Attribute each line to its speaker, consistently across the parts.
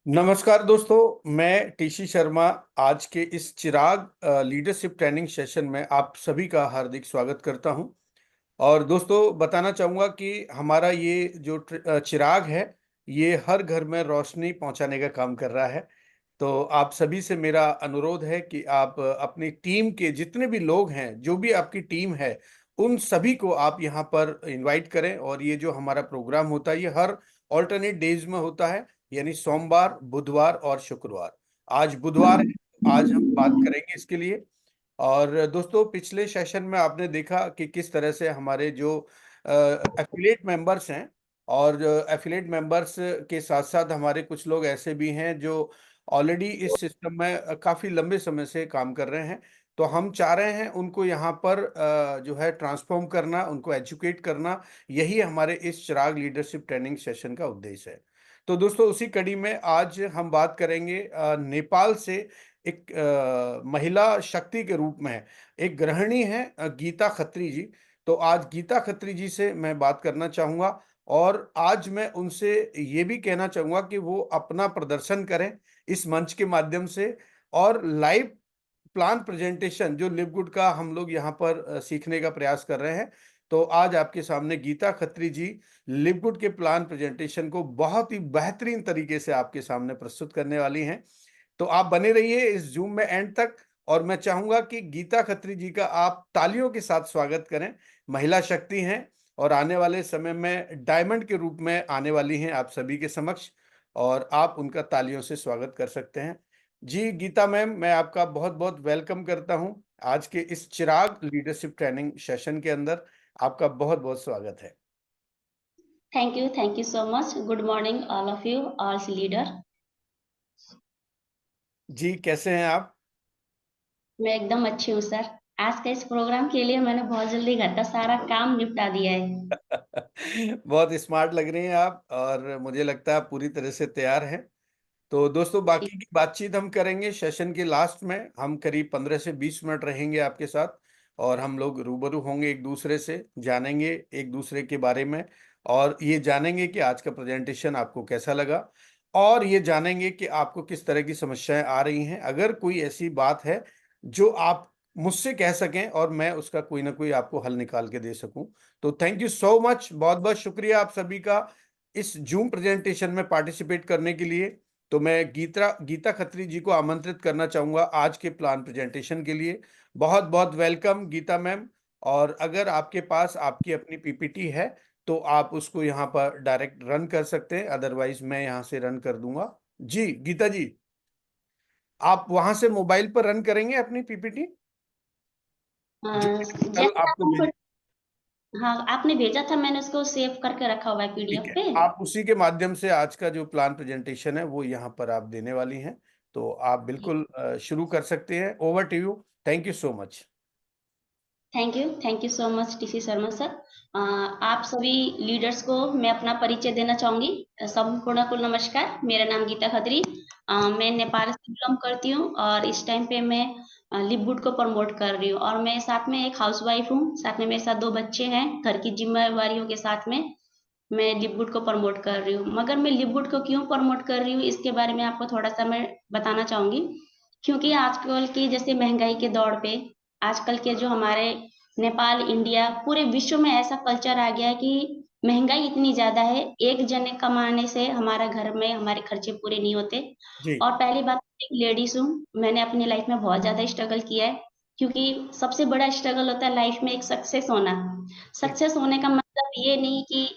Speaker 1: नमस्कार दोस्तों, मैं टीसी शर्मा आज के इस चिराग लीडरशिप ट्रेनिंग सेशन में आप सभी का हार्दिक स्वागत करता हूं। और दोस्तों बताना चाहूँगा कि हमारा ये जो चिराग है, ये हर घर में रोशनी पहुँचाने का काम कर रहा है। तो आप सभी से मेरा अनुरोध है कि आप अपनी टीम के जितने भी लोग हैं, जो भी आपकी टीम है, उन सभी को आप यहाँ पर इनवाइट करें। और ये जो हमारा प्रोग्राम होता है, ये हर ऑल्टरनेट डेज़ में होता है, यानी सोमवार, बुधवार और शुक्रवार। आज बुधवार है, आज हम बात करेंगे इसके लिए। और दोस्तों पिछले सेशन में आपने देखा कि किस तरह से हमारे जो एफिलिएट मेंबर्स हैं, और एफिलिएट मेंबर्स के साथ-साथ हमारे कुछ लोग ऐसे भी हैं जो ऑलरेडी इस सिस्टम में काफ़ी लंबे समय से काम कर रहे हैं। तो हम चाह रहे हैं उनको यहाँ पर जो है ट्रांसफ़ॉर्म करना, उनको एजुकेट करना, यही हमारे इस चिराग लीडरशिप ट्रेनिंग सेशन का उद्देश्य है। तो दोस्तों उसी कड़ी में आज हम बात करेंगे नेपाल से एक महिला शक्ति के रूप में एक गृहिणी है, गीता खत्री जी। तो आज गीता खत्री जी से मैं बात करना चाहूँगा, और आज मैं उनसे ये भी कहना चाहूँगा कि वो अपना प्रदर्शन करें इस मंच के माध्यम से, और लाइव प्लान प्रेजेंटेशन जो लिव गुड का हम लोग यहाँ पर सीखने का प्रयास कर रहे हैं। तो आज आपके सामने गीता खत्री जी लिव गुड के प्लान प्रेजेंटेशन को बहुत ही बेहतरीन तरीके से आपके सामने प्रस्तुत करने वाली हैं। तो आप बने रहिए इस ज़ूम में एंड तक, और मैं चाहूँगा कि गीता खत्री जी का आप तालियों के साथ स्वागत करें। महिला शक्ति हैं, और आने वाले समय में डायमंड के रूप में आने वाली हैं आप सभी के समक्ष, और आप उनका तालियों से स्वागत कर सकते हैं। जी, गीता मैम, मैं आपका बहुत-बहुत वेलकम करता हूँ। आज के इस चिराग लीडरशिप ट्रेनिंग सेशन के अंदर आपका बहुत-बहुत स्वागत है।
Speaker 2: Thank you so much. Good morning, all of you, all leader.
Speaker 1: जी, कैसे हैं आप?
Speaker 2: मैं एकदम अच्छी हूँ सर। आज के इस प्रोग्राम के लिए मैंने बहुत जल्दी घर का सारा काम निपटा दिया है।
Speaker 1: बहुत स्मार्ट लग रही हैं आप, और मुझे लगता है आप पूरी तरह से तैयार हैं। तो दोस्तों
Speaker 2: जी,
Speaker 1: बाकी की बातचीत हम करेंगे सेशन के लास्ट में। हम करीब 15 से 20 मिनट रहेंगे आपके साथ, और हम लोग रूबरू होंगे एक दूसरे से, जानेंगे एक दूसरे के बारे में, और ये जानेंगे कि आज का प्रेजेंटेशन आपको कैसा लगा, और ये जानेंगे कि आपको किस तरह की समस्याएं आ रही हैं। अगर कोई ऐसी बात है जो आप मुझसे कह सकें और मैं उसका कोई ना कोई आपको हल निकाल के दे सकूं। तो थैंक यू सो मच, बहुत बहुत शुक्रिया आप सभी का इस जूम प्रेजेंटेशन में पार्टिसिपेट करने के लिए। तो मैं गीता खत्री जी को आमंत्रित करना चाहूँगा आज के प्लान प्रेजेंटेशन के लिए। बहुत-बहुत वेलकम गीता मैम, और अगर आपके पास आपकी अपनी पीपीटी है, तो आप उसको यहाँ पर डायरेक्ट रन कर सकते हैं, अदरवाइज़ मैं यहाँ से रन कर दूँगा। जी, गीता जी, आप वहाँ से मोबाइल पर रन करेंगे अपनी पीपीटी? जो मैंने कल
Speaker 2: जैसे
Speaker 1: आपको
Speaker 2: आपने
Speaker 1: भेजी।
Speaker 2: हाँ, आपने भेजा था मैंने उसको सेव करके रखा हुआ है
Speaker 1: ठीक
Speaker 2: पीडीएफ
Speaker 1: है,
Speaker 2: पे।
Speaker 1: आप उसी के माध्यम से आज का जो प्लान प्रेजेंटेशन है, वो यहाँ पर आप देने वाली हैं। तो आप बिल्कुल शुरू कर सकते हैं। Over to you. Thank you so much.
Speaker 2: Thank you so much TC Sharma sir. आप सभी लीडर्स को मैं अपना परिचय देना चाहूंगी। संपूर्ण को नमस्कार, मेरा नाम गीता खत्री। मैं नेपाल से बिलोंग करती हूँ और इस टाइम पे मैं लिववुड को प्रमोट कर रही हूँ, और मैं साथ में एक हाउसवाइफ हूँ। साथ में मेरे साथ 2 बच्चे हैं। घर की जिम्मेवारियों के साथ में मैं लिववुड को प्रमोट कर रही हूँ। मगर मैं लिववुड को क्यों प्रमोट कर रही हूँ, इसके बारे में आपको थोड़ा-सा मैं बताना चाहूँगी। क्योंकि आजकल की जैसे महँगाई के दौर पे, आजकल के जो हमारे नेपाल, इंडिया, पूरे विश्व में ऐसा कल्चर आ गया है कि महँगाई इतनी ज़्यादा है, एक जने कमाने से हमारा घर में हमारे खर्चे पूरे नहीं होते।
Speaker 1: जी,
Speaker 2: और पहली बात, एक लेडीज़ हूँ, मैंने अपनी लाइफ़ में बहुत ज़्यादा स्ट्रगल किया है, क्योंकि सबसे बड़ा स्ट्रगल होता है लाइफ़ में एक सक्सेस होना।
Speaker 1: ठीक।
Speaker 2: सक्सेस होने का मतलब ये नहीं कि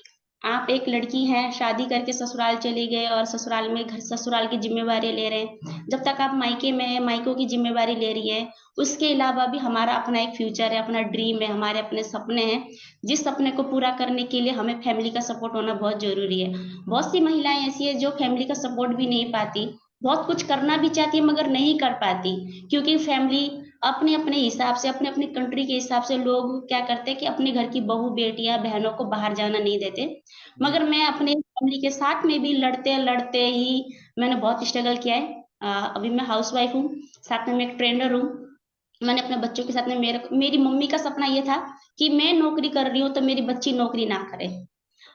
Speaker 2: आप एक लड़की हैं, शादी करके ससुराल चले गए और ससुराल में घर ससुराल की ज़िम्मेवारी ले रहे हैं। जब तक आप मायके में हैं, मायकों की ज़िम्मेवारी ले रही हैं। उसके अलावा भी हमारा अपना एक फ्यूचर है, अपना ड्रीम है, हमारे अपने सपने हैं, जिस सपने को पूरा करने के लिए हमें फैमिली का सपोर्ट होना बहुत ज़रूरी है। बहुत सी महिलाएँ ऐसी हैं जो फैमिली का सपोर्ट भी नहीं पाती, बहुत कुछ करना भी चाहती है मगर नहीं कर पाती, क्योंकि फैमिली अपने-अपने हिसाब से, अपने-अपने कंट्री के हिसाब से लोग क्या करते हैं कि अपने घर की बहू, बेटियाँ, बहनों को बाहर जाना नहीं देते।
Speaker 1: जी,
Speaker 2: मगर मैं अपने फैमिली के साथ में भी लड़ते-लड़ते ही मैंने बहुत स्ट्रगल किया है। अभी मैं हाउसवाइफ हूँ, साथ में मैं एक ट्रेनर हूँ। मैंने अपने बच्चों के साथ में मेरी मम्मी का सपना ये था कि मैं नौकरी कर रही हूँ तो मेरी बच्ची नौकरी ना करे।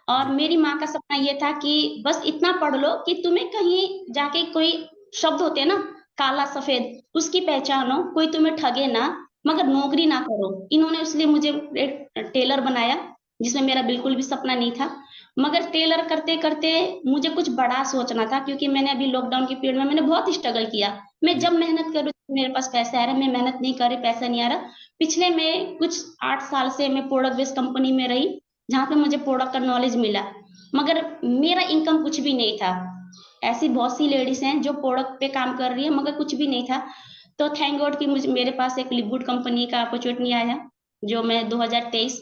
Speaker 2: और
Speaker 1: जी,
Speaker 2: मेरी माँ का सपना ये था कि बस इतना पढ़ लो कि तुम्हें कहीं जाके कोई शब्द होते हैं ना, काला सफ़ेद, उसकी पहचान हो, कोई तुम्हें ठगे ना, मगर नौकरी ना करो। इन्होंने इसलिए मुझे एक टेलर बनाया, जिसमें मेरा बिल्कुल भी सपना नहीं था। मगर टेलर करते-करते मुझे कुछ बड़ा सोचना था, क्योंकि मैंने अभी लॉकडाउन के पीरियड में मैंने बहुत स्ट्रगल किया। मैं
Speaker 1: जी,
Speaker 2: जब मेहनत करूँ, मेरे पास पैसा आ रहा है, मैं मेहनत नहीं कर रही, पैसा नहीं आ रहा। पिछले में कुछ 8 साल से मैं प्रोडक्ट बेस्ड कंपनी में रही, जहाँ पे मुझे प्रोडक्ट का नॉलेज मिला, मगर मेरा इनकम कुछ भी नहीं था। ऐसी बहुत सी लेडीज़ हैं जो प्रोडक्ट पे काम कर रही है, मगर कुछ भी नहीं था। तो थैंक गॉड कि मुझे मेरे पास एक लिववुड कंपनी का अपॉर्च्युनिटी आया, जो मैं 2023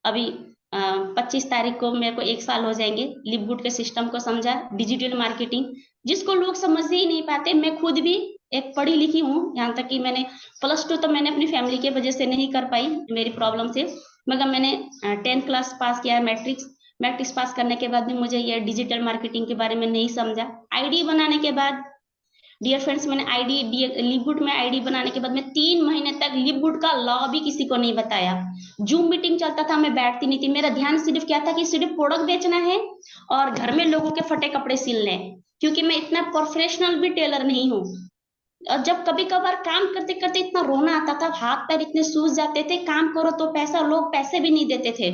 Speaker 2: अभी 25 तारीख को मेरे को 1 साल हो जाएँगे, लिववुड के सिस्टम को समझा, डिजिटल मार्केटिंग, जिसको लोग समझ ही नहीं पाते। मैं खुद भी एक पढ़ी-लिखी हूँ, यहाँ तक कि मैंने +2 तो मैंने अपनी फैमिली की वजह से नहीं कर पाई, मेरी प्रॉब्लम से, मगर मैंने 10th क्लास पास किया है, मैट्रिक्स। मैट्रिक्स पास करने के बाद भी मुझे ये डिजिटल मार्केटिंग के बारे में नहीं समझा। आईडी बनाने के बाद, डियर फ्रेंड्स, मैंने लिववुड में आईडी बनाने के बाद मैं 3 महीने तक लिववुड का लॉ भी किसी को नहीं बताया। ज़ूम मीटिंग चलता था, मैं बैठती नहीं थी। मेरा ध्यान सिर्फ़ क्या था कि सिर्फ़ प्रोडक्ट बेचना है और घर में लोगों के फटे कपड़े सिलने हैं, क्योंकि मैं इतना प्रोफेशनल भी टेलर नहीं हूँ। और जब कभी-कभार काम करते-करते इतना रोना आता था, हाथ-पैर इतने सूज जाते थे, काम करो तो पैसा, लोग पैसे भी नहीं देते थे।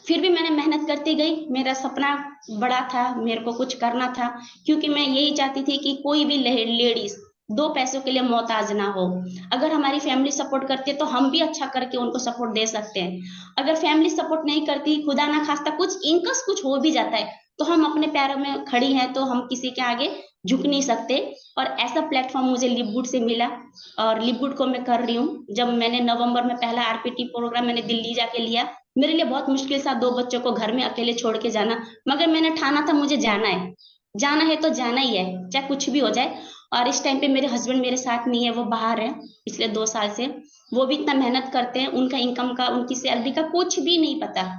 Speaker 2: फिर भी मैंने मेहनत करती गई, मेरा सपना बड़ा था, मेरे को कुछ करना था, क्योंकि मैं यही चाहती थी कि कोई भी लेडीज़ 2 पैसों के लिए मोहताज ना हो। अगर हमारी फैमिली सपोर्ट करती है, तो हम भी अच्छा करके उनको सपोर्ट दे सकते हैं। अगर फैमिली सपोर्ट नहीं करती, खुदा ना खास्ता कुछ इनकस कुछ हो भी जाता है, तो हम अपने पैरों में खड़ी हैं, तो हम किसी के आगे झुक नहीं सकते। और ऐसा प्लेटफ़ॉर्म मुझे लिववुड से मिला, और लिववुड को मैं कर रही हूँ। जब मैंने नवंबर में पहला आरपीटी प्रोग्राम मैंने दिल्ली जाके लिया, मेरे लिए बहुत मुश्किल था 2 बच्चों को घर में अकेले छोड़ के जाना, मगर मैंने ठाना था मुझे जाना है। जाना है तो जाना ही है, चाहे कुछ भी हो जाए। और इस टाइम पे मेरे हस्बैंड मेरे साथ नहीं है, वो बाहर हैं पिछले 2 साल से। वो भी इतना मेहनत करते हैं, उनका इनकम का, उनकी सैलरी का कुछ भी नहीं पता।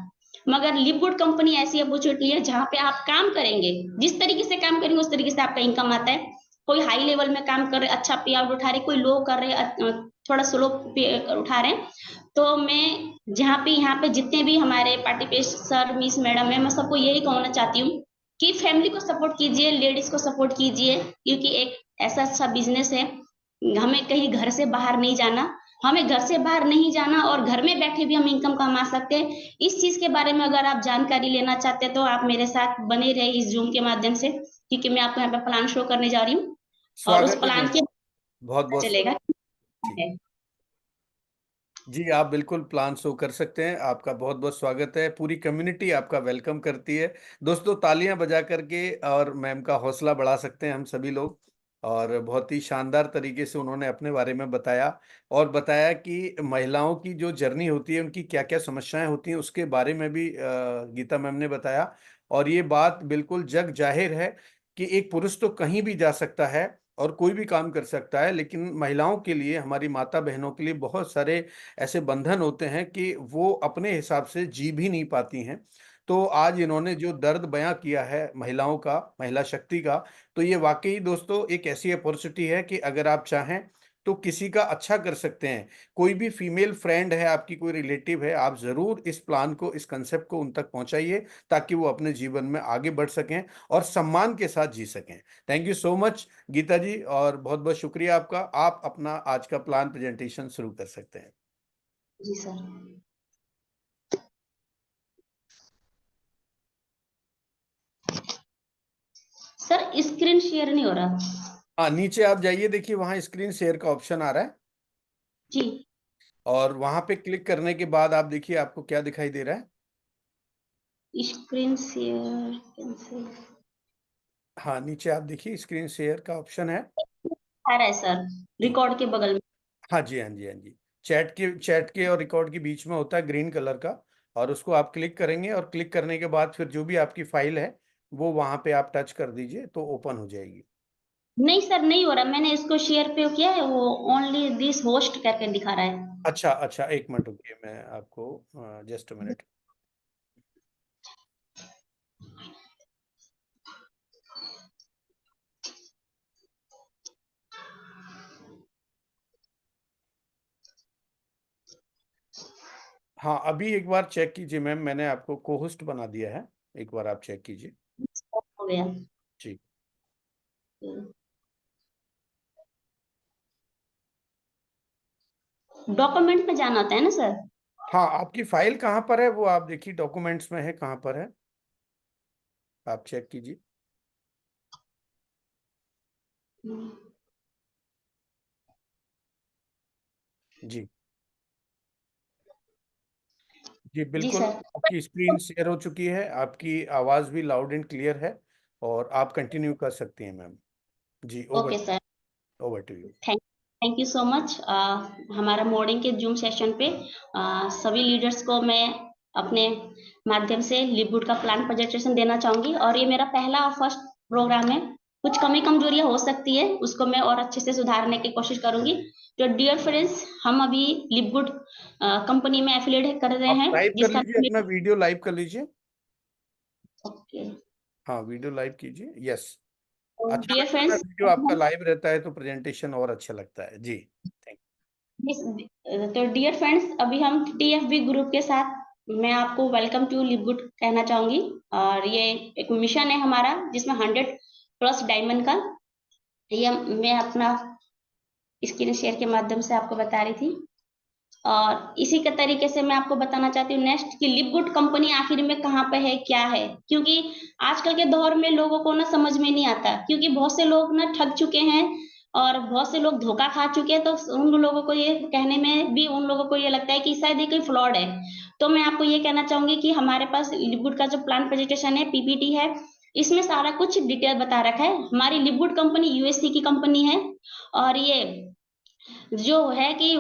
Speaker 2: मगर लिववुड कंपनी ऐसी अपॉर्च्युनिटी है जहाँ पे आप काम करेंगे, जिस तरीके से काम करेंगे उस तरीके से आपका इनकम आता है। कोई हाई लेवल में काम कर रहे, अच्छा पे आउट उठा रहे, कोई लो कर रहे, थोड़ा स्लो पे उठा रहे हैं। तो मैं जहाँ पे यहाँ पे जितने भी हमारे पार्टी पे सर, मिस, मैडम है, मैं सबको यही कहना चाहती हूँ कि फैमिली को सपोर्ट कीजिए, लेडीज़ को सपोर्ट कीजिए, क्योंकि एक ऐसा अच्छा बिज़नेस है, हमें कहीं घर से बाहर नहीं जाना। हमें घर से बाहर नहीं जाना और घर में बैठे भी हम इनकम कमा सकते हैं। इस चीज़ के बारे में अगर आप जानकारी लेना चाहते हैं, तो आप मेरे साथ बने रहिए इस ज़ूम के माध्यम से, क्योंकि मैं आपको यहाँ पे प्लान शो करने जा रही हूँ और उस
Speaker 1: स्वागत है
Speaker 2: प्लान के
Speaker 1: दोस्तों, बहुत-बहुत
Speaker 2: चलेगा।
Speaker 1: स्वागत। जी। जी, आप बिल्कुल प्लान शो कर सकते हैं। आपका बहुत-बहुत स्वागत है। पूरी कम्युनिटी आपका वेलकम करती है। दोस्तों, तालियाँ बजा कर के और मैम का हौसला बढ़ा सकते हैं हम सभी लोग। और बहुत ही शानदार तरीके से उन्होंने अपने बारे में बताया और बताया कि महिलाओं की जो जर्नी होती है, उनकी क्या-क्या समस्याएँ होती हैं, उसके बारे में भी गीता मैम ने बताया। और ये बात बिल्कुल जग ज़ाहिर है कि एक पुरुष तो कहीं भी जा सकता है और कोई भी काम कर सकता है, लेकिन महिलाओं के लिए, हमारी माता-बहनों के लिए बहुत सारे ऐसे बंधन होते हैं कि वो अपने हिसाब से जी भी नहीं पाती हैं। तो आज इन्होंने जो दर्द बयाँ किया है महिलाओं का, महिला शक्ति का, तो ये वाक़ई दोस्तों एक ऐसी अपॉर्च्युनिटी है कि अगर आप चाहें तो किसी का अच्छा कर सकते हैं। कोई भी फीमेल फ्रेंड है, आपकी कोई रिलेटिव है, आप ज़रूर इस प्लान को, इस कांसेप्ट को उन तक पहुँचाइए ताकि वो अपने जीवन में आगे बढ़ सकें और सम्मान के साथ जी सकें। Thank you so much Geeta ji, और बहुत-बहुत शुक्रिया आपका। आप अपना आज का प्लान प्रेज़ेंटेशन शुरू कर सकते हैं।
Speaker 2: जी सर। सर, स्क्रीन शेयर नहीं हो रहा।
Speaker 1: हाँ, नीचे आप जाइए, देखिए वहाँ स्क्रीन शेयर का ऑप्शन आ रहा है
Speaker 2: जी।
Speaker 1: और वहाँ पे क्लिक करने के बाद आप देखिए आपको क्या दिखाई दे रहा है?
Speaker 2: स्क्रीन शेयर कैंसिल
Speaker 1: हाँ, नीचे आप देखिए स्क्रीन शेयर का ऑप्शन है।
Speaker 2: आ रहा है सर,
Speaker 1: जी।
Speaker 2: रिकॉर्ड के बगल में।
Speaker 1: हाँ जी, हाँ जी, हाँ जी। चैट के और रिकॉर्ड के बीच में होता है ग्रीन कलर का, और उसको आप क्लिक करेंगे और क्लिक करने के बाद फिर जो भी आपकी फ़ाइल है, वो वहाँ पे आप टच कर दीजिए तो ओपन हो जाएगी।
Speaker 2: नहीं सर, नहीं हो रहा। मैंने इसको शेयर पे किया है, वो ओनली दिस होस्ट करके दिखा रहा है।
Speaker 1: अच्छा, अच्छा, 1 मिनट रुकिए, मैं आपको जस्ट अ मिनट। हाँ, अभी एक बार चेक कीजिए मैम, मैंने आपको को होस्ट बना दिया है, एक बार आप चेक कीजिए।
Speaker 2: हो गया।
Speaker 1: जी।
Speaker 2: डॉक्यूमेंट में जाना होता है ना सर?
Speaker 1: हाँ, आपकी फाइल कहाँ पर है वो आप देखिए, डॉक्यूमेंट्स में है, कहाँ पर है आप चेक कीजिए। जी जी
Speaker 2: जी
Speaker 1: बिल्कुल,
Speaker 2: सर।
Speaker 1: आपकी स्क्रीन शेयर हो चुकी है, आपकी आवाज़ भी लाउड एंड क्लियर है, और आप कंटिन्यू कर सकती हैं मैम। जी, over
Speaker 2: okay sir.
Speaker 1: Over to you.
Speaker 2: Thank thank you so much. हमारा मॉर्निंग के जूम सेशन पे सभी लीडर्स को मैं अपने माध्यम से लिववुड का प्लान प्रेजेंटेशन देना चाहूंगी, और ये मेरा पहला और फर्स्ट प्रोग्राम है। कुछ कमी कमजोरियां हो सकती है, उसको मैं और अच्छे से सुधारने की कोशिश करूंगी। तो डियर फ्रेंड्स, हम अभी लिववुड कंपनी में एफिलिएट कर रहे
Speaker 1: आप
Speaker 2: हैं,
Speaker 1: लाइव कर
Speaker 2: जिसका
Speaker 1: लीजिए, अपना वीडियो लाइव कर लीजिए।
Speaker 2: ओके।
Speaker 1: हाँ, वीडियो लाइव कीजिए, यस। अच्छा
Speaker 2: डियर
Speaker 1: लगता है ना,
Speaker 2: फ्रेंड्स,
Speaker 1: वीडियो आपका लाइव रहता है तो प्रेजेंटेशन और अच्छा लगता है। जी, थैंक
Speaker 2: तो डियर फ्रेंड्स, अभी हम टीएफबी ग्रुप के साथ मैं आपको वेलकम टू लिववुड कहना चाहूंगी। और ये एक मिशन है हमारा, जिसमें 100+ डायमंड का, ये मैं अपना स्क्रीन शेयर के माध्यम से आपको बता रही थी। और इसी के तरीके से मैं आपको बताना चाहती हूँ नेक्स्ट कि लिववुड कंपनी आखिर में कहाँ पे है, क्या है। क्योंकि आजकल के दौर में लोगों को ना समझ में नहीं आता, क्योंकि बहुत से लोग ना ठग चुके हैं और बहुत से लोग धोखा खा चुके हैं। तो उन लोगों को ये कहने में भी उन लोगों को ये लगता है कि शायद ये कोई फ्रॉड है। तो मैं आपको ये कहना चाहूंगी कि हमारे पास लिववुड का जो प्लान प्रेजेंटेशन है, पीपीटी है, इसमें सारा कुछ डिटेल बता रखा है। हमारी लिववुड कंपनी यूएससी की कंपनी है, और ये जो है कि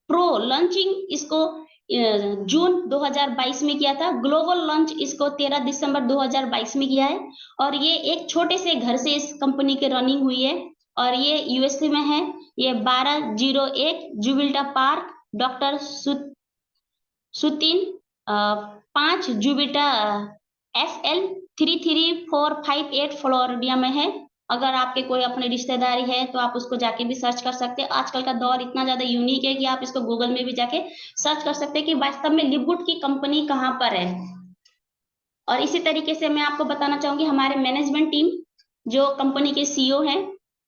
Speaker 2: प्रो लॉन्चिंग इसको जून 2022 में किया था। ग्लोबल लॉन्च इसको 13 दिसंबर 2022 में किया है। और ये एक छोटे से घर से इस कंपनी की रनिंग हुई है, और ये यूएसए में है। ये 1201 जुबिल्टा पार्क, डॉक्टर सुतीन 5 जुबिटा SL 33458 फ्लोरिडा में है। अगर आपके कोई अपने रिश्तेदारी है तो आप उसको जाके भी सर्च कर सकते हैं। आजकल का दौर इतना ज्यादा यूनिक है कि आप इसको गूगल में भी जाके सर्च कर सकते हैं कि वास्तव में लिववुड की कंपनी कहाँ पर है। और इसी तरीके से मैं आपको बताना चाहूंगी हमारे मैनेजमेंट टीम, जो कंपनी के सीईओ हैं,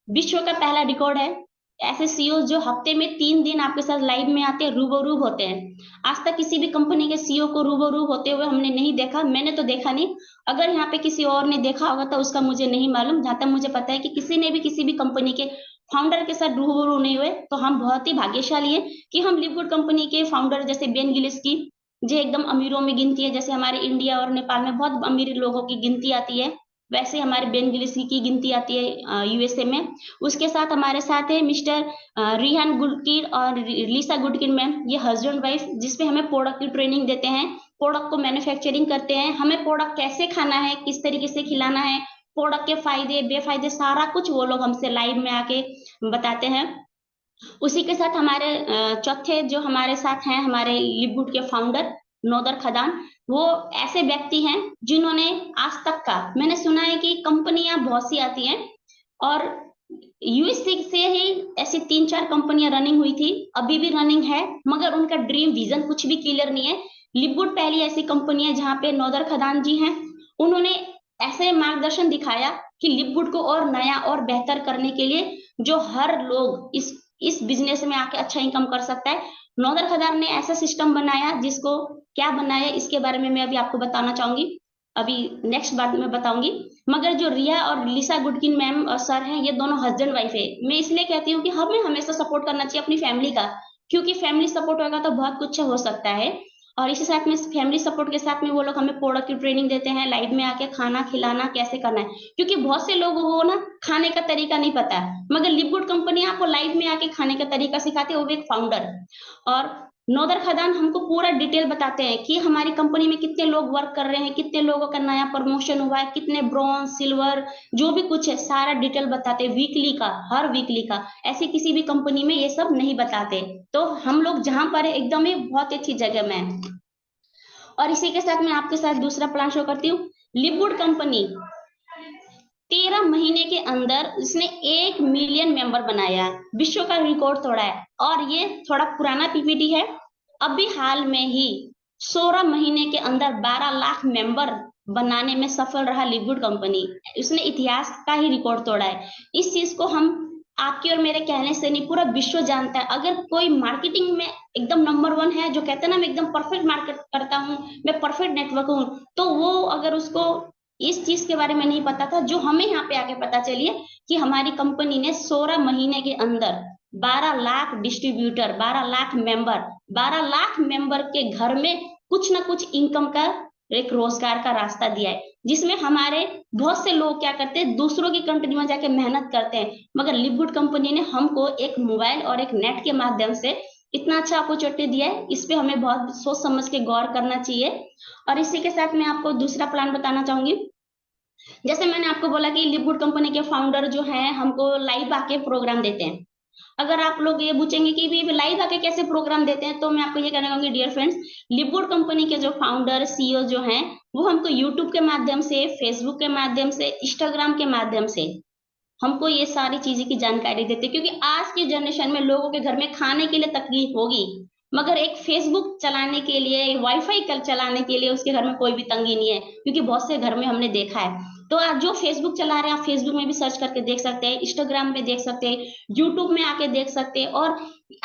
Speaker 2: विश्व का पहला रिकॉर्ड है ऐसे सीईओ जो हफ्ते में 3 दिन आपके साथ लाइव में आते हैं, रूबरू होते हैं। आज तक किसी भी कंपनी के सीईओ को रूबरू होते हुए हमने नहीं देखा, मैंने तो देखा नहीं। अगर यहाँ पे किसी और ने देखा होगा तो उसका मुझे नहीं मालूम। जहां तक मुझे पता है कि किसी ने भी किसी भी कंपनी के फाउंडर के साथ रूबरू नहीं हुए। तो हम बहुत ही भाग्यशाली हैं कि हम लिववुड कंपनी के फाउंडर जैसे बेन गिलिस की, जो एकदम अमीरों में गिनती है, जैसे हमारे इंडिया और नेपाल में बहुत अमीर लोगों की गिनती आती है, वैसे हमारे बेन गिलिस की गिनती आती है यूएसए में। उसके साथ हमारे साथ है मिस्टर रिहान गुडकिन और लिसा गुडकिन मैम, ये हस्बैंड वाइफ, जिसपे हमें प्रोडक्ट की ट्रेनिंग देते हैं, प्रोडक्ट को मैन्युफैक्चरिंग करते हैं, हमें प्रोडक्ट कैसे खाना है, किस तरीके से खिलाना है, प्रोडक्ट के फायदे बेफायदे सारा कुछ वो लोग हमसे लाइव में आके बताते हैं। उसी के साथ हमारे चौथे जो हमारे साथ हैं, हमारे लिववुड के फाउंडर नौदर खदान। वो ऐसे व्यक्ति हैं जिन्होंने आज तक का, मैंने सुना है कि कंपनियां बहुत सी आती हैं, और यूएसए से ही ऐसी 3-4 कंपनियां रनिंग हुई थी, अभी भी रनिंग है, मगर उनका ड्रीम विजन कुछ भी क्लियर नहीं है। लिववुड पहली ऐसी कंपनी है जहां पे नौदर खदान जी हैं, उन्होंने ऐसे मार्गदर्शन दिखाया कि लिववुड को और नया और बेहतर करने के लिए, जो हर लोग इस बिजनेस में आके अच्छा इनकम कर सकता है। नौदर खदान ने ऐसा सिस्टम बनाया, जिसको क्या बनाया इसके बारे में मैं अभी आपको बताना चाहूंगी, अभी नेक्स्ट बार में बताऊंगी। मगर जो रिया और लिसा गुडकिन मैम और सर हैं, ये दोनों हस्बैंड वाइफ है। मैं इसलिए कहती हूँ कि हमें हमेशा सपोर्ट करना चाहिए अपनी फैमिली का, क्योंकि फैमिली सपोर्ट होगा तो बहुत कुछ हो सकता है। और इसी साथ में फैमिली सपोर्ट के साथ में वो लोग हमें प्रोडक्ट की ट्रेनिंग देते हैं, लाइव में आके खाना खिलाना कैसे करना है, क्योंकि बहुत से लोगों को ना खाने का तरीका नहीं पता है, मगर लिववुड कंपनी आपको लाइव में आके खाने का तरीका सिखाती है, वो भी एक फाउंडर। और नौदर खदान हमको पूरा डिटेल बताते हैं कि हमारी कंपनी में कितने लोग वर्क कर रहे हैं, कितने लोगों का नया प्रमोशन हुआ है, कितने ब्रॉन्ज सिल्वर जो भी कुछ है सारा डिटेल बताते हैं, वीकली का, हर वीकली का। ऐसे किसी भी कंपनी में ये सब नहीं बताते। तो हम लोग जहां पर है एकदम ही बहुत अच्छी जगह में है। और इसी के साथ मैं आपके साथ दूसरा प्लान शो करती हूँ। लिववुड कंपनी 13 महीने के अंदर इसने 1 मिलियन मेंबर बनाया है, विश्व का रिकॉर्ड तोड़ा है। और ये थोड़ा पुराना पीपीटी है, अभी हाल में ही 16 महीने के अंदर 12 लाख मेंबर बनाने में सफल रहा लिवगुड कंपनी। उसने इतिहास का ही रिकॉर्ड तोड़ा है। इस चीज को हम आपके और मेरे कहने से नहीं, पूरा विश्व जानता है। अगर कोई मार्केटिंग में एकदम नंबर 1 है, जो कहते हैं ना मैं एकदम परफेक्ट मार्केट करता हूँ, मैं परफेक्ट नेटवर्क हूँ, तो वो अगर उसको इस चीज के बारे में नहीं पता था, जो हमें यहाँ पे आके पता चलिए कि हमारी कंपनी ने 16 महीने के अंदर 12 lakh distributor, 12 lakh member, 12 lakh member के घर में कुछ ना कुछ इनकम का, एक रोजगार का रास्ता दिया है। जिसमें हमारे बहुत से लोग क्या करते हैं, दूसरों की कंट्री में जाके मेहनत करते हैं, मगर लिवगुड कंपनी ने हमको एक मोबाइल और एक नेट के माध्यम से इतना अच्छा अपॉर्चुनिटी दिया है। इस पे हमें बहुत सोच समझ के गौर करना चाहिए। और इसी के साथ मैं आपको दूसरा प्लान बताना चाहूंगी। जैसे मैंने आपको बोला कि लिवगुड कंपनी के फाउंडर जो है हमको लाइव आके प्रोग्राम देते हैं। अगर आप लोग ये पूछेंगे कि भी लाइव आके कैसे प्रोग्राम देते हैं, तो मैं आपको ये कहना चाहूंगी डियर फ्रेंड्स, लिवगुड कंपनी के जो फाउंडर सीईओ जो हैं, वो हमको यूट्यूब के माध्यम से, फेसबुक के माध्यम से, इंस्टाग्राम के माध्यम से हमको ये सारी चीजें की जानकारी देते हैं। क्योंकि आज की जनरेशन में लोगों के घर में खाने के लिए तकलीफ होगी, मगर एक फेसबुक चलाने के लिए, वाईफाई कल चलाने के लिए उसके घर में कोई भी तंगी नहीं है। क्योंकि बहुत से घर में हमने देखा है। तो आप जो फेसबुक चला रहे हैं, आप फेसबुक में भी सर्च करके देख सकते हैं, इंस्टाग्राम में देख सकते हैं, यूट्यूब में आके देख सकते हैं। और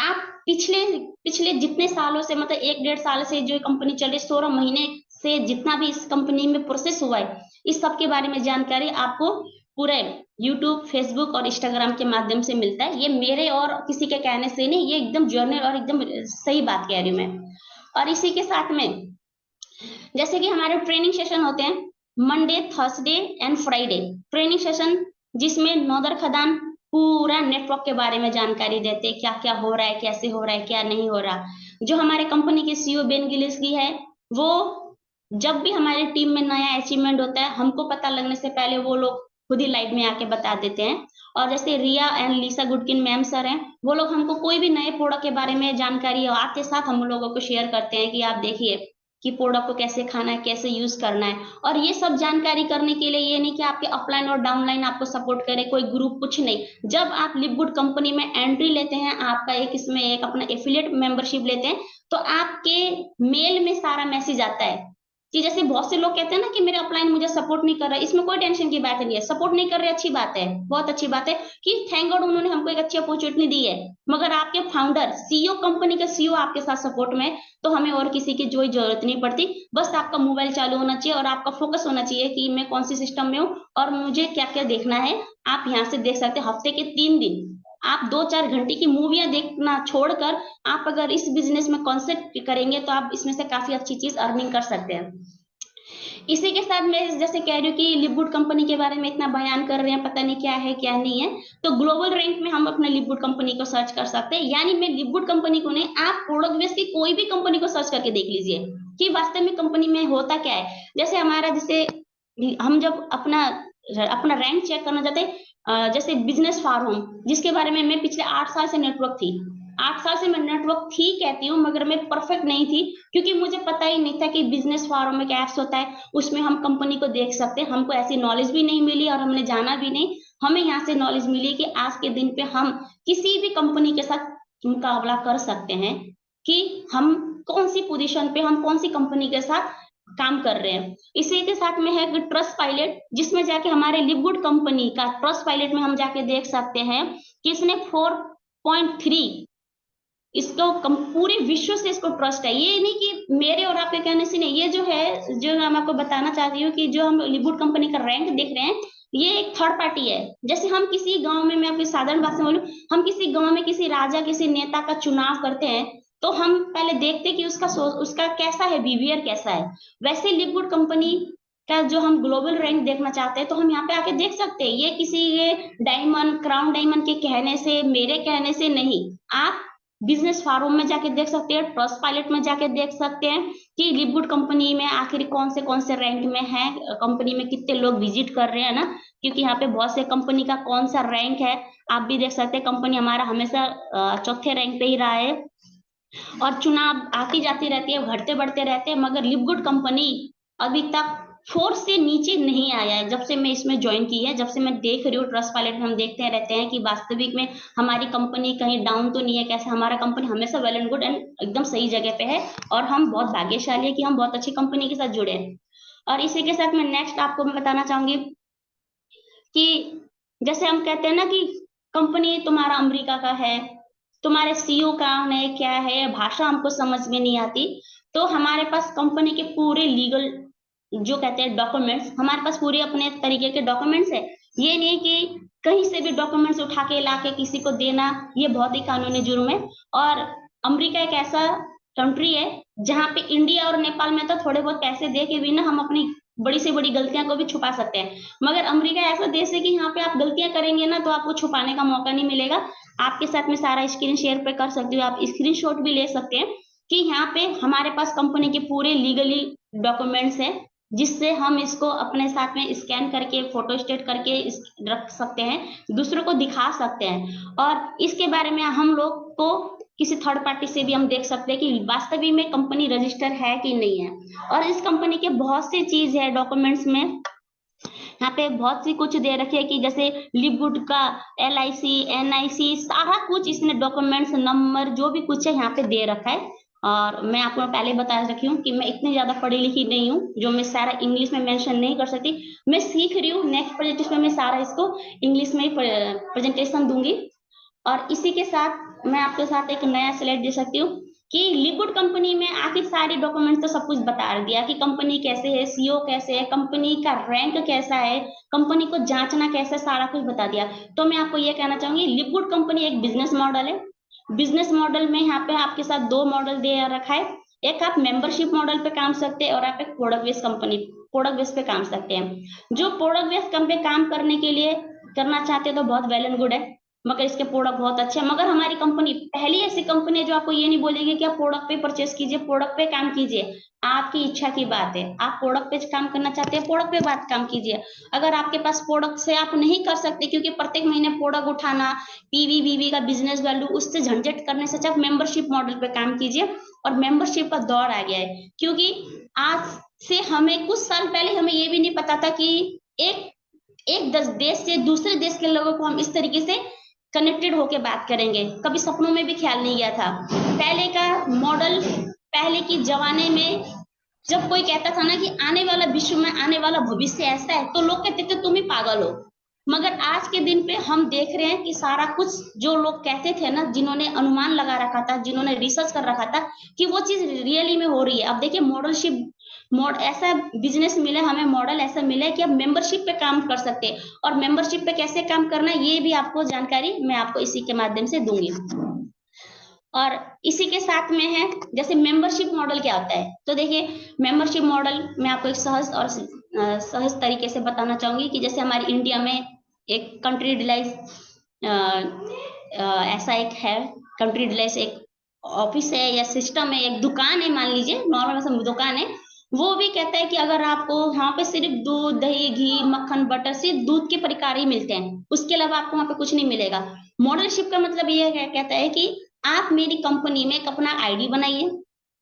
Speaker 2: आप पिछले पिछले जितने सालों से, मतलब 1-1.5 साल से जो कंपनी चल रही, 16 महीने से जितना भी इस कंपनी में प्रोसेस हुआ है, इस सब के बारे में जानकारी आपको पूरे यूट्यूब, फेसबुक और इंस्टाग्राम के माध्यम से मिलता है। ये मेरे और किसी के कहने से नहीं, ये एकदम जर्नल और एकदम सही बात कह रही हूँ मैं। और इसी के साथ में जैसे कि हमारे ट्रेनिंग सेशन होते हैं Monday, Thursday and Friday training session, जिसमें नौदर खदान पूरा नेटवर्क के बारे में जानकारी देते हैं, क्या क्या हो रहा है, कैसे हो रहा है, क्या नहीं हो रहा। जो हमारे कंपनी के सीईओ बेन गिलिस्की है, वो जब भी हमारी टीम में नया अचीवमेंट होता है, हमको पता लगने से पहले वो लोग खुद ही लाइव में आके बता देते हैं। और जैसे रिया एंड लीसा गुडकिन मैम सर हैं, वो लोग हमको कोई भी नए प्रोडक्ट के बारे में जानकारी आते साथ हम लोगों को शेयर करते हैं कि आप देखिए कि प्रोडक्ट को कैसे खाना है, कैसे यूज करना है। और ये सब जानकारी करने के लिए ये नहीं कि आपके अपलाइन और डाउनलाइन आपको सपोर्ट करे, कोई ग्रुप, कुछ नहीं। जब आप लिवगुड कंपनी में एंट्री लेते हैं, आपका एक इसमें एक अपना एफिलिएट मेंबरशिप लेते हैं, तो आपके मेल में सारा मैसेज आता है कि जैसे बहुत से लोग कहते हैं ना कि मेरे अपलाइन मुझे सपोर्ट नहीं कर रहा है। इसमें कोई टेंशन की बात नहीं है। सपोर्ट नहीं कर रहे, अच्छी बात है, बहुत अच्छी बात है कि थैंक गॉड उन्होंने हमको एक अच्छी अपॉर्चुनिटी दी है। मगर आपके फाउंडर, सीईओ, कंपनी का सीईओ आपके साथ सपोर्ट में, तो हमें और किसी की जो जरूरत नहीं पड़ती। बस आपका मोबाइल चालू होना चाहिए और आपका फोकस होना चाहिए कि मैं कौन सी सिस्टम में हूँ और मुझे क्या क्या देखना है। आप यहाँ से देख सकते हैं, हफ्ते के 3 दिन आप 2-4 घंटे की मूवियां देखना छोड़कर आप अगर इस बिजनेस में कॉन्सेप्ट करेंगे, तो आप इसमें से काफी अच्छी चीज अर्निंग कर सकते हैं। इसी के साथ मैं जैसे कह रही हूँ कि लिवगुड कंपनी के बारे में इतना बयान कर रहे हैं, पता नहीं क्या है क्या नहीं है, तो ग्लोबल रैंक में हम अपने लिवगुड कंपनी को सर्च कर सकते हैं। यानी मैं लिवगुड कंपनी को नहीं, आप प्रोडक्ट बेस की कोई भी कंपनी को सर्च करके देख लीजिए कि वास्तव में कंपनी में होता क्या है। जैसे हमारा, जैसे हम जब अपना अपना रैंक चेक करना चाहते हैं, जैसे बिजनेस फॉर होम, जिसके बारे में मैं पिछले 8 साल से नेटवर्क थी, 8 साल से मैं नेटवर्क थी कहती हूँ, मगर मैं परफेक्ट नहीं थी। क्योंकि मुझे पता ही नहीं था कि बिजनेस फॉरम में क्या ऐप्स होता है, उसमें हम कंपनी को देख सकते हैं। हमको ऐसी नॉलेज भी नहीं मिली और हमने जाना भी नहीं। हमें यहाँ से नॉलेज मिली कि आज के दिन पे हम किसी भी कंपनी के साथ मुकाबला कर सकते हैं कि हम कौन सी पोजीशन पे, हम कौन सी कंपनी के साथ काम कर रहे हैं। इसी के साथ में है ट्रस्ट पायलट, जिसमें जाके हमारे लिवगुड कंपनी का ट्रस्ट पायलट में हम जाके देख सकते हैं कि इसने 4.3, इसको पूरे विश्व से इसको ट्रस्ट है। ये नहीं कि मेरे और आपके कहने से नहीं, ये जो है, जो मैं आपको बताना चाहती हूँ कि जो हम लिवगुड कंपनी का रैंक देख रहे हैं, ये एक थर्ड पार्टी है। जैसे हम किसी गांव में, मैं आपकी साधारण भाषा में बोलूं, हम किसी गांव में किसी राजा, किसी नेता का चुनाव करते हैं, तो हम पहले देखते हैं कि उसका कैसा है, बिहेवियर कैसा है। वैसे लिवगुड कंपनी का जो हम ग्लोबल रैंक देखना चाहते हैं, तो हम यहाँ पे आके देख सकते हैं। ये किसी ये डायमंड, क्राउन डायमंड के कहने से, मेरे कहने से नहीं, आप बिजनेस फोरम में जाके देख सकते हैं, ट्रस्ट पायलट में जाके देख सकते हैं कि लिवगुड कंपनी में आखिर कौन से रैंक में है, कंपनी में कितने लोग विजिट कर रहे हैं ना। क्योंकि यहाँ पे बहुत से कंपनी का कौन सा रैंक है, आप भी देख सकते हैं। कंपनी हमारा हमेशा चौथे रैंक पे ही रहा है और चुनाव आती जाती रहती है, घटते बढ़ते रहते हैं, मगर लिवगुड कंपनी अभी तक 4 से नीचे नहीं आया है जब से मैं इसमें ज्वाइन की है। जब से मैं देख रही हूँ ट्रस्टपाइलट में, हम देखते रहते हैं कि वास्तविक में हमारी कंपनी कहीं डाउन तो नहीं है, कैसे हमारा कंपनी हमेशा वेल एंड गुड एंड एकदम सही जगह पे है, और हम बहुत भाग्यशाली है कि हम बहुत अच्छी कंपनी के साथ जुड़े हैं। और इसी के साथ मैं नेक्स्ट आपको मैं बताना चाहूंगी कि जैसे हम कहते हैं ना कि कंपनी तुम्हारा अमेरिका का है, तुम्हारे सीईओ कौन है, क्या है, भाषा हमको समझ में नहीं आती, तो हमारे पास कंपनी के पूरे लीगल जो कहते हैं डॉक्यूमेंट्स, हमारे पास पूरे अपने तरीके के डॉक्यूमेंट्स है। ये नहीं कि कहीं से भी डॉक्यूमेंट्स उठा के लाके किसी को देना, ये बहुत ही कानूनी जुर्म है। और अमेरिका एक ऐसा कंट्री है जहाँ पे इंडिया और नेपाल में तो थोड़े बहुत पैसे दे के भी ना हम अपनी बड़ी से बड़ी गलतियां को भी छुपा सकते हैं, मगर अमेरिका ऐसा देश है कि यहाँ पे आप गलतियां करेंगे ना तो आपको छुपाने का मौका नहीं मिलेगा। आपके साथ में सारा स्क्रीन शेयर पे कर सकती हूँ, आप स्क्रीनशॉट भी ले सकते हैं कि यहाँ पे हमारे पास कंपनी के पूरे लीगली डॉक्यूमेंट्स हैं, जिससे हम इसको अपने साथ में स्कैन करके फोटो स्टेट करके रख सकते हैं, दूसरों को दिखा सकते हैं। और इसके बारे में हम लोग को किसी थर्ड पार्टी से भी हम देख सकते हैं कि वास्तविक में कंपनी रजिस्टर है कि नहीं है। और इस कंपनी के बहुत सी चीज है डॉक्यूमेंट्स में, यहाँ पे बहुत सी कुछ दे रखी है कि जैसे लिवगुड का LIC NIC सारा कुछ इसने डॉक्यूमेंट्स नंबर जो भी कुछ है यहाँ पे दे रखा है। और मैं आपको पहले बता रखी हूँ कि मैं इतनी ज्यादा पढ़ी लिखी नहीं हूँ जो मैं सारा इंग्लिश में मेंशन नहीं कर सकती। मैं सीख रही हूँ, नेक्स्ट प्रेजेंटेशन में मैं सारा इसको इंग्लिश में ही प्रेजेंटेशन दूंगी। और इसी के साथ मैं आपके साथ एक नया स्लाइड दे सकती हूँ कि लिक्विड कंपनी में आखिर सारे डॉक्यूमेंट तो सब कुछ बता दिया कि कंपनी कैसे है, सीईओ कैसे है, कंपनी का रैंक कैसा है, कंपनी को जांचना कैसे, सारा कुछ बता दिया। तो मैं आपको ये कहना चाहूंगी, लिक्विड कंपनी एक बिजनेस मॉडल है। बिजनेस मॉडल में यहाँ पे आपके साथ 2 मॉडल दे रखा है। एक आप मेंबरशिप मॉडल पे काम सकते हैं और आप एक product based company product base पे काम सकते हैं। जो प्रोडक्ट बेस्ड पे काम करने के लिए करना चाहते हैं तो बहुत वेल एंड गुड है, मगर इसके प्रोडक्ट बहुत अच्छे हैं। मगर हमारी कंपनी पहली ऐसी कंपनी है जो आपको ये नहीं बोलेगी कि आप प्रोडक्ट पे परचेस कीजिए, प्रोडक्ट पे काम कीजिए। आपकी इच्छा की बात है, आप प्रोडक्ट पे काम करना चाहते हैं, प्रोडक्ट पे बात काम कीजिए। अगर आपके पास प्रोडक्ट से आप नहीं कर सकते क्योंकि प्रत्येक महीने प्रोडक्ट उठाना, पीवी बीवी का बिजनेस वैल्यू, उससे झंझट करने से आप मेंबरशिप मॉडल पे काम कीजिए। और मेंबरशिप का दौर आ गया है, क्योंकि आज से हमें कुछ साल पहले हमें ये भी नहीं पता था कि एक एक देश से दूसरे देश के लोगों को हम इस तरीके से कनेक्टेड होके बात करेंगे, कभी सपनों में भी ख्याल नहीं गया था। पहले का मॉडल, पहले की जमाने में जब कोई कहता था ना कि आने वाला विश्व में आने वाला भविष्य ऐसा है, तो लोग कहते थे तुम ही पागल हो। मगर आज के दिन पे हम देख रहे हैं कि सारा कुछ जो लोग कहते थे ना, जिन्होंने अनुमान लगा रखा था, जिन्होंने रिसर्च कर रखा था, कि वो चीज रियली में हो रही है। अब देखिए मॉडलशिप ऐसा बिजनेस मिला हमें, मॉडल ऐसा मिला है कि अब मेंबरशिप पे काम कर सकते हैं। और मेंबरशिप पे कैसे काम करना है ये भी आपको जानकारी मैं आपको इसी के माध्यम से दूंगी। और इसी के साथ में है जैसे मेंबरशिप मॉडल क्या होता है, तो देखिए मेंबरशिप मॉडल मैं आपको एक सहज और सहज तरीके से बताना चाहूंगी कि जैसे हमारे इंडिया में एक कंट्री डिलाइज ऐसा एक है, कंट्री डिलाइज एक ऑफिस है या सिस्टम है, एक दुकान है, मान लीजिए नॉर्मल दुकान है। वो भी कहता है कि अगर आपको यहाँ पे सिर्फ दूध दही घी मक्खन बटर सिर्फ दूध के प्रकार ही मिलते हैं, उसके अलावा आपको वहां पे कुछ नहीं मिलेगा। मॉडलशिप का मतलब ये कहता है कि आप मेरी कंपनी में एक अपना आईडी बनाइए,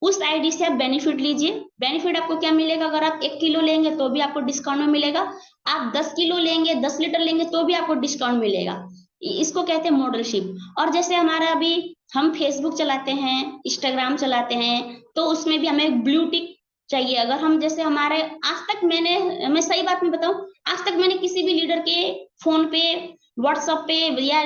Speaker 2: उस आईडी से आप बेनिफिट लीजिए। बेनिफिट आपको क्या मिलेगा, अगर आप 1 किलो लेंगे तो भी आपको डिस्काउंट में मिलेगा, आप 10 किलो लेंगे 10 लीटर लेंगे तो भी आपको डिस्काउंट मिलेगा। इसको कहते हैं मॉडलशिप। और जैसे हमारा अभी हम फेसबुक चलाते हैं, इंस्टाग्राम चलाते हैं, तो उसमें भी हमें ब्लू टिक चाहिए। अगर हम जैसे हमारे आज तक मैं सही बात में बताऊं, आज तक मैंने किसी भी लीडर के फोन पे व्हाट्सएप पे या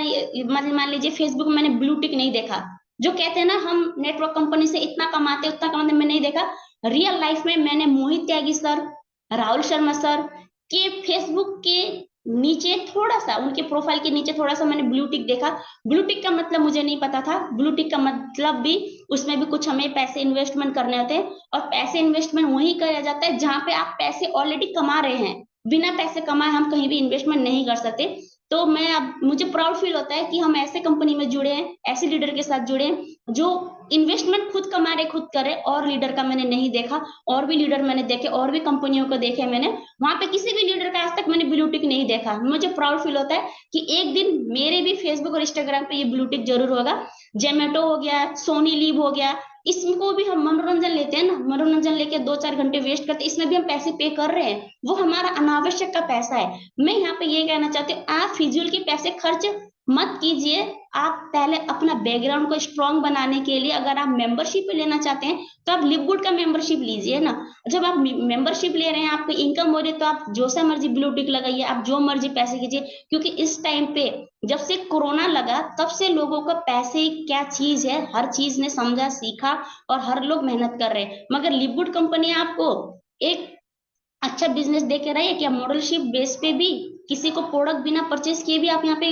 Speaker 2: मान लीजिए फेसबुक में मैंने ब्लू टिक नहीं देखा। जो कहते हैं ना हम नेटवर्क कंपनी से इतना कमाते उतना कमाते, मैं नहीं देखा। रियल लाइफ में मैंने मोहित त्यागी सर, राहुल शर्मा सर के फेसबुक के नीचे थोड़ा सा, उनके प्रोफाइल के नीचे थोड़ा सा मैंने ब्लू टिक देखा। ब्लू टिक का मतलब मुझे नहीं पता था। ब्लू टिक का मतलब भी उसमें भी कुछ हमें पैसे इन्वेस्टमेंट करने होते हैं, और पैसे इन्वेस्टमेंट वही किया जाता है जहां पे आप पैसे ऑलरेडी कमा रहे हैं। बिना पैसे कमाए हम कहीं भी इन्वेस्टमेंट नहीं कर सकते। तो मैं अब मुझे प्राउड फील होता है कि हम ऐसे कंपनी में जुड़े हैं, ऐसे लीडर के साथ जुड़े हैं जो इन्वेस्टमेंट खुद कमा रहे खुद करे। और लीडर का मैंने नहीं देखा, और भी लीडर मैंने देखे, और भी कंपनियों को देखे मैंने, वहां पे किसी भी लीडर का आज तक मैंने ब्लू टिक नहीं देखा। मुझे प्राउड फील होता है कि एक दिन मेरे भी फेसबुक और इंस्टाग्राम पे ये ब्लू टिक जरूर होगा। जोमेटो हो गया, सोनी लीव हो गया, इसको भी हम मनोरंजन लेते हैं ना, मनोरंजन लेके 2-4 घंटे वेस्ट करते हैं, इसमें भी हम पैसे पे कर रहे हैं, वो हमारा अनावश्यक का पैसा है। मैं यहाँ पे ये कहना चाहती हूँ, आप फिजूल के पैसे खर्च मत कीजिए। आप पहले अपना बैकग्राउंड को स्ट्रांग बनाने के लिए अगर आप मेंबरशिप लेना चाहते हैं, तो आप लिवगुड का मेंबरशिप लीजिए ना। जब आप मेंबरशिप ले रहे हैं, आपको इनकम हो रही है, तो आप जो सा मर्जी ब्लू टिक लगाइए, आप जो मर्जी पैसे कीजिए, क्योंकि इस टाइम पे जब से कोरोना लगा तब से लोगों को पैसे क्या चीज है, हर चीज ने समझा, सीखा, और हर लोग मेहनत कर रहे हैं। मगर लिवगुड कंपनी आपको एक अच्छा बिजनेस दे के रही है कि आप मॉडलशिप बेस पे भी किसी को प्रोडक्ट बिना परचेज किए भी आप यहाँ पे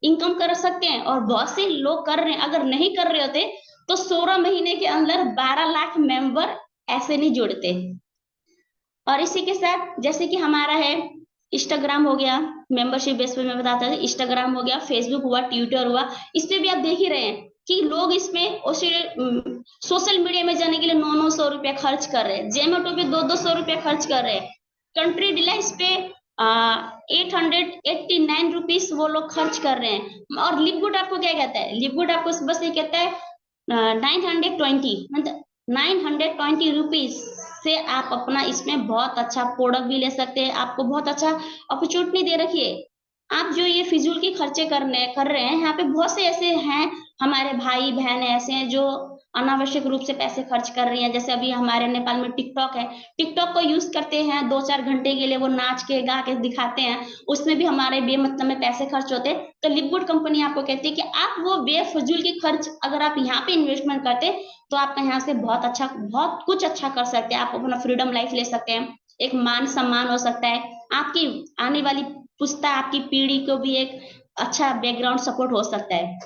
Speaker 2: इनकम कर सकते हैं, और बहुत से लोग कर रहे हैं। अगर नहीं कर रहे होते तो 16 महीने के अंदर 12 लाख मेंबर ऐसे नहीं जुड़ते। और इसी के साथ जैसे कि हमारा है इंस्टाग्राम हो गया, मेंबरशिप बेस पे मैं बताता हूँ, इंस्टाग्राम हो गया, फेसबुक हुआ, ट्विटर हुआ, इस पे भी आप देख ही रहे हैं कि लोग इसमें सोशल मीडिया में जाने के लिए 900 रुपया खर्च कर रहे हैं, जेमेटो पे 200 रुपया खर्च कर रहे हैं, कंट्री डिलाइस पे 889 रुपीज वो लोग खर्च कर रहे हैं। और लिवगुड आपको क्या कहता है, लिवगुड आपको बस ये कहता है 920, मतलब 920 रुपीज से आप अपना इसमें बहुत अच्छा प्रोडक्ट भी ले सकते हैं। आपको बहुत अच्छा अपॉर्चुनिटी दे रखी है। आप जो ये फिजूल के खर्चे कर रहे हैं, यहाँ पे बहुत से ऐसे हैं, हमारे भाई बहन ऐसे हैं जो अनावश्यक रूप से पैसे खर्च कर रही हैं। जैसे अभी हमारे नेपाल में टिकटॉक है, टिकटॉक को यूज करते हैं 2-4 घंटे के लिए, वो नाच के गा के दिखाते हैं, उसमें भी हमारे बेमतलब में पैसे खर्च होते हैं। तो लिवगुड कंपनी आपको कहती है कि आप वो बेफजूल के खर्च अगर आप यहाँ पे इन्वेस्टमेंट करते, तो आप यहाँ से बहुत अच्छा, बहुत कुछ अच्छा कर सकते हैं। आप अपना फ्रीडम लाइफ ले सकते हैं, एक मान सम्मान हो सकता है, आपकी आने वाली पुस्ता, आपकी पीढ़ी को भी एक अच्छा बैकग्राउंड सपोर्ट हो सकता है।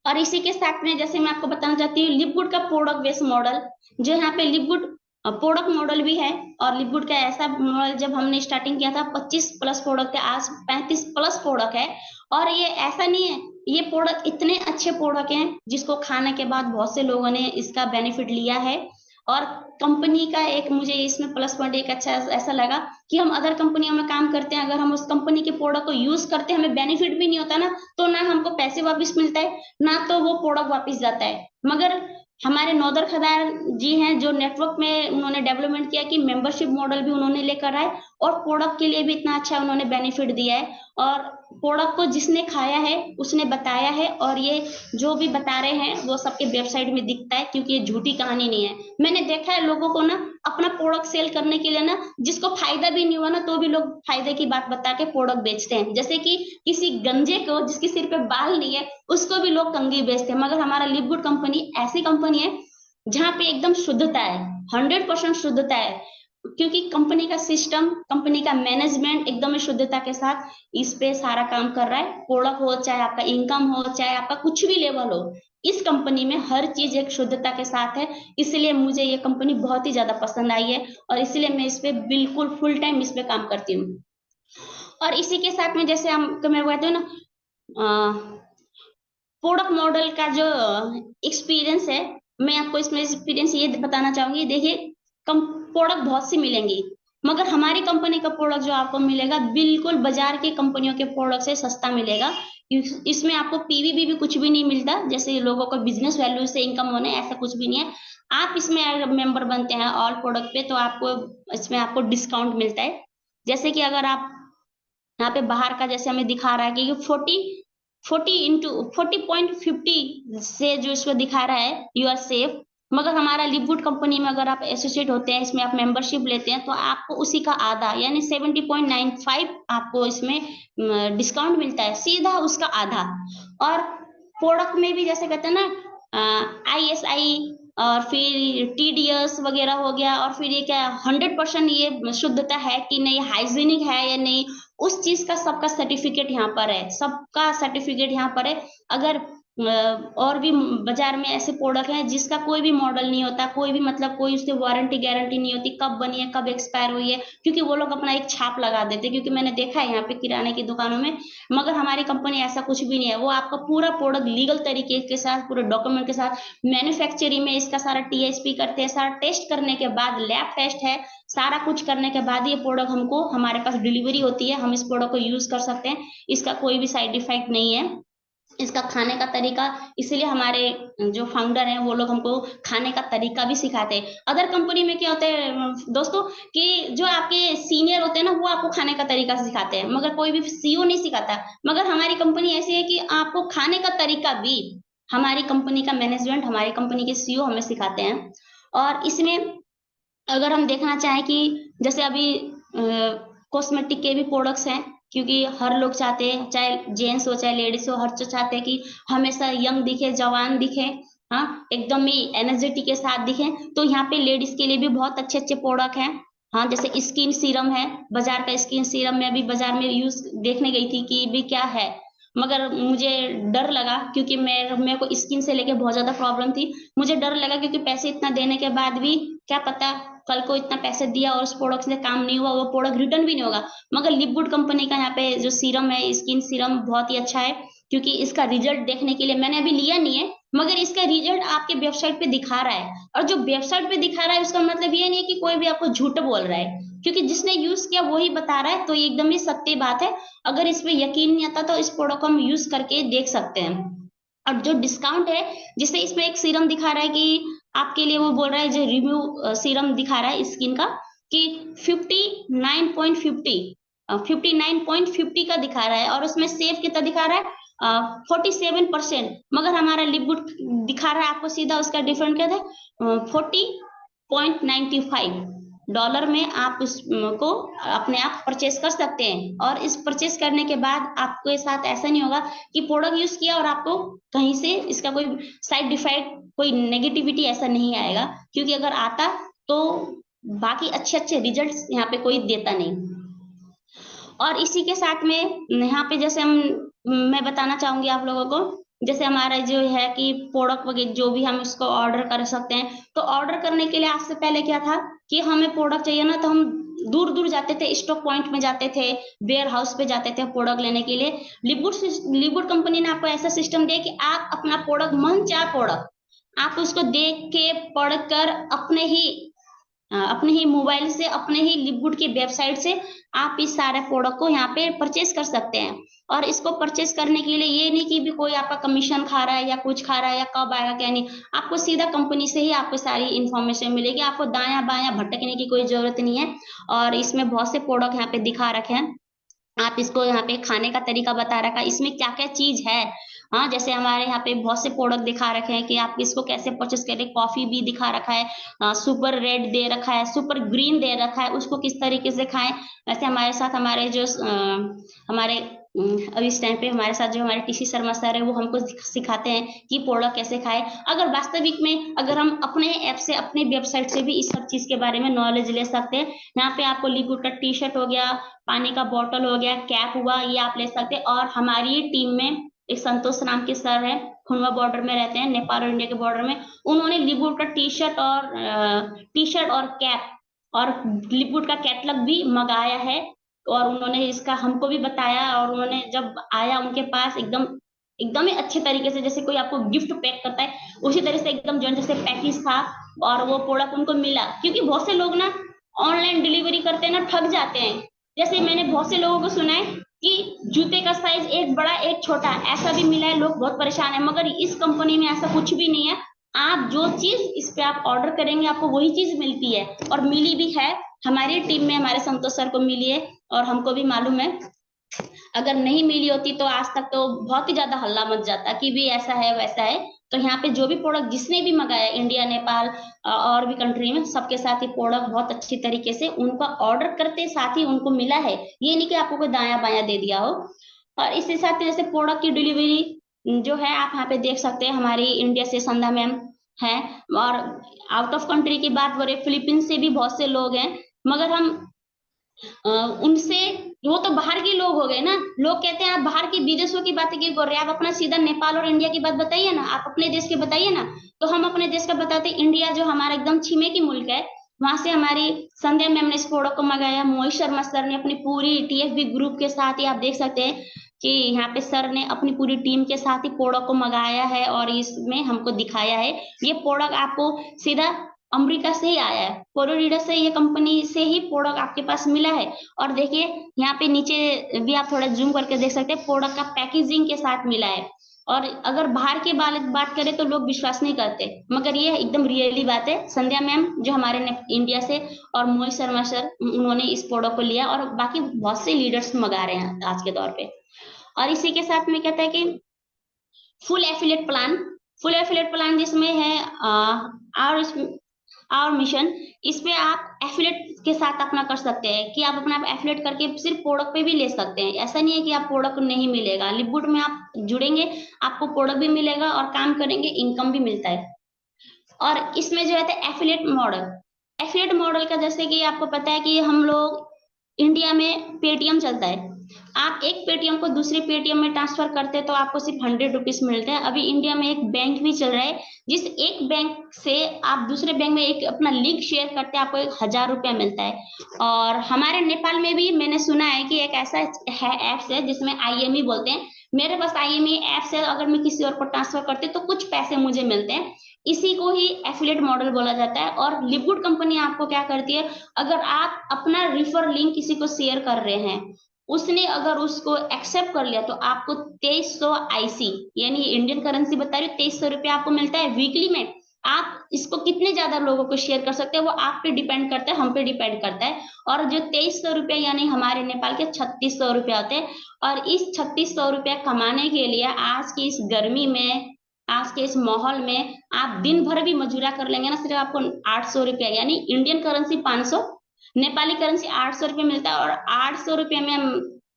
Speaker 2: और इसी के साथ में जैसे मैं आपको बताना चाहती हूँ लिवगुड का प्रोडक्ट बेस्ड मॉडल, जो यहाँ पे लिवगुड प्रोडक्ट मॉडल भी है। और लिवगुड का ऐसा मॉडल जब हमने स्टार्टिंग किया था 25 प्लस प्रोडक्ट है, आज 35 प्लस प्रोडक्ट है। और ये ऐसा नहीं है, ये प्रोडक्ट इतने अच्छे प्रोडक्ट हैं जिसको खाने के बाद बहुत से लोगों ने इसका बेनिफिट लिया है। और कंपनी का एक मुझे इसमें प्लस पॉइंट एक अच्छा ऐसा लगा कि हम अदर कंपनियों में काम करते हैं, अगर हम उस कंपनी के प्रोडक्ट को यूज करते हैं, हमें बेनिफिट भी नहीं होता ना, तो ना हमको पैसे वापस मिलता है, ना तो वो प्रोडक्ट वापस जाता है। मगर हमारे नौदर खदार जी हैं जो नेटवर्क में उन्होंने डेवलपमेंट किया कि मेंबरशिप मॉडल भी उन्होंने लेकर आए, और प्रोडक्ट के लिए भी इतना अच्छा उन्होंने बेनिफिट दिया है। और प्रोडक्ट को जिसने खाया है उसने बताया है, और ये जो भी बता रहे हैं वो सबके वेबसाइट में दिखता है, क्योंकि ये झूठी कहानी नहीं है। मैंने देखा है लोगों को ना अपना प्रोडक्ट सेल करने के लिए ना, जिसको फायदा भी नहीं हुआ ना, तो भी लोग फायदे की बात बता के प्रोडक्ट बेचते हैं। जैसे कि किसी गंजे को जिसके सिर पे बाल नहीं है उसको भी लोग कंघी बेचते हैं। मगर हमारा लिवगुड कंपनी ऐसी कंपनी है जहां पे एकदम शुद्धता है, 100% शुद्धता है, क्योंकि कंपनी का सिस्टम, कंपनी का मैनेजमेंट एकदम शुद्धता के साथ इस पे सारा काम कर रहा है। प्रोडक्ट हो, चाहे आपका इनकम हो, चाहे आपका कुछ भी लेवल हो, इस कंपनी में हर चीज एक शुद्धता के साथ है। इसलिए मुझे ये कंपनी बहुत ही ज्यादा पसंद आई है, और इसलिए मैं इस पे बिल्कुल फुल टाइम इस पे काम करती हूँ। और इसी के साथ में जैसे हम मैं कहते हैं ना, प्रोडक्ट मॉडल का जो एक्सपीरियंस है, मैं आपको इसमें एक्सपीरियंस ये बताना चाहूंगी। देखिए, कम प्रोडक्ट बहुत सी मिलेंगी, मगर हमारी कंपनी का प्रोडक्ट जो आपको मिलेगा बिल्कुल बाजार की कंपनियों के प्रोडक्ट से सस्ता मिलेगा। इसमें आपको पीवीबी भी कुछ भी नहीं मिलता, जैसे लोगों को बिजनेस वैल्यू से इनकम होने, ऐसा कुछ भी नहीं है। आप इसमें अगर मेंबर बनते हैं ऑल प्रोडक्ट पे, तो आपको इसमें आपको डिस्काउंट मिलता है। जैसे कि अगर आप यहाँ पे बाहर का जैसे हमें दिखा रहा है कि 40 से जो इसको दिखा रहा है यू आर सेफ, मगर हमारा लिवगुड कंपनी में अगर आप एसोसिएट होते हैं, इसमें आप मेंबरशिप लेते हैं, तो आपको उसी का आधा यानी 70.95 आपको इसमें डिस्काउंट मिलता है, सीधा उसका आधा। और प्रोडक्ट में भी जैसे कहते हैं ना ISI, और फिर TDS वगैरह हो गया, और फिर ये क्या 100% ये शुद्धता है कि नहीं, हाइजीनिक है या नहीं, उस चीज का सबका सर्टिफिकेट यहाँ पर है, सबका सर्टिफिकेट यहाँ पर है। अगर और भी बाजार में ऐसे प्रोडक्ट हैं जिसका कोई भी मॉडल नहीं होता, कोई भी मतलब कोई उसकी वारंटी गारंटी नहीं होती, कब बनी है, कब एक्सपायर हुई है, क्योंकि वो लोग अपना एक छाप लगा देते हैं, क्योंकि मैंने देखा है यहाँ पे किराने की दुकानों में। मगर हमारी कंपनी ऐसा कुछ भी नहीं है, वो आपका पूरा प्रोडक्ट लीगल तरीके के साथ, पूरे डॉक्यूमेंट के साथ, मैन्युफैक्चरिंग में इसका सारा TSP करते हैं, सारा टेस्ट करने के बाद, लैब टेस्ट है, सारा कुछ करने के बाद ये प्रोडक्ट हमको हमारे पास डिलीवरी होती है, हम इस प्रोडक्ट को यूज कर सकते हैं, इसका कोई भी साइड इफेक्ट नहीं है। इसका खाने का तरीका, इसलिए हमारे जो फाउंडर हैं वो लोग हमको खाने का तरीका भी सिखाते हैं। अदर कंपनी में क्या होता है दोस्तों, कि जो आपके सीनियर होते हैं ना, वो आपको खाने का तरीका सिखाते हैं, मगर कोई भी सीईओ नहीं सिखाता। मगर हमारी कंपनी ऐसी है कि आपको खाने का तरीका भी हमारी कंपनी का मैनेजमेंट, हमारी कंपनी के सीईओ हमें सिखाते हैं। और इसमें अगर हम देखना चाहें कि जैसे अभी कॉस्मेटिक के भी प्रोडक्ट्स हैं, क्योंकि हर लोग चाहते हैं, चाहे जेंट्स हो चाहे लेडीज हो, हर जो चाहते हैं कि हमेशा यंग दिखे, जवान दिखे, हाँ, एकदम ही एनर्जेटिक के साथ दिखे। तो यहाँ पे लेडीज के लिए भी बहुत अच्छे अच्छे प्रोडक्ट हैं। हाँ, जैसे स्किन सीरम है, बाजार का स्किन सीरम में अभी बाजार में यूज देखने गई थी कि भी क्या है, मगर मुझे डर लगा, क्योंकि मेरे को स्किन से लेके बहुत ज्यादा प्रॉब्लम थी। मुझे डर लगा क्योंकि पैसे इतना देने के बाद भी क्या पता कल को इतना पैसे दिया और उस प्रोडक्ट से काम नहीं हुआ, वो प्रोडक्ट रिटर्न भी नहीं होगा। मगर लिपवुड कंपनी का यहाँ पे जो सीरम है, स्किन सीरम, बहुत ही अच्छा है, क्योंकि इसका रिजल्ट देखने के लिए मैंने अभी लिया नहीं है, मगर इसका रिजल्ट आपके वेबसाइट पे दिखा रहा है। और जो वेबसाइट पे दिखा रहा है उसका मतलब ये नहीं है कि कोई भी आपको झूठ बोल रहा है, क्योंकि जिसने यूज किया वही बता रहा है, तो ये एकदम ही सत्य बात है। अगर इस पे यकीन नहीं आता तो इस प्रोडक्ट को हम यूज करके देख सकते हैं। और जो डिस्काउंट है, जिससे इसमें एक सीरम दिखा रहा है कि आपके लिए, वो बोल रहा है जो रिव्यू सीरम दिखा रहा है स्किन का, कि 59.50 का दिखा रहा है, और उसमें सेफ कितना दिखा रहा है, 47%। मगर हमारा लिपवुड दिखा रहा है आपको सीधा उसका डिफरेंट क्या था, 40.95 डॉलर में आप उसको अपने आप परचेज कर सकते हैं। और इस परचेज करने के बाद आपके साथ ऐसा नहीं होगा कि प्रोडक्ट यूज किया और आपको कहीं से इसका कोई साइड इफेक्ट, कोई नेगेटिविटी ऐसा नहीं आएगा, क्योंकि अगर आता तो बाकी अच्छे अच्छे रिजल्ट्स यहाँ पे कोई देता नहीं। और इसी के साथ में यहाँ पे जैसे मैं बताना चाहूंगी आप लोगों को, जैसे हमारा जो है कि प्रोडक्ट वगैरह जो भी हम उसको ऑर्डर कर सकते हैं, तो ऑर्डर करने के लिए आज से पहले क्या था कि हमें प्रोडक्ट चाहिए ना, तो हम दूर दूर जाते थे, स्टॉक पॉइंट में जाते थे, वेयर हाउस पे जाते थे प्रोडक्ट लेने के लिए। लिपवुड कंपनी ने आपको ऐसा सिस्टम दिया कि आप अपना प्रोडक्ट, मन चाह प्रोडक्ट आप उसको देख के पढ़ कर अपने ही मोबाइल से, अपने ही लिपवुड की वेबसाइट से आप इस सारे प्रोडक्ट को यहाँ पे परचेज कर सकते हैं। और इसको परचेज करने के लिए ये नहीं कि भी कोई आपका कमीशन खा रहा है या कुछ खा रहा है या कब आएगा क्या नहीं, आपको सीधा कंपनी से ही आपको सारी इन्फॉर्मेशन मिलेगी, आपको दाया बाया भटकने की कोई जरूरत नहीं है। और इसमें बहुत से प्रोडक्ट यहाँ पे दिखा रखे हैं, आप इसको यहाँ पे खाने का तरीका बता रखा है, इसमें क्या क्या चीज है। हाँ, जैसे हमारे यहाँ पे बहुत से प्रोडक्ट दिखा रखे हैं कि आप इसको कैसे परचेस करें। कॉफी भी दिखा रखा है, सुपर रेड दे रखा है, सुपर ग्रीन दे रखा है, उसको किस तरीके से खाएं। वैसे हमारे साथ हमारे जो हमारे अब इस टाइम पे हमारे साथ जो हमारे टीसी शर्मा सर है, वो हमको सिखाते हैं कि प्रोडक्ट कैसे खाएं। अगर वास्तविक में अगर हम अपने ऐप से, अपने वेबसाइट से भी इस सब चीज के बारे में नॉलेज ले सकते हैं। यहाँ पे आपको लिक्विड का टी शर्ट हो गया, पानी का बॉटल हो गया, कैप हुआ, ये आप ले सकते हैं। और हमारी टीम में एक संतोष नाम के सर है, खुनवा बॉर्डर में रहते हैं, नेपाल और इंडिया के बॉर्डर में। उन्होंने लिपवुड का टी शर्ट और कैप और लिपवुड का कैटलॉग भी मंगाया है, और उन्होंने इसका हमको भी बताया। और उन्होंने जब आया उनके पास, एकदम एकदम ही अच्छे तरीके से, जैसे कोई आपको गिफ्ट पैक करता है उसी तरह से एकदम जो जैसे पैकेज था, और वो प्रोडक्ट उनको मिला। क्योंकि बहुत से लोग ना ऑनलाइन डिलीवरी करते हैं ना, ठग जाते हैं। जैसे मैंने बहुत से लोगों को सुना है कि जूते का साइज एक बड़ा एक छोटा, ऐसा भी मिला है, लोग बहुत परेशान है। मगर इस कंपनी में ऐसा कुछ भी नहीं है, आप जो चीज इस पे आप ऑर्डर करेंगे आपको वही चीज मिलती है, और मिली भी है। हमारी टीम में हमारे संतोष सर को मिली है, और हमको भी मालूम है। अगर नहीं मिली होती तो आज तक तो बहुत ही ज्यादा हल्ला मच जाता कि भी ऐसा है वैसा है। तो यहाँ पे जो भी प्रोडक्ट जिसने भी मंगाया, इंडिया, नेपाल और भी कंट्री में, सबके साथ ये प्रोडक्ट बहुत अच्छी तरीके से उनका ऑर्डर करते साथ ही उनको मिला है। ये नहीं कि आपको कोई दाया बाया दे दिया हो। और इसके साथ जैसे प्रोडक्ट की डिलीवरी जो है, आप यहाँ पे देख सकते हैं, हमारी इंडिया से संध्या मैम है। और आउट ऑफ कंट्री की बात करें, फिलीपींस से भी बहुत से लोग हैं, मगर हम उनसे, वो तो बाहर के लोग हो गए ना। लोग कहते हैं आप बाहर की विदेशों की बातें क्यों कर रहे हैं, आप अपना सीधा नेपाल और इंडिया की बात बताइए ना, आप अपने देश के बताइए ना। तो हम अपने देश का बताते, इंडिया जो हमारा एकदम छिमेकी मुल्क है, वहां से हमारी संध्या मैम ने इस प्रोडक्ट को मंगाया। मोहित शर्मा सर ने अपनी पूरी टीएफबी ग्रुप के साथ ही, आप देख सकते हैं कि यहाँ पे सर ने अपनी पूरी टीम के साथ ही प्रोडक्ट को मंगाया है, और इसमें हमको दिखाया है। ये प्रोडक्ट आपको सीधा अमेरिका से ही आया है, फ्लोरिडा से, ये कंपनी से ही प्रोडक्ट आपके पास मिला है। और देखिए यहाँ पे नीचे भी आप थोड़ा जूम करके देख सकते हैं, प्रोडक्ट का पैकेजिंग के साथ मिला है। और अगर बाहर की बात करें तो लोग विश्वास नहीं करते, मगर ये एकदम रियली बात है। संध्या मैम जो हमारे इंडिया से, और मोहित शर्मा सर, उन्होंने इस प्रोडक्ट को लिया, और बाकी बहुत से लीडर्स मंगा रहे हैं आज के दौर पे। और इसी के साथ में कहता है कि फुल एफिलिएट प्लान, जिसमें है और और मिशन, इस पे आप एफिलिएट के साथ अपना कर सकते हैं कि आप अपना एफिलिएट करके सिर्फ प्रोडक्ट पे भी ले सकते हैं। ऐसा नहीं है कि आप प्रोडक्ट नहीं मिलेगा, लिपवुड में आप जुड़ेंगे, आपको प्रोडक्ट भी मिलेगा और काम करेंगे, इनकम भी मिलता है। और इसमें जो है एफिलिएट मॉडल, का जैसे कि आपको पता है कि हम लोग इंडिया में पेटीएम चलता है। आप एक पेटीएम को दूसरे पेटीएम में ट्रांसफर करते हैं तो आपको सिर्फ 100 रुपीज मिलते हैं। अभी इंडिया में एक बैंक भी चल रहा है, जिस एक बैंक से आप दूसरे बैंक में एक अपना लिंक शेयर करते हैं, आपको 1000 रुपया मिलता है। और हमारे नेपाल में भी मैंने सुना है कि एक ऐसा है ऐप्स है जिसमें आईएमई बोलते हैं। मेरे पास आईएमई ऐप्स है, अगर मैं किसी और को ट्रांसफर करती हूँ तो कुछ पैसे मुझे मिलते हैं। इसी को ही एफिलिएट मॉडल बोला जाता है। और लिपवुड कंपनी आपको क्या करती है, अगर आप अपना रिफर लिंक किसी को शेयर कर रहे हैं, उसने अगर उसको एक्सेप्ट कर लिया, तो आपको 2300 आईसी, यानी इंडियन करेंसी बता रही हूँ, 2300 रुपया आपको मिलता है वीकली में। आप इसको कितने ज्यादा लोगों को शेयर कर सकते हैं, वो आप पे डिपेंड करता है, हम पे डिपेंड करता है। और जो 2300 रुपया यानी हमारे नेपाल के 3600 रुपया होते हैं। और इस 3600 रुपया कमाने के लिए आज की इस गर्मी में, आज के इस माहौल में, आप दिन भर भी मजूरा कर लेंगे ना, सिर्फ आपको 800 रुपया यानी इंडियन करेंसी 500, नेपाली करेंसी 800 रुपये मिलता है। और 800 रुपये में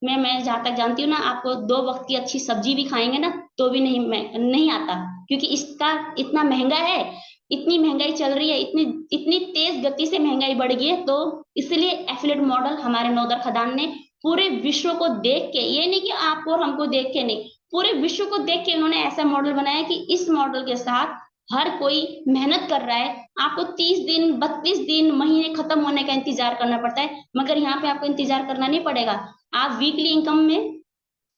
Speaker 2: मैं जहां तक जानती हूँ ना, आपको 2 वक्त की अच्छी सब्जी भी खाएंगे ना तो भी नहीं आता, क्योंकि इसका इतना महंगा है, इतनी महंगाई चल रही है, इतनी इतनी तेज गति से महंगाई बढ़ गई है। तो इसलिए एफिलिएट मॉडल हमारे नौदर खदान ने पूरे विश्व को देख के, ये नहीं कि आपको और हमको देख के नहीं, पूरे विश्व को देख के उन्होंने ऐसा मॉडल बनाया कि इस मॉडल के साथ हर कोई मेहनत कर रहा है। आपको 30 दिन, 32 दिन, महीने खत्म होने का इंतजार करना पड़ता है, मगर यहाँ पे आपको इंतजार करना नहीं पड़ेगा। आप वीकली इनकम में,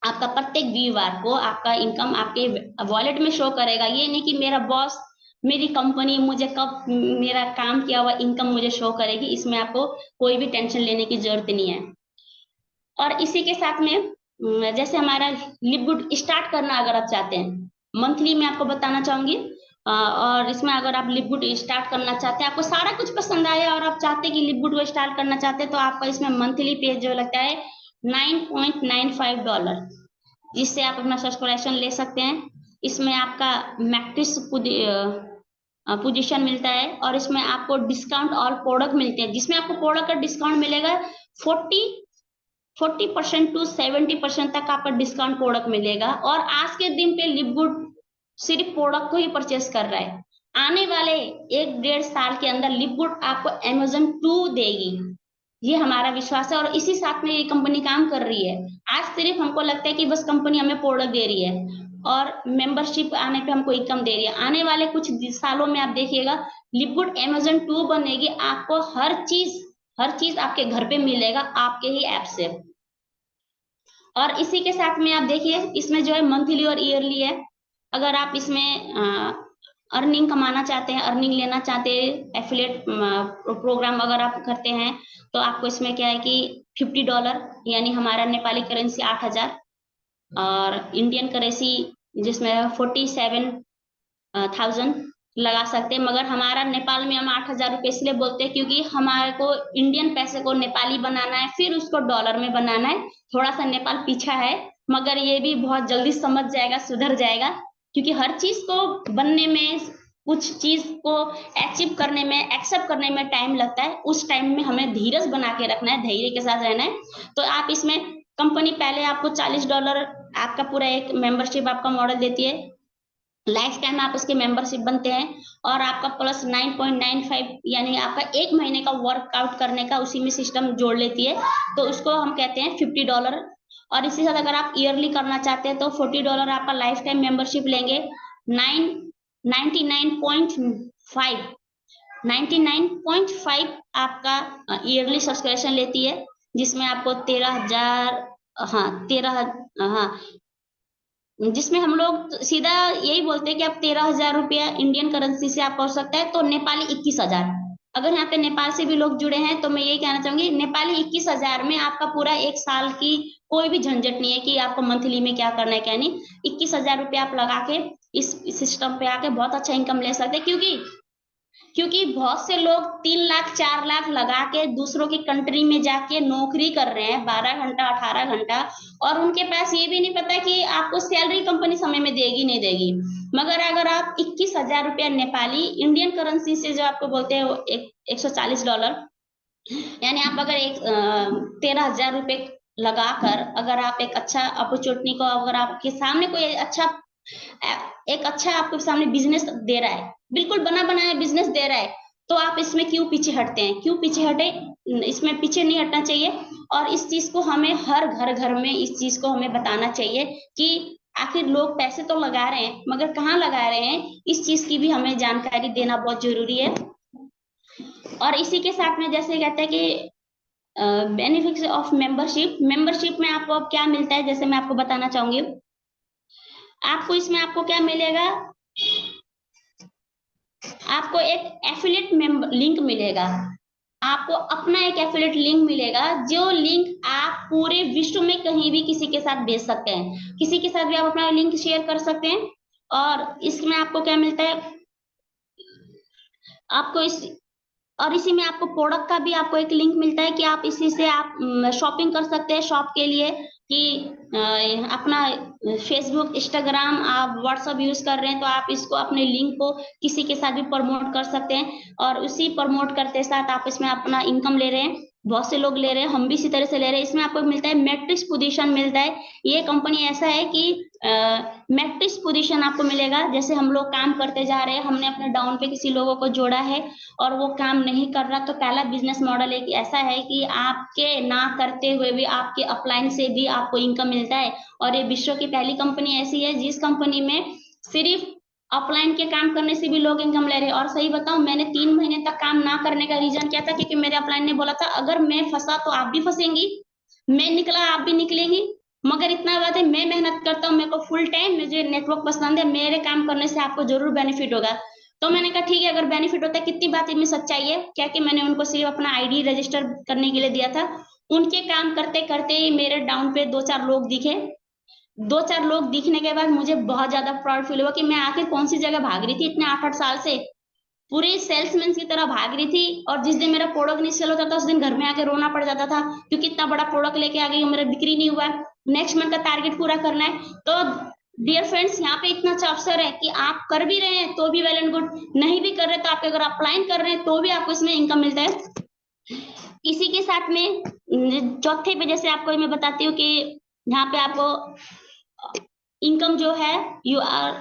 Speaker 2: आपका प्रत्येक वीकवार को आपका इनकम आपके वॉलेट में शो करेगा। ये नहीं कि मेरा बॉस, मेरी कंपनी मुझे कब मेरा काम किया हुआ इनकम मुझे शो करेगी, इसमें आपको कोई भी टेंशन लेने की जरूरत नहीं है। और इसी के साथ में जैसे हमारा लिपवुड स्टार्ट करना अगर आप चाहते हैं, मंथली मैं आपको बताना चाहूंगी। और इसमें अगर आप लिपवुड स्टार्ट करना चाहते हैं, आपको सारा कुछ पसंद आया और आप चाहते हैं कि लिपवुड को स्टार्ट करना चाहते हैं, तो आपका इसमें मंथली पे जो लगता है $9.95, जिससे आप अपना सब्सक्रिप्शन ले सकते हैं। इसमें आपका मैट्रिक्स पोजीशन मिलता है, और इसमें आपको डिस्काउंट ऑल प्रोडक्ट मिलते हैं, जिसमें आपको प्रोडक्ट का डिस्काउंट मिलेगा 40% टू 70% तक आपका डिस्काउंट प्रोडक्ट मिलेगा। और आज के दिन पे लिपवुड सिर्फ प्रोडक्ट को ही परचेस कर रहा है। आने वाले 1-1.5 साल के अंदर लिपवुड आपको Amazon 2 देगी, ये हमारा विश्वास है। और इसी साथ में ये कंपनी काम कर रही है। आज सिर्फ हमको लगता है कि बस कंपनी हमें प्रोडक्ट दे रही है और मेंबरशिप आने पे हमको इनकम दे रही है। आने वाले कुछ सालों में आप देखिएगा, लिपवुड Amazon 2 बनेगी, आपको हर चीज आपके घर पे मिलेगा, आपके ही ऐप से। और इसी के साथ में आप देखिए, इसमें जो है मंथली और ईयरली है। अगर आप इसमें अर्निंग कमाना चाहते हैं, अर्निंग लेना चाहते हैं, एफिलिएट प्रोग्राम अगर आप करते हैं, तो आपको इसमें क्या है कि $50 यानी हमारा नेपाली करेंसी 8000, और इंडियन करेंसी जिसमें 47,000 लगा सकते हैं। मगर हमारा नेपाल में हम 8000 रुपये इसलिए बोलते हैं क्योंकि हमारे को इंडियन पैसे को नेपाली बनाना है, फिर उसको डॉलर में बनाना है। थोड़ा सा नेपाल पीछा है, मगर ये भी बहुत जल्दी समझ जाएगा, सुधर जाएगा। क्योंकि हर चीज को बनने में, कुछ चीज को अचीव करने में, एक्सेप्ट करने में टाइम लगता है। उस टाइम में हमें धीरज बना के रखना है, धैर्य के साथ रहना है। तो आप इसमें, कंपनी पहले आपको $40 आपका पूरा एक मेंबरशिप आपका मॉडल देती है, लाइफ टाइम आप उसके मेंबरशिप बनते हैं। और आपका प्लस 9.95 यानी आपका 1 महीने का वर्कआउट करने का उसी में सिस्टम जोड़ लेती है, तो उसको हम कहते हैं $50। और इसी साथ अगर आप ईयरली करना चाहते हैं तो $40 आपका लाइफ टाइम मेंबरशिप लेंगे। 99.5 आपका ईयरली सब्सक्रिप्शन लेती है, जिसमें आपको 13,000, हाँ 13, हाँ, जिसमें हम लोग सीधा यही बोलते हैं कि आप 13,000 रुपया इंडियन करेंसी से आप कर सकते हैं, तो नेपाली 21,000। अगर यहाँ पे नेपाल से भी लोग जुड़े हैं तो मैं यही कहना चाहूंगी, नेपाली 21,000 में आपका पूरा 1 साल की कोई भी झंझट नहीं है कि आपको मंथली में क्या करना है क्या नहीं। 21,000 रुपये आप लगा के इस सिस्टम पे आके बहुत अच्छा इनकम ले सकते हैं, क्योंकि बहुत से लोग 3 लाख 4 लाख लगा के दूसरों की कंट्री में जाके नौकरी कर रहे हैं 12 घंटा 18 घंटा, और उनके पास ये भी नहीं पता कि आपको सैलरी कंपनी समय में देगी नहीं देगी। मगर अगर आप 21,000 रुपया नेपाली इंडियन करेंसी से जो आपको बोलते हैं $140, यानी आप अगर 13,000 रुपये लगाकर अगर आप एक अच्छा अपॉर्चुनिटी को, अगर आपके सामने कोई एक अच्छा आपके सामने बिजनेस दे रहा है, बिल्कुल बना बनाया बिजनेस दे रहा है, तो आप इसमें क्यों पीछे हटते हैं? क्यों पीछे हटे? इसमें पीछे नहीं हटना चाहिए। और इस चीज को हमें हर घर में इस चीज को हमें बताना चाहिए कि आखिर लोग पैसे तो लगा रहे हैं मगर कहाँ लगा रहे हैं, इस चीज की भी हमें जानकारी देना बहुत जरूरी है। और इसी के साथ में जैसे कहते हैं कि बेनिफिट्स ऑफ मेंबरशिप में आपको अब क्या मिलता है, जैसे मैं आपको बताना चाहूंगी। आपको इसमें आपको क्या मिलेगा, आपको एक एफिलिएट लिंक मिलेगा, आपको अपना एक एफिलिएट लिंक मिलेगा, जो लिंक आप पूरे विश्व में कहीं भी किसी के साथ भेज सकते हैं, किसी के साथ भी आप अपना लिंक शेयर कर सकते हैं। और इसमें आपको क्या मिलता है, आपको इसी में आपको प्रोडक्ट का भी आपको एक लिंक मिलता है कि आप इसी से आप शॉपिंग कर सकते हैं शॉप के लिए, कि अपना फेसबुक इंस्टाग्राम आप व्हाट्सएप यूज कर रहे हैं तो आप इसको अपने लिंक को किसी के साथ भी प्रमोट कर सकते हैं, और उसी प्रमोट करते साथ आप इसमें अपना इनकम ले रहे हैं। बहुत से लोग ले रहे हैं, हम भी इसी तरह से ले रहे हैं। इसमें आपको मिलता है मैट्रिक्स पोजीशन मिलता है। ये कंपनी ऐसा है कि मैट्रिक्स पोजीशन आपको मिलेगा। जैसे हम लोग काम करते जा रहे हैं, हमने अपने डाउन पे किसी लोगों को जोड़ा है और वो काम नहीं कर रहा, तो पहला बिजनेस मॉडल एक ऐसा है कि आपके ना करते हुए भी आपके अपलाइन से भी आपको इनकम मिलता है। और ये विश्व की पहली कंपनी ऐसी है जिस कंपनी में सिर्फ अपलाइन के काम करने से भी लोग इनकम ले रहे हैं। और सही बताऊं, मैंने 3 महीने तक काम ना करने का रीजन क्या था, क्योंकि मेरे अपलाइन ने बोला था अगर मैं फंसा तो आप भी फंसेंगी, मैं निकला आप भी निकलेंगी। मगर इतना बात है, मैं मेहनत करता हूँ, मेरे को फुल टाइम, मुझे नेटवर्क पसंद है, मेरे काम करने से आपको जरूर बेनिफिट होगा। तो मैंने कहा ठीक है, अगर बेनिफिट होता है, कितनी बात इनमें सच्चाई है क्या कि मैंने उनको सिर्फ अपना आईडी रजिस्टर करने के लिए दिया था। उनके काम करते करते ही मेरे डाउन पे 2-4 लोग दिखे। 2-4 लोग दिखने के बाद मुझे बहुत ज्यादा प्राउड फील हुआ कि मैं आखिर कौन सी जगह भाग रही थी इतने 8-8 साल से, पूरी सेल्समैन की तरह भाग रही थी। और जिस दिन मेरा प्रोडक्ट नहीं सेल होता था उस दिन घर में आके रोना पड़ जाता था, क्योंकि इतना बड़ा प्रोडक्ट लेके आ गई हूँ, मेरा बिक्री नहीं हुआ, नेक्स्ट मंथ का टारगेट पूरा करना है। तो डियर फ्रेंड्स, यहाँ पे इतना अच्छा अवसर है कि आप कर भी रहे हैं तो भी वेल एंड गुड, नहीं भी कर रहे तो आप अगर अप्लाइन कर रहे हैं तो भी आपको इसमें इनकम मिलता है। इसी के साथ में चौथे पे जैसे आपको मैं बताती हूँ कि यहाँ पे आपको इनकम जो है, यू आर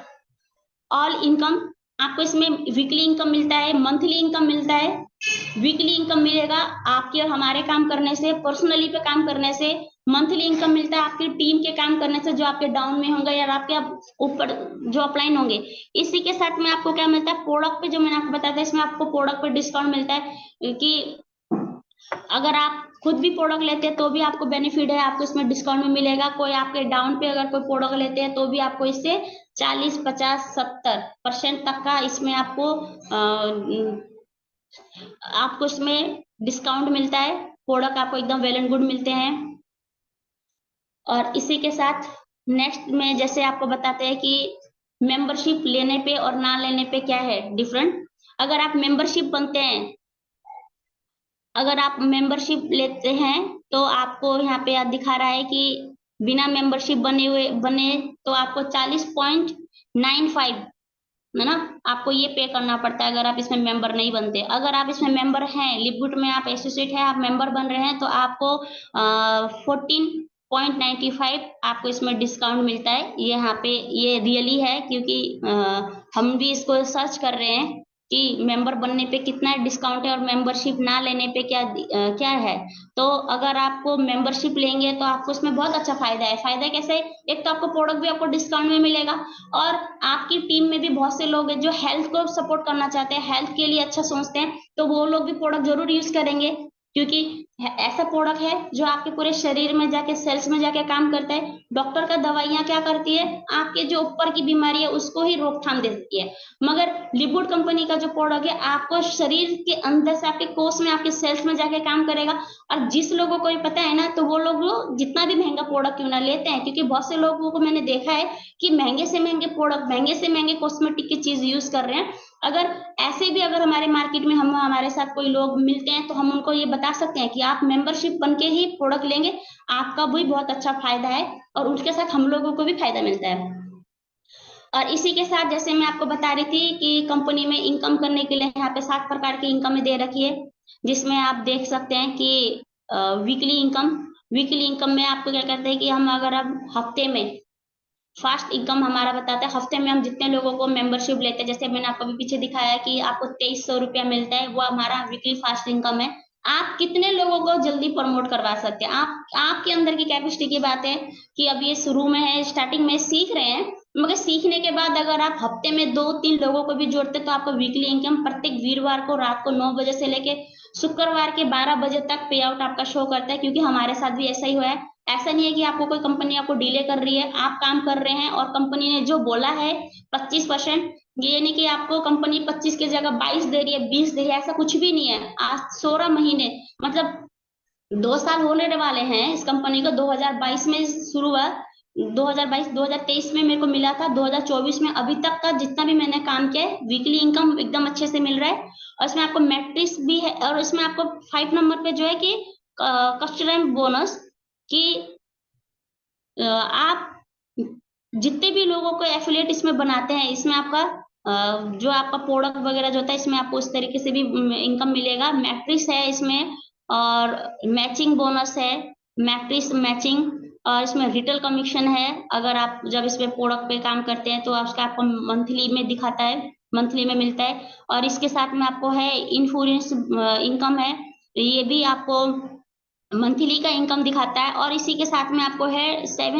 Speaker 2: ऑल इनकम, आपको इसमें वीकली इनकम मिलता है, मंथली इनकम मिलता है। वीकली इनकम मिलेगा आपके और हमारे काम करने से, पर्सनली पे काम करने से। मंथली इनकम मिलता है आपकी टीम के काम करने से, जो आपके डाउन में होंगे या आपके ऊपर जो अपलाइन होंगे। इसी के साथ में आपको क्या मिलता है, प्रोडक्ट पे जो मैंने आपको बताया था, इसमें आपको प्रोडक्ट पे डिस्काउंट मिलता है कि अगर आप खुद भी प्रोडक्ट लेते हैं तो भी आपको बेनिफिट है, आपको इसमें डिस्काउंट में मिलेगा। कोई आपके डाउन पे अगर कोई प्रोडक्ट लेते हैं तो भी आपको इससे 40, 50, 70% तक का इसमें आपको इसमें डिस्काउंट मिलता है। प्रोडक्ट आपको एकदम वेल एंड गुड मिलते हैं। और इसी के साथ नेक्स्ट में जैसे आपको बताते हैं कि मेंबरशिप लेने पे और ना लेने पे क्या है डिफरेंट। अगर आप मेंबरशिप बनते हैं, अगर आप मेंबरशिप लेते हैं तो आपको यहाँ पे दिखा रहा है कि बिना मेंबरशिप बने तो आपको 40.95 है ना, आपको ये पे करना पड़ता है अगर आप इसमें मेंबर नहीं बनते। अगर आप इसमें मेंबर हैं, लिपगुड में आप एसोसिएट है, आप मेंबर बन रहे हैं, तो आपको 14.95 आपको इसमें डिस्काउंट मिलता है। ये यहाँ पे ये रियली है, क्योंकि हम भी इसको सर्च कर रहे हैं कि मेंबर बनने पे कितना डिस्काउंट है और मेंबरशिप ना लेने पे क्या है। तो अगर आपको मेंबरशिप लेंगे तो आपको इसमें बहुत अच्छा फायदा है। फायदा कैसे? एक तो आपको प्रोडक्ट भी आपको डिस्काउंट में मिलेगा, और आपकी टीम में भी बहुत से लोग हैं जो हेल्थ को सपोर्ट करना चाहते हैं, हेल्थ के लिए अच्छा सोचते हैं, तो वो लोग भी प्रोडक्ट जरूर यूज करेंगे, क्योंकि ऐसा प्रोडक्ट है जो आपके पूरे शरीर में जाके सेल्स में जाके काम करता है। डॉक्टर का दवाइयाँ क्या करती है, आपके जो ऊपर की बीमारी है उसको ही रोकथाम देती है। मगर लिवुड कंपनी का जो प्रोडक्ट है आपको शरीर के अंदर से आपके कोष में, आपके सेल्स में जाके काम करेगा। और जिस लोगों को ये पता है ना, तो वो लोग जितना भी महंगा प्रोडक्ट क्यों ना लेते हैं, क्योंकि बहुत से लोगों को मैंने देखा है कि महंगे से महंगे प्रोडक्ट, महंगे से महंगे कॉस्मेटिक की चीज यूज कर रहे हैं। अगर ऐसे भी अगर हमारे मार्केट में हम हमारे साथ कोई लोग मिलते हैं तो हम उनको ये बता सकते हैं कि आप मेंबरशिप बन के ही प्रोडक्ट लेंगे, आपका भी बहुत अच्छा फायदा है और उनके साथ हम लोगों को भी फायदा मिलता है। और इसी के साथ जैसे मैं आपको बता रही थी कि कंपनी में इनकम करने के लिए यहाँ पे 7 प्रकार की इनकम दे रखी है, जिसमें आप देख सकते हैं कि वीकली इनकम में आपको क्या करते हैं कि हम अगर अब हफ्ते में फास्ट इनकम हमारा बताता है, हफ्ते में हम जितने लोगों को मेंबरशिप लेते हैं, जैसे मैंने आपको अभी पीछे दिखाया कि आपको 2300 रुपया मिलता है, वो हमारा वीकली फास्ट इनकम है। आप कितने लोगों को जल्दी प्रमोट करवा सकते हैं, आप आपके अंदर की कैपेसिटी की बात है कि अब ये शुरू में है, स्टार्टिंग में सीख रहे हैं, मगर सीखने के बाद अगर आप हफ्ते में 2-3 लोगों को भी जोड़ते तो आपको वीकली इनकम प्रत्येक वीरवार को रात को 9 बजे से लेके शुक्रवार के 12 बजे तक पे आउट आपका शो करता है, क्योंकि हमारे साथ भी ऐसा ही हुआ है। ऐसा नहीं है कि आपको कोई कंपनी आपको डिले कर रही है, आप काम कर रहे हैं और कंपनी ने जो बोला है 25%, ये नहीं कि आपको कंपनी 25 की जगह 22 दे रही है, 20 दे रही है, ऐसा कुछ भी नहीं है। आज 16 महीने, मतलब 2 साल होने वाले हैं इस कंपनी को। 2022 में शुरू हुआ, 2022 2023 में मेरे को मिला था, 2024 में अभी तक का जितना भी मैंने काम किया है वीकली इनकम एकदम अच्छे से मिल रहा है। और इसमें आपको मैट्रिक्स भी है और इसमें आपको 5 नंबर पे जो है कि कस्टमर बोनस कि आप जितने भी लोगों को एफिलिएट इसमें बनाते हैं, इसमें आपका जो आपका प्रोडक्ट वगैरह जो होता है इसमें आपको उस तरीके से भी इनकम मिलेगा। मैट्रिक्स है इसमें और मैचिंग बोनस है, मैट्रिक्स मैचिंग, और इसमें रिटेल कमीशन है। अगर आप जब इसमें प्रोडक्ट पे काम करते हैं तो उसका आपको मंथली में दिखाता है, मंथली में मिलता है। और इसके साथ में आपको है इंश्योरेंस इनकम है, ये भी आपको मंथली का इनकम दिखाता है। और इसी के साथ में आपको है 7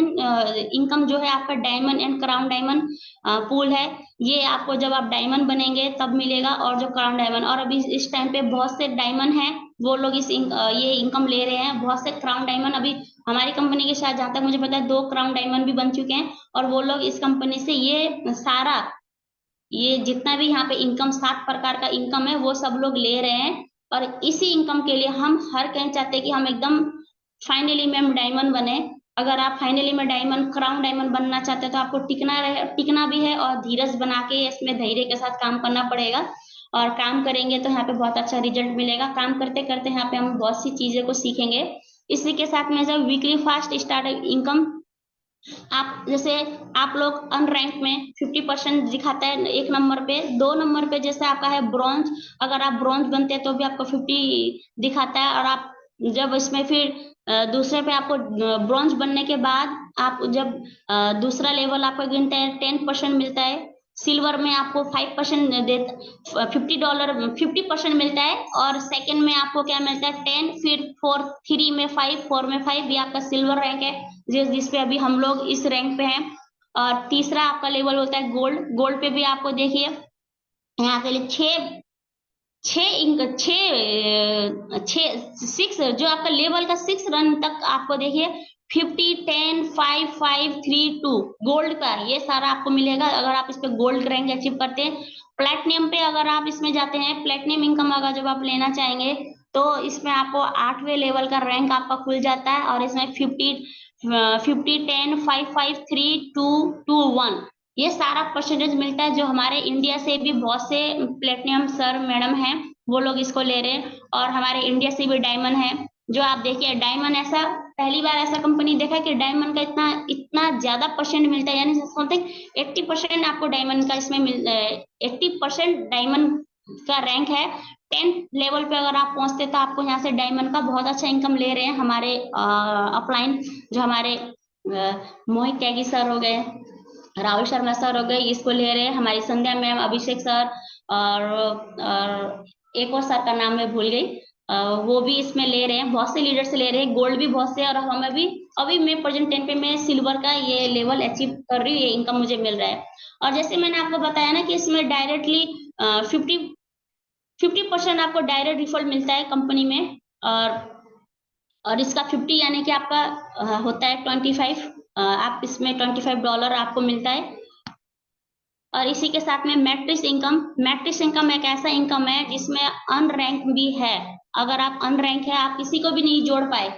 Speaker 2: इनकम जो है आपका diamond and crown diamond pool है, ये आपको जब आप डायमंड बनेंगे तब मिलेगा। और जो क्राउन डायमंड, और अभी इस टाइम पे बहुत से डायमंड हैं, वो लोग ये इनकम ले रहे हैं। बहुत से क्राउन डायमंड अभी हमारी कंपनी के साथ, जहां तक मुझे पता है, 2 क्राउन डायमंड भी बन चुके हैं और वो लोग इस कंपनी से ये सारा, ये जितना भी यहाँ पे इनकम 7 प्रकार का इनकम है वो सब लोग ले रहे हैं। और इसी इनकम के लिए हम हर कहीं चाहते हैं कि हम एकदम फाइनली में हम डायमंड बने। अगर आप फाइनली में डायमंड, क्राउन डायमंड बनना चाहते हैं तो आपको टिकना भी है और धीरज बना के इसमें धैर्य के साथ काम करना पड़ेगा। और काम करेंगे तो यहाँ पे बहुत अच्छा रिजल्ट मिलेगा। काम करते करते यहाँ पे हम बहुत सी चीजें को सीखेंगे। इसी के साथ में जब वीकली फास्ट स्टार्ट इनकम, आप जैसे आप लोग अनरैंक में 50% दिखाता है 1 नंबर पे, 2 नंबर पे जैसे आपका है ब्रॉन्ज, अगर आप ब्रॉन्ज बनते हैं तो भी आपको 50 दिखाता है। और आप जब इसमें फिर दूसरे पे आपको ब्रॉन्ज बनने के बाद आप जब दूसरा लेवल आपको गिनते हैं 10% मिलता है। सिल्वर में आपको 5% $50 50% मिलता है। और सेकंड में आपको क्या मिलता है 10, फिर 3 में 5, 4 में 5, ये आपका सिल्वर रैंक है जिस पे अभी हम लोग इस रैंक पे हैं। और तीसरा आपका लेवल होता है गोल्ड। गोल्ड पे भी आपको देखिए यहाँ के लिए 6 जो आपका लेवल का 6 रन तक आपको देखिए 50, 10, 5, 5, 3, 2 गोल्ड का ये सारा आपको मिलेगा अगर आप इस पे गोल्ड रैंक अचीव करते हैं। प्लेटिनियम पे अगर आप इसमें जाते हैं, प्लेटिनियम इनकम अगर जब आप लेना चाहेंगे तो इसमें आपको 8वें लेवल का रैंक आपका खुल जाता है। और इसमें 50, 10, 5, 5, 3, 2, 2, 1 ये सारा परसेंटेज मिलता है। जो हमारे इंडिया से भी बहुत से प्लेटिनियम सर मैडम हैं वो लोग इसको ले रहे हैं। और हमारे इंडिया से भी डायमंड है, जो आप देखिए डायमंड ऐसा पहली बार ऐसा कंपनी देखा है कि डायमंड का इतना इतना ज्यादा परसेंट मिलता है, यानी समथिंग 80% आपको डायमंड का इसमें 80% डायमंड का रैंक है। 10th लेवल पे अगर आप पहुंचते तो आपको यहाँ से डायमंड का बहुत अच्छा इनकम ले रहे हैं हमारे अपलाइन, जो हमारे मोहित त्यागी सर हो गए, राहुल शर्मा सर हो गए, इसको ले रहे हैं। हमारी संध्या मैम, अभिषेक सर और एक और सर का नाम मैं भूल गई, वो भी इसमें ले रहे हैं। बहुत से लीडर से ले रहे हैं, गोल्ड भी बहुत से। और हमें भी अभी मैं प्रेजेंट टाइम पे मैं सिल्वर का ये लेवल अचीव कर रही हूँ, ये इनकम मुझे मिल रहा है। और जैसे मैंने आपको बताया ना कि इसमें डायरेक्टली 50% आपको डायरेक्ट रिफंड मिलता है कंपनी में। और और इसका 50 यानी कि आपका होता है 25। आप इसमें $25 आपको मिलता है। और इसी के साथ में मैट्रिक्स इनकम एक ऐसा इनकम है जिसमें अनरैंक भी है। अगर आप अनरैंक है, आप किसी को भी नहीं जोड़ पाए,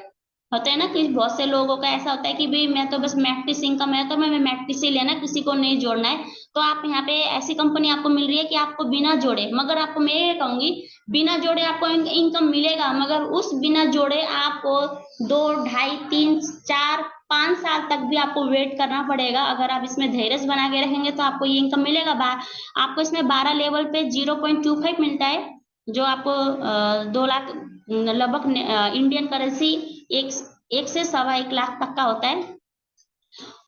Speaker 2: होता है ना कि बहुत से लोगों का ऐसा होता है कि भाई मैं तो बस मैट्रिक्स इनकम है तो मैं मैट्रिक्स ही लेना, किसी को नहीं जोड़ना है। तो आप यहाँ पे ऐसी कंपनी आपको मिल रही है कि आपको बिना जोड़े, मगर आपको मैं ये कहूंगी बिना जोड़े आपको इनकम मिलेगा, मगर उस बिना जोड़े आपको 2, ढाई, 3, 4, 5 साल तक भी आपको वेट करना पड़ेगा। अगर आप इसमें धैर्य बना के रखेंगे तो आपको ये इनकम मिलेगा। आपको इसमें 12 लेवल पे 0.25 मिलता है, जो आपको 2 लाख लगभग इंडियन करेंसी एक से 1.25 लाख तक का होता है।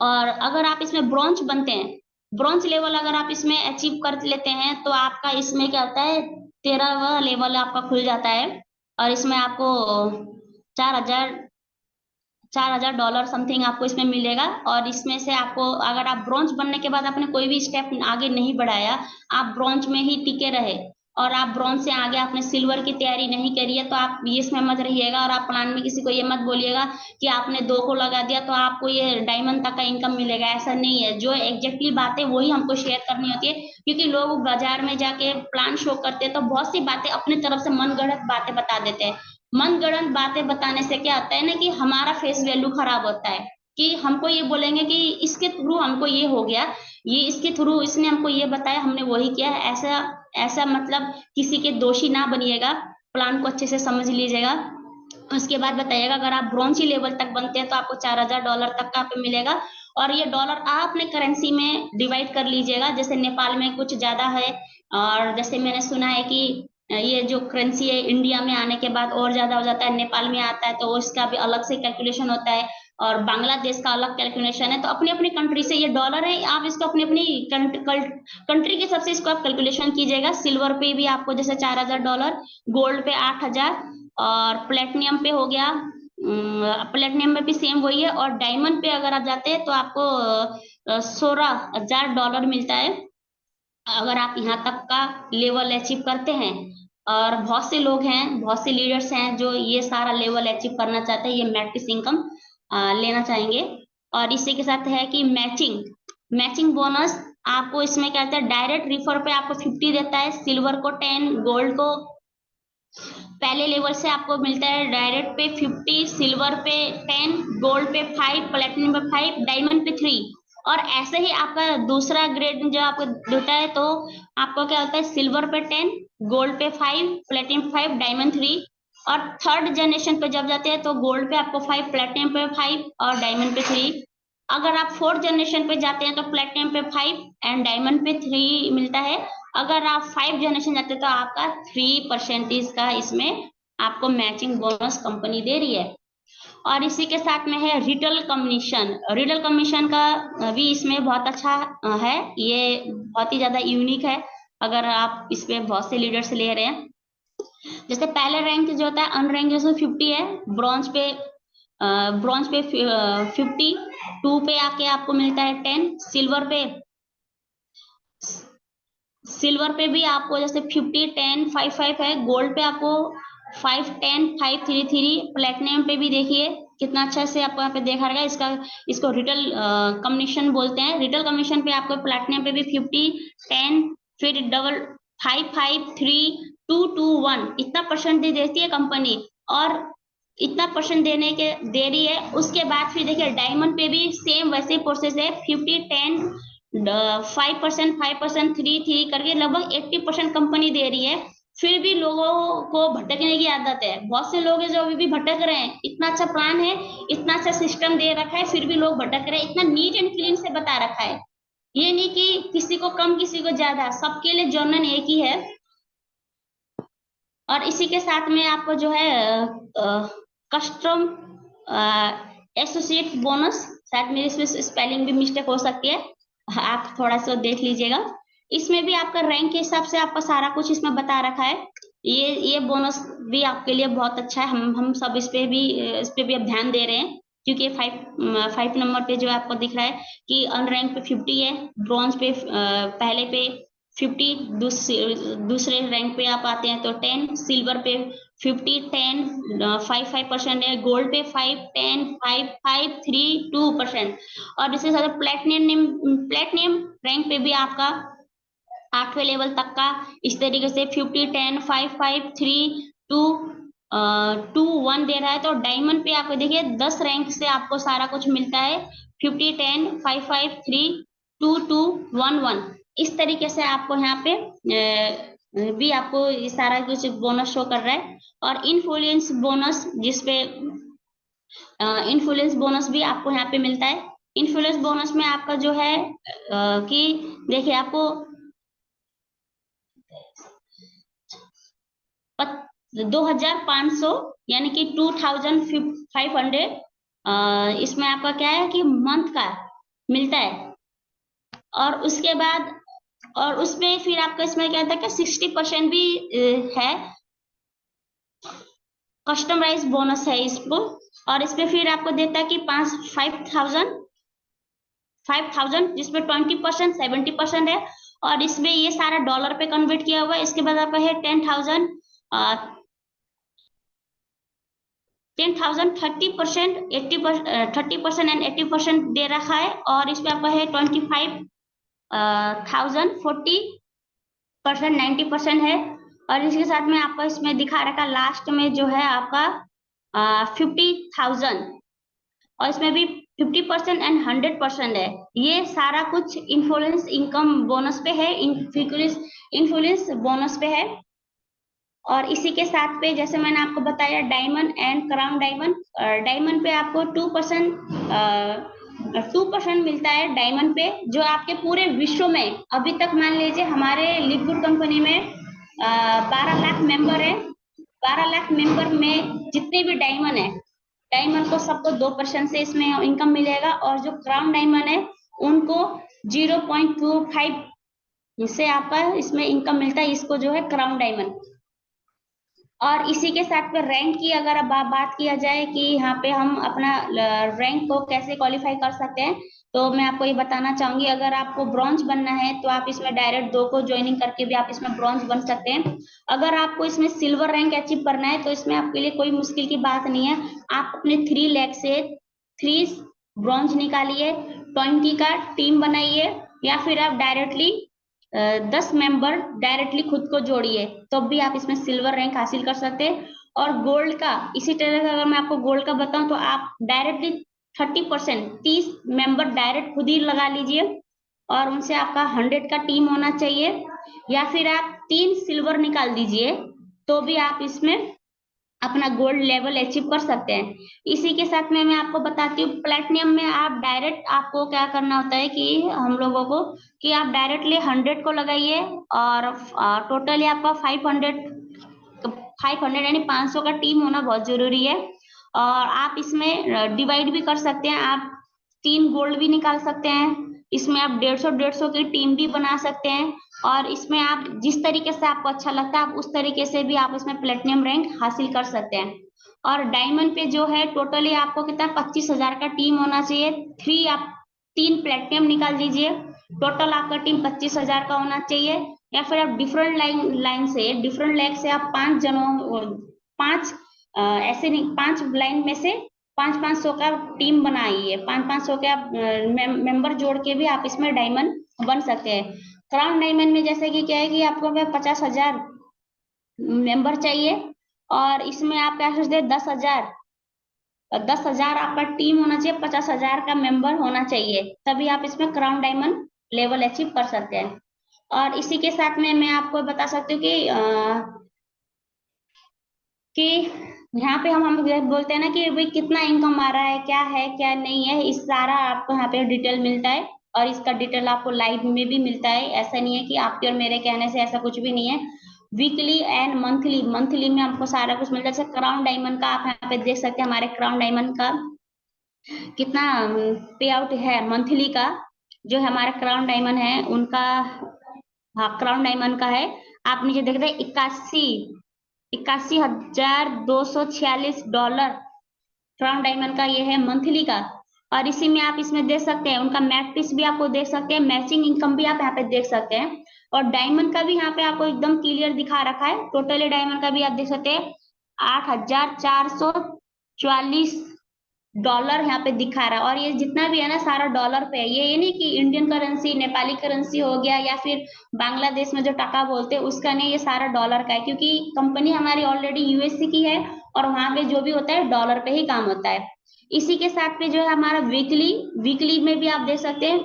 Speaker 2: और अगर आप इसमें ब्रॉन्ज बनते हैं, ब्रॉन्ज लेवल अगर आप इसमें अचीव कर लेते हैं तो आपका इसमें क्या होता है, 13वां लेवल आपका खुल जाता है। और इसमें आपको 4,000 $4,000 समथिंग आपको इसमें मिलेगा। और इसमें से आपको अगर आप ब्रॉन्ज बनने के बाद आपने कोई भी स्टेप आगे नहीं बढ़ाया, आप ब्रॉन्ज में ही टिके रहे और आप ब्रॉन्ज से आगे आपने सिल्वर की तैयारी नहीं करी है, तो आप ये इसमें मत रहिएगा। और आप प्लान में किसी को ये मत बोलिएगा कि आपने 2 को लगा दिया तो आपको ये डायमंड तक का इनकम मिलेगा, ऐसा नहीं है। जो एग्जैक्टली बातें वही हमको शेयर करनी होती है, क्योंकि लोग बाजार में जाके प्लान शो करते हैं तो बहुत सी बातें अपनी तरफ से मनगढ़ंत बातें बता देते हैं। मनगढ़ंत बातें बताने से क्या होता है ना कि हमारा फेस वैल्यू खराब होता है, कि हमको ये बोलेंगे कि इसके थ्रू हमको ये हो गया, ये इसके थ्रू इसने हमको ये बताया, हमने वही किया है। ऐसा ऐसा मतलब किसी के दोषी ना बनिएगा, प्लान को अच्छे से समझ लीजिएगा। उसके बाद बताइएगा, अगर आप ब्रॉन्जी लेवल तक बनते हैं तो आपको $4,000 तक का पे मिलेगा। और ये डॉलर आप अपने करेंसी में डिवाइड कर लीजिएगा, जैसे नेपाल में कुछ ज्यादा है, और जैसे मैंने सुना है कि ये जो करेंसी है इंडिया में आने के बाद और ज्यादा हो जाता है, नेपाल में आता है तो इसका भी अलग से कैलकुलेशन होता है, और बांग्लादेश का अलग कैलकुलेशन है। तो अपनी अपनी कंट्री से ये डॉलर है, आप इसको अपनी अपनी कंट्री के हिसाब से इसको आप कैलकुलेशन कीजिएगा। सिल्वर पे भी आपको जैसे $4,000, गोल्ड पे 8,000, और प्लेटिनियम पे हो गया, प्लेटिनियम में भी सेम वही है। और डायमंड पे अगर आप जाते हैं तो आपको $16,000 मिलता है, अगर आप यहाँ तक का लेवल अचीव करते हैं। और बहुत से लोग हैं, बहुत से लीडर्स हैं जो ये सारा लेवल अचीव करना चाहते हैं, ये मैट्रिक्स इनकम लेना चाहेंगे। और इसी के साथ है कि मैचिंग बोनस आपको इसमें क्या होता है, डायरेक्ट रिफर पे आपको 50 देता है, सिल्वर को 10, गोल्ड को पहले लेवल से आपको मिलता है डायरेक्ट पे 50, सिल्वर पे 10, गोल्ड पे 5, प्लेटिनम पे 5, डायमंड पे 3। और ऐसे ही आपका दूसरा ग्रेड जो आपको देता है, तो आपको क्या होता है, सिल्वर पे 10, गोल्ड पे 5, प्लेटिनम 5, डायमंड 3। और थर्ड जनरेशन पे जब जाते हैं तो गोल्ड पे आपको 5, प्लेटिनम पे 5 और डायमंड पे 3। अगर आप फोर्थ जनरेशन पे जाते हैं तो प्लेटिनम पे 5 एंड डायमंड पे 3 मिलता है। अगर आप 5 जनरेशन जाते हैं तो आपका 3% का इसमें आपको मैचिंग बोनस कंपनी दे रही है। और इसी के साथ में है रिटेल कमीशन का भी इसमें बहुत अच्छा है, ये बहुत ही ज्यादा यूनिक है। अगर आप इस पे बहुत से लीडर्स ले रहे हैं, जैसे पहले रैंक जो होता है अनरैंक जैसे 50 है, ब्रॉन्ज पे 50, 2 पे आके आपको मिलता है 10, सिल्वर पे भी आपको जैसे 50, 10, 5, 5 है, गोल्ड पे आपको 5, 10, 5, 3, 3, प्लेटिनम पे भी देखिए कितना अच्छा से आपको यहाँ पे देखा रहेगा। इसको रिटेल कमीशन बोलते हैं। रिटेल कमीशन पे आपको प्लेटिनम पे भी 50, 10, फिर डबल 5, 5, 3, 2, 2, 1 इतना परसेंट दे देती है कंपनी। और इतना परसेंट दे रही है, उसके बाद फिर देखिए डायमंड पे भी सेम वैसे प्रोसेस है, 50, 10, 5%, 5%, 3, 3 करके लगभग 80% कंपनी दे रही है। फिर भी लोगों को भटकने की आदत है, बहुत से लोग हैं जो अभी भी भटक रहे हैं। इतना अच्छा प्लान है, इतना अच्छा सिस्टम दे रखा है, फिर भी लोग भटक रहे हैं। इतना नीट एंड क्लीन से बता रखा है, ये नहीं कि किसी को कम किसी को ज्यादा, सबके लिए जर्नल एक ही है। और इसी के साथ में आपको जो है कस्टम एसोसिएट बोनस, शायद मेरी इसमें स्पेलिंग भी मिस्टेक हो सकती है, आप थोड़ा सा देख लीजिएगा। इसमें भी आपका रैंक के हिसाब से आपका सारा कुछ इसमें बता रखा है। ये बोनस भी आपके लिए बहुत अच्छा है। हम सब इस पे भी अब ध्यान दे रहे हैं, क्योंकि 5 नंबर पे जो आपको दिख रहा है कि अनरैंक पे 50 है, ब्रॉन्ज पे पहले पे 50, दूसरे रैंक पे आप आते हैं तो 10, सिल्वर पे 50, 10, 5% है। गोल्ड पे 5, 10, 5, 5, 3, 2%। और इसके साथ प्लेटिनियम रैंक पे भी आपका 8वें लेवल तक का इस तरीके से 50, 10, 5, 5, 3, 2, 2, 1 दे रहा है। तो डायमंड पे आपको देखिए 10 रैंक से आपको सारा कुछ मिलता है। 50, 10, 5, 5, 3, 2, 2, 1, 1 इस तरीके से आपको यहाँ पे भी आपको ये सारा कुछ बोनस शो कर रहा है। और इन्फ्लुएंस बोनस जिसपे इन्फ्लुएंस बोनस भी आपको यहाँ पे मिलता है। इन्फ्लुएंस बोनस में आपका जो है कि देखिए आपको 2500 यानी कि 2500 इसमें आपका क्या है कि मंथ का मिलता है। और उसके बाद और उसमें फिर आपका इसमें क्या था कि 60% भी है कस्टमाइज बोनस है इसको। और इसमें फिर आपको देता है कि 5000 जिसमें 20% 70% है। और इसमें ये सारा डॉलर पे कन्वर्ट किया हुआ है। इसके बाद आपका है 10,000 30%, 30% एंड 80% दे रखा है। और इसमें आपका है 25,000 40% 90% है। और इसके साथ में आपका इसमें दिखा रखा लास्ट में जो है आपका 50,000 और इसमें भी 50% एंड 100% है। ये सारा कुछ इन्फ्लुएंस इनकम बोनस पे है, इन्फ्लुएंस बोनस पे है। और इसी के साथ पे जैसे मैंने आपको बताया diamond and crown diamond. Diamond पे आपको 2% मिलता है डायमंड पे, जो आपके पूरे विश्व में अभी तक मान लीजिए हमारे लिक्विड कंपनी में 12 लाख मेंबर है। 12 लाख मेंबर में जितने भी डायमंड है, डायमंड को सबको 2% से इसमें इनकम मिलेगा। और जो क्राउन डायमंड है उनको 0.25 इससे आपका इसमें इनकम मिलता है। इसको जो है क्राउन डायमंड। और इसी के साथ में रैंक की अगर अब बात किया जाए कि यहाँ पे हम अपना रैंक को कैसे क्वालिफाई कर सकते हैं, तो मैं आपको ये बताना चाहूंगी। अगर आपको ब्रॉन्ज बनना है तो आप इसमें डायरेक्ट 2 को ज्वाइनिंग करके भी आप इसमें ब्रॉन्ज बन सकते हैं। अगर आपको इसमें सिल्वर रैंक अचीव करना है तो इसमें आपके लिए कोई मुश्किल की बात नहीं है। आप अपने 3 लाख से 3 ब्रॉन्ज निकालिए, 20 का टीम बनाइए, या फिर आप डायरेक्टली 10 मेंबर डायरेक्टली खुद को जोड़िए, तो भी आप इसमें सिल्वर रैंक हासिल कर सकते हैं। और गोल्ड का इसी तरह से अगर मैं आपको गोल्ड का बताऊं तो आप डायरेक्टली 30% 30 मेंबर डायरेक्ट खुद ही लगा लीजिए और उनसे आपका 100 का टीम होना चाहिए, या फिर आप 3 सिल्वर निकाल दीजिए तो भी आप इसमें अपना गोल्ड लेवल अचीव कर सकते हैं। इसी के साथ में मैं आपको बताती हूँ प्लेटिनियम में आप डायरेक्ट आपको क्या करना होता है कि हम लोगों को कि आप डायरेक्टली 100 को लगाइए और टोटली आपका 500 यानी 500 का टीम होना बहुत जरूरी है। और आप इसमें डिवाइड भी कर सकते हैं, आप 3 गोल्ड भी निकाल सकते हैं। इसमें आप 150 की टीम भी बना सकते हैं। और इसमें आप जिस तरीके से आपको अच्छा लगता है आप उस तरीके से भी आप इसमें प्लेटिनियम रैंक हासिल कर सकते हैं। और डायमंड पे जो है टोटली आपको कितना 25,000 का टीम होना चाहिए। 3 प्लेटिनियम निकाल दीजिए, टोटल आपका टीम 25,000 का होना चाहिए। या फिर आप डिफरेंट डिफरेंट लाइन से आप 5 जनों 5 ऐसे नहीं 5 लाइन में से 500 का टीम बनाइए। 500 के आप मेंबर जोड़ के भी आप इसमें डायमंड बन सकते हैं। क्राउन डायमंड में जैसे कि क्या है कि आपको 50,000 मेंबर चाहिए और इसमें आप क्या सोचते हैं 10,000 आपका टीम होना चाहिए, 50,000 का मेंबर होना चाहिए, तभी आप इसमें क्राउन डायमंड लेवल अचीव कर सकते हैं। और इसी के साथ में मैं आपको बता सकती हूँ कि यहाँ पे हम बोलते हैं ना कि भाई कितना इनकम आ रहा है क्या नहीं है, इस सारा आपको यहाँ पे डिटेल मिलता है। और इसका डिटेल आपको लाइव में भी मिलता है। ऐसा नहीं है कि आपके और मेरे कहने से, ऐसा कुछ भी नहीं है। वीकली एंड मंथली में आपको सारा कुछ मिलता है। जैसे क्राउन डायमंड का आप यहाँ पे देख सकते हैं, हमारे क्राउन डायमंड का कितना पे आउट है मंथली का। जो हमारा क्राउन डायमंड है उनका, हाँ क्राउन डायमंड का है, आप नीचे देख रहे हैं 81,246 डॉलर क्राउन डायमंड का ये है मंथली का। और इसी में आप इसमें देख सकते हैं उनका मैट्रिक्स भी आपको देख सकते हैं, मैचिंग इनकम भी आप यहाँ पे देख सकते हैं। और डायमंड का भी यहाँ पे आपको एकदम क्लियर दिखा रखा है। टोटली डायमंड का भी आप देख सकते हैं $8,444 यहाँ पे दिखा रहा है। और ये जितना भी है ना सारा डॉलर पे है। ये नहीं कि इंडियन करेंसी, नेपाली करेंसी हो गया या फिर बांग्लादेश में जो टका बोलते हैं उसका नहीं, ये सारा डॉलर का है, क्योंकि कंपनी हमारी ऑलरेडी यूएससी की है और वहां पे जो भी होता है डॉलर पे ही काम होता है। इसी के साथ में जो है हमारा वीकली में भी आप देख सकते हैं,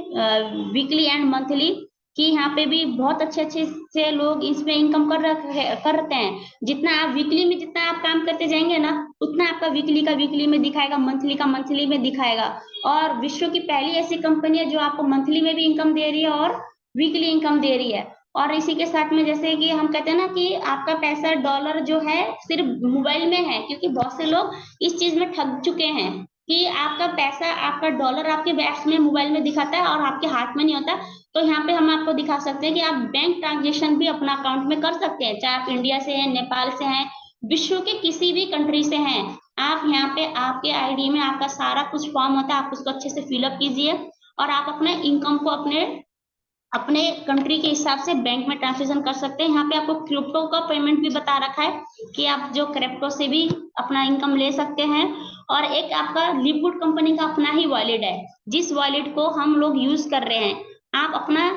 Speaker 2: वीकली एंड मंथली कि यहाँ पे भी बहुत अच्छे अच्छे से लोग इसमें इनकम करते हैं। जितना आप वीकली में जितना आप काम करते जाएंगे ना, उतना आपका वीकली का वीकली में दिखाएगा, मंथली का मंथली में दिखाएगा। और विश्व की पहली ऐसी कंपनी है जो आपको मंथली में भी इनकम दे रही है और वीकली इनकम दे रही है। और इसी के साथ में जैसे कि हम कहते हैं ना कि आपका पैसा डॉलर जो है सिर्फ मोबाइल में है, क्योंकि बहुत से लोग इस चीज में ठग चुके हैं कि आपका पैसा, आपका डॉलर आपके बैग्स में मोबाइल में दिखाता है और आपके हाथ में नहीं होता। तो यहाँ पे हम आपको दिखा सकते हैं कि आप बैंक ट्रांजेक्शन भी अपना अकाउंट में कर सकते हैं, चाहे आप इंडिया से हैं, नेपाल से हैं, विश्व के किसी भी कंट्री से हैं। आप यहाँ पे आपके आईडी में आपका सारा कुछ फॉर्म होता है, आप उसको अच्छे से फिलअप कीजिए और आप अपने इनकम को अपने अपने कंट्री के हिसाब से बैंक में ट्रांसलेशन कर सकते हैं। यहाँ पे आपको क्रिप्टो का पेमेंट भी बता रखा है कि आप जो क्रिप्टो से भी अपना इनकम ले सकते हैं। और एक आपका लिवगुड कंपनी का अपना ही वॉलेट है, जिस वॉलेट को हम लोग यूज कर रहे हैं। आप अपना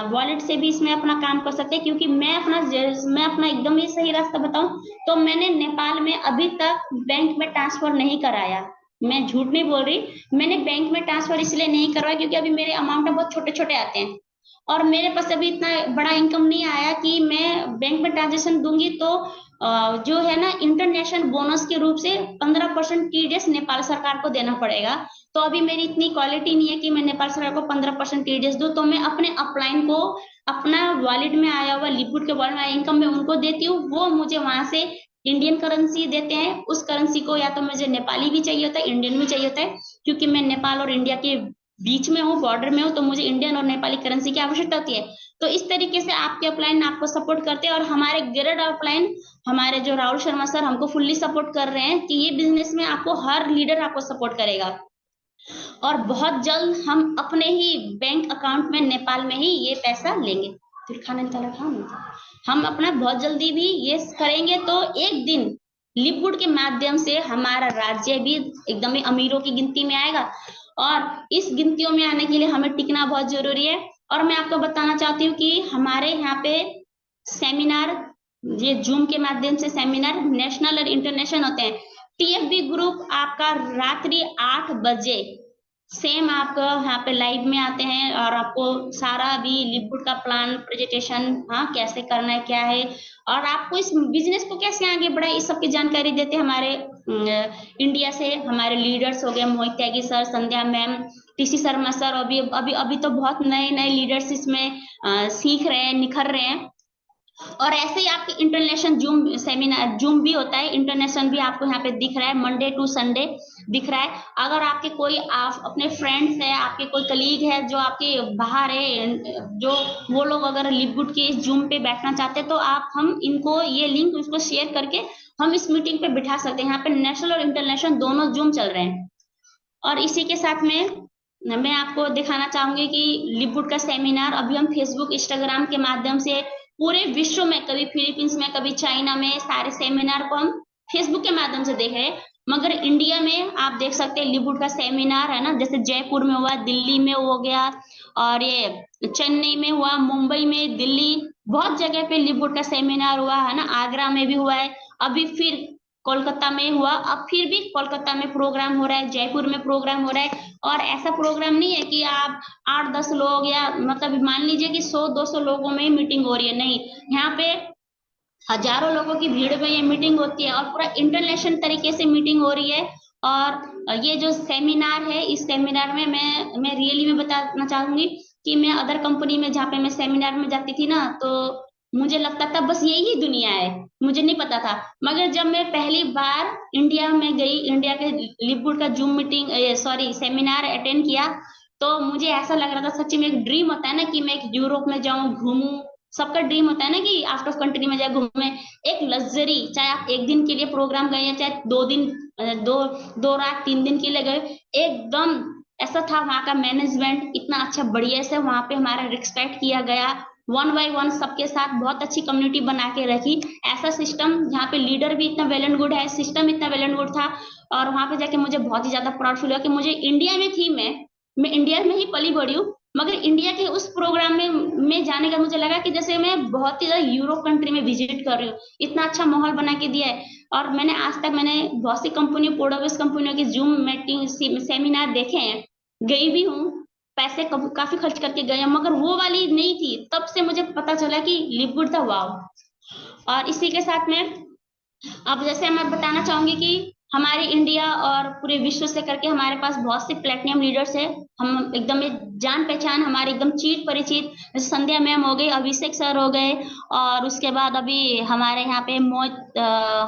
Speaker 2: वॉलेट से भी इसमें अपना काम कर सकते हैं, क्योंकि मैं अपना एकदम ही सही रास्ता बताऊं तो मैंने नेपाल में अभी तक बैंक में ट्रांसफर नहीं कराया। मैं झूठ नहीं बोल रही, मैंने बैंक में ट्रांसफर इसलिए नहीं करवाया क्योंकि अभी मेरे अमाउंट बहुत छोटे छोटे आते हैं और मेरे पास अभी इतना बड़ा इनकम नहीं आया कि मैं बैंक में ट्रांजेक्शन दूंगी तो जो है ना इंटरनेशनल बोनस के रूप से 15% टीडीएस नेपाल सरकार को देना पड़ेगा। तो अभी मेरी इतनी क्वालिटी नहीं है कि मैं नेपाल सरकार को 15% टीडीएस दूं, तो मैं अपने अपलाइन को अपना वॉलेट में आया हुआ लिक्विड के वॉलेट में आया इनकम में उनको देती हूँ। वो मुझे वहां से इंडियन करेंसी देते हैं। उस करेंसी को या तो मुझे नेपाली भी चाहिए होता है, इंडियन भी चाहिए होता है, क्योंकि मैं नेपाल और इंडिया के बीच में हूँ, बॉर्डर में हूँ, तो मुझे इंडियन और नेपाली करेंसी की आवश्यकता होती है। तो इस तरीके से आपके अपलाइन आपको सपोर्ट करते हैं और हमारे ग्रेड अपलाइन, हमारे जो राहुल शर्मा सर हमको फुल्ली सपोर्ट कर रहे हैं कि ये बिजनेस में आपको हर लीडर आपको सपोर्ट करेगा। और बहुत जल्द हम अपने ही बैंक अकाउंट में नेपाल में ही ये पैसा लेंगे। फिर खाना निकाला हम अपना बहुत जल्दी भी ये करेंगे, तो एक दिन लिक्विड के माध्यम से हमारा राज्य भी एकदम ही अमीरों की गिनती में आएगा। और इस गिनतियों में आने के लिए हमें टिकना बहुत जरूरी है। और मैं आपको बताना चाहती हूँ कि हमारे यहाँ पे सेमिनार, ये जूम के माध्यम से सेमिनार नेशनल और इंटरनेशनल होते हैं। टीएफबी ग्रुप आपका रात्रि 8 बजे सेम आपको यहाँ पे लाइव में आते हैं और आपको सारा भी लिक्विड का प्लान प्रेजेंटेशन, हाँ कैसे करना है क्या है और आपको इस बिजनेस को कैसे आगे बढ़ाए, इस सब की जानकारी देते हैं हमारे इंडिया से हमारे लीडर्स हो गए, मोहित त्यागी सर, संध्या मैम, टीसी शर्मा सर। अभी अभी अभी तो बहुत नए नए लीडर्स इसमें सीख रहे हैं, निखर रहे हैं। और ऐसे ही आपके इंटरनेशनल जूम सेमिनार जूम भी होता है, इंटरनेशनल भी आपको यहाँ पे दिख रहा है, मंडे टू संडे दिख रहा है। अगर आपके कोई आप अपने फ्रेंड्स है, आपके कोई कलीग है जो आपके बाहर है, जो वो लोग अगर लिवगुड के इस जूम पे बैठना चाहते हैं तो आप हम इनको ये लिंक उसको शेयर करके हम इस मीटिंग पे बिठा सकते हैं। यहाँ पे नेशनल और इंटरनेशनल दोनों जूम चल रहे हैं। और इसी के साथ में मैं आपको दिखाना चाहूंगी कि लिवगुड का सेमिनार अभी हम फेसबुक इंस्टाग्राम के माध्यम से पूरे विश्व में, कभी फिलीपींस में, कभी चाइना में, सारे सेमिनार को हम फेसबुक के माध्यम से देख रहे हैं। मगर इंडिया में आप देख सकते हैं लिवगुड का सेमिनार है ना, जैसे जयपुर में हुआ, दिल्ली में हो गया और ये चेन्नई में हुआ, मुंबई में, दिल्ली, बहुत जगह पे लिवगुड का सेमिनार हुआ है ना, आगरा में भी हुआ है, अभी फिर कोलकाता में हुआ, अब फिर भी कोलकाता में प्रोग्राम हो रहा है, जयपुर में प्रोग्राम हो रहा है। और ऐसा प्रोग्राम नहीं है कि आप 8-10 लोग या मतलब मान लीजिए कि 100-200 लोगों में ही मीटिंग हो रही है, नहीं, यहाँ पे हजारों लोगों की भीड़ में ये मीटिंग होती है और पूरा इंटरनेशनल तरीके से मीटिंग हो रही है। और ये जो सेमिनार है, इस सेमिनार में मैं रियली में बताना चाहूंगी कि मैं अदर कंपनी में जहाँ पे मैं सेमिनार में जाती थी ना, तो मुझे लगता था बस यही दुनिया है, मुझे नहीं पता था। मगर जब मैं पहली बार इंडिया में गई, इंडिया के लिवगुड का zoom meeting sorry seminar attend किया, तो मुझे ऐसा लग रहा था सच्ची में, एक ड्रीम होता है ना कि मैं एक यूरोप में जाऊं, घूमूं, सबका ड्रीम होता है ना कि आउट ऑफ कंट्री में जाए घूमे, एक लग्जरी, चाहे आप एक दिन के लिए प्रोग्राम गए या चाहे 2 दिन, दो 2 रात 3 दिन के लिए गए, एकदम ऐसा था। वहां का मैनेजमेंट इतना अच्छा बढ़िया से, वहां पे हमारा रिस्पेक्ट किया गया, वन बाय वन सबके साथ बहुत अच्छी कम्युनिटी बना के रखी। ऐसा सिस्टम जहाँ पे लीडर भी इतना वेल एंड गुड है, सिस्टम इतना वेल एंड गुड था। और वहां पे जाके मुझे बहुत ही ज्यादा प्राउड फील हुआ कि मुझे इंडिया में थी, मैं इंडिया में ही पली बड़ी हूँ, मगर इंडिया के उस प्रोग्राम में जाने का मुझे लगा कि जैसे मैं बहुत ही ज्यादा यूरोप कंट्री में विजिट कर रही हूँ। इतना अच्छा माहौल बना के दिया है। और मैंने आज तक मैंने बहुत सी कंपनियों, प्रोडक्ट कंपनियों के जूम मीटिंग सेमिनार देखे हैं, गई भी हूँ, पैसे काफी खर्च करके गए हैं, मगर वो वाली नहीं थी। तब से मुझे पता चला कि लिव गुड था, वाव। और इसी के साथ में अब जैसे मैं बताना चाहूंगी कि हमारे इंडिया और पूरे विश्व से करके हमारे पास बहुत से प्लेटिनियम लीडर्स है। हम एकदम जान पहचान हमारे एकदम चीर परिचित, जैसे संध्या मैम हो गई, अभिषेक सर हो गए, और उसके बाद अभी हमारे यहाँ पे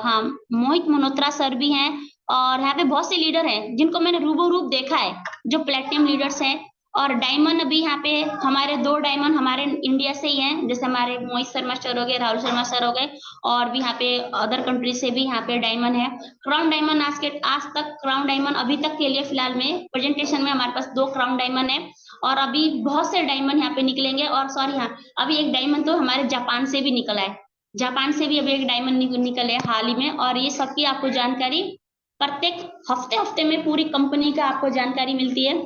Speaker 2: हाँ, मोहित मल्होत्रा सर भी हैं। और यहाँ पे बहुत से लीडर हैं जिनको मैंने रूबरू देखा है, जो प्लेटिनियम लीडर्स हैं। और डायमंड भी यहाँ पे हमारे 2 डायमंड हमारे इंडिया से ही हैं, जैसे हमारे मोहित शर्मा सर हो गए, राहुल शर्मा सर हो गए। और भी यहाँ पे अदर कंट्री से भी यहाँ पे डायमंड है। क्राउन डायमंड आज तक क्राउन डायमंड अभी तक के लिए फिलहाल में प्रेजेंटेशन में हमारे पास 2 क्राउन डायमंड है। और अभी बहुत से डायमंड यहाँ पे निकलेंगे। और सॉरी, हाँ, अभी एक डायमंड तो हमारे जापान से भी निकला है। जापान से भी अभी एक डायमंड निकले है हाल ही में। और ये सबकी आपको जानकारी प्रत्येक हफ्ते हफ्ते में पूरी कंपनी का आपको जानकारी मिलती है।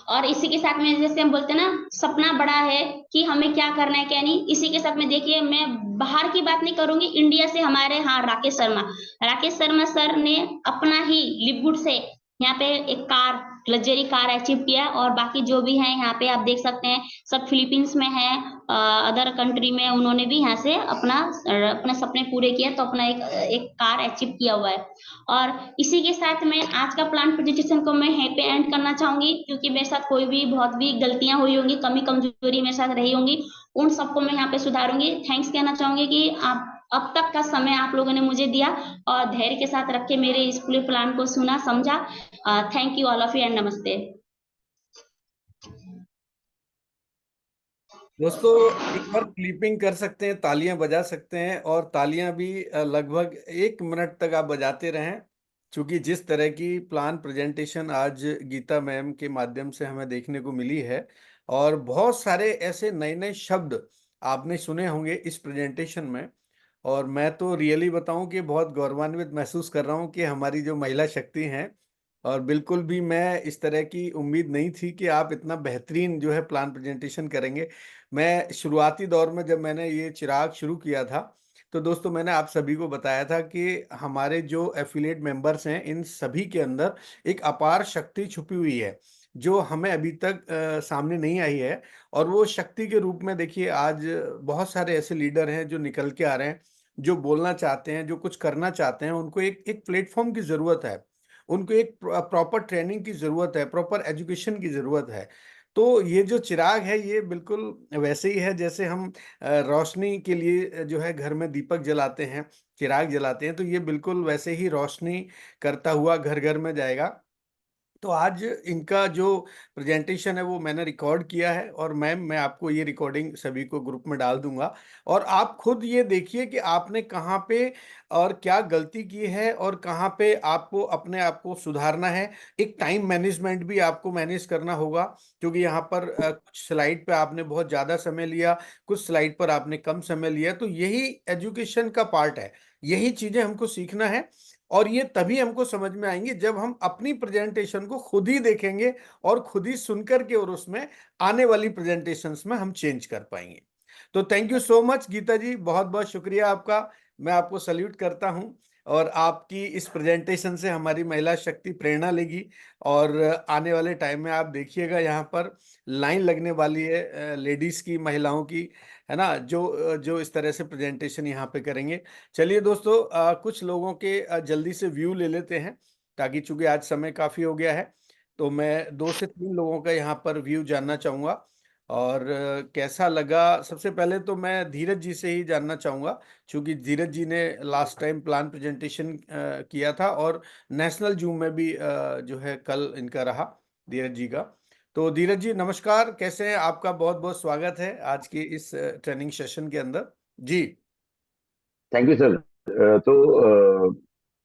Speaker 2: और इसी के साथ में जैसे हम बोलते हैं ना, सपना बड़ा है कि हमें क्या करना है क्या नहीं। इसी के साथ में देखिए, मैं बाहर की बात नहीं करूंगी, इंडिया से हमारे, हाँ, राकेश शर्मा सर ने अपना ही लिवगुड से यहाँ पे एक कार, लग्जरी कार अचीव किया। और बाकी जो भी है यहाँ पे आप देख सकते हैं, सब फिलीपींस में है, अदर कंट्री में उन्होंने भी यहाँ से अपने सपने पूरे किए, तो अपना एक एक कार अचीव किया हुआ है। और इसी के साथ में आज का प्लान प्रेजेंटेशन को मैं यहीं पे एंड करना चाहूंगी, क्योंकि मेरे साथ कोई भी बहुत भी गलतियां हुई होंगी, कमी कमजोरी मेरे साथ रही होंगी, उन सबको मैं यहाँ पे सुधारूंगी। थैंक्स कहना चाहूंगी कि आप अब तक का समय आप लोगों ने मुझे दिया और धैर्य के साथ रख के मेरे इस पूरे प्लान को सुना समझा। Thank you all of you and नमस्ते।
Speaker 1: दोस्तों, एक बार क्लिपिंग कर सकते हैं, तालियां बजा सकते हैं, और तालियां भी लगभग 1 मिनट तक आप बजाते रहें। क्योंकि जिस तरह की प्लान प्रेजेंटेशन आज गीता मैम के माध्यम से हमें देखने को मिली है, और बहुत सारे ऐसे नए नए शब्द आपने सुने होंगे इस प्रेजेंटेशन में। और मैं तो रियली बताऊं कि बहुत गौरवान्वित महसूस कर रहा हूं कि हमारी जो महिला शक्ति हैं, और बिल्कुल भी मैं इस तरह की उम्मीद नहीं थी कि आप इतना बेहतरीन जो है प्लान प्रेजेंटेशन करेंगे। मैं शुरुआती दौर में जब मैंने ये चिराग शुरू किया था, तो दोस्तों मैंने आप सभी को बताया था कि हमारे जो एफिलिएट मेंबर्स हैं, इन सभी के अंदर एक अपार शक्ति छुपी हुई है, जो हमें अभी तक सामने नहीं आई है। और वो शक्ति के रूप में देखिए, आज बहुत सारे ऐसे लीडर हैं जो निकल के आ रहे हैं, जो बोलना चाहते हैं, जो कुछ करना चाहते हैं। उनको एक एक प्लेटफॉर्म की जरूरत है, उनको एक प्रॉपर ट्रेनिंग की जरूरत है, प्रॉपर एजुकेशन की जरूरत है। तो ये जो चिराग है, ये बिल्कुल वैसे ही है जैसे हम रोशनी के लिए जो है घर में दीपक जलाते हैं, चिराग जलाते हैं, तो ये बिल्कुल वैसे ही रोशनी करता हुआ घर घर में जाएगा। तो आज इनका जो प्रेजेंटेशन है वो मैंने रिकॉर्ड किया है, और मैम मैं आपको ये रिकॉर्डिंग सभी को ग्रुप में डाल दूंगा। और आप खुद ये देखिए कि आपने कहाँ पे और क्या गलती की है, और कहाँ पे आपको अपने आप को सुधारना है। एक टाइम मैनेजमेंट भी आपको मैनेज करना होगा, क्योंकि यहाँ पर कुछ स्लाइड पे आपने बहुत ज़्यादा समय लिया, कुछ स्लाइड पर आपने कम समय लिया। तो यही एजुकेशन का पार्ट है, यही चीज़ें हमको सीखना है। और ये तभी हमको समझ में आएंगे जब हम अपनी प्रेजेंटेशन को खुद ही देखेंगे, और खुद ही सुनकर के, और उसमें आने वाली प्रेजेंटेशंस में हम चेंज कर पाएंगे। तो thank you so much Geeta ji, बहुत बहुत शुक्रिया आपका। मैं आपको सल्यूट करता हूं। और आपकी इस प्रेजेंटेशन से हमारी महिला शक्ति प्रेरणा लेगी। और आने वाले टाइम में आप देखिएगा, यहाँ पर लाइन लगने वाली है लेडीज की, महिलाओं की, है ना, जो जो इस तरह से प्रेजेंटेशन यहाँ पे करेंगे। चलिए दोस्तों, कुछ लोगों के जल्दी से व्यू ले लेते हैं, ताकि चूंकि आज समय काफ़ी हो गया है, तो मैं 2 से 3 लोगों का यहाँ पर व्यू जानना चाहूँगा। और कैसा लगा, सबसे पहले तो मैं धीरज जी से ही जानना चाहूँगा, क्योंकि धीरज जी ने लास्ट टाइम प्लान प्रेजेंटेशन किया था, और नेशनल जूम में भी जो है कल इनका रहा, धीरज जी का। तो धीरज जी नमस्कार, कैसे हैं? आपका बहुत बहुत स्वागत है आज के इस ट्रेनिंग सेशन के अंदर जी।
Speaker 3: Thank you sir.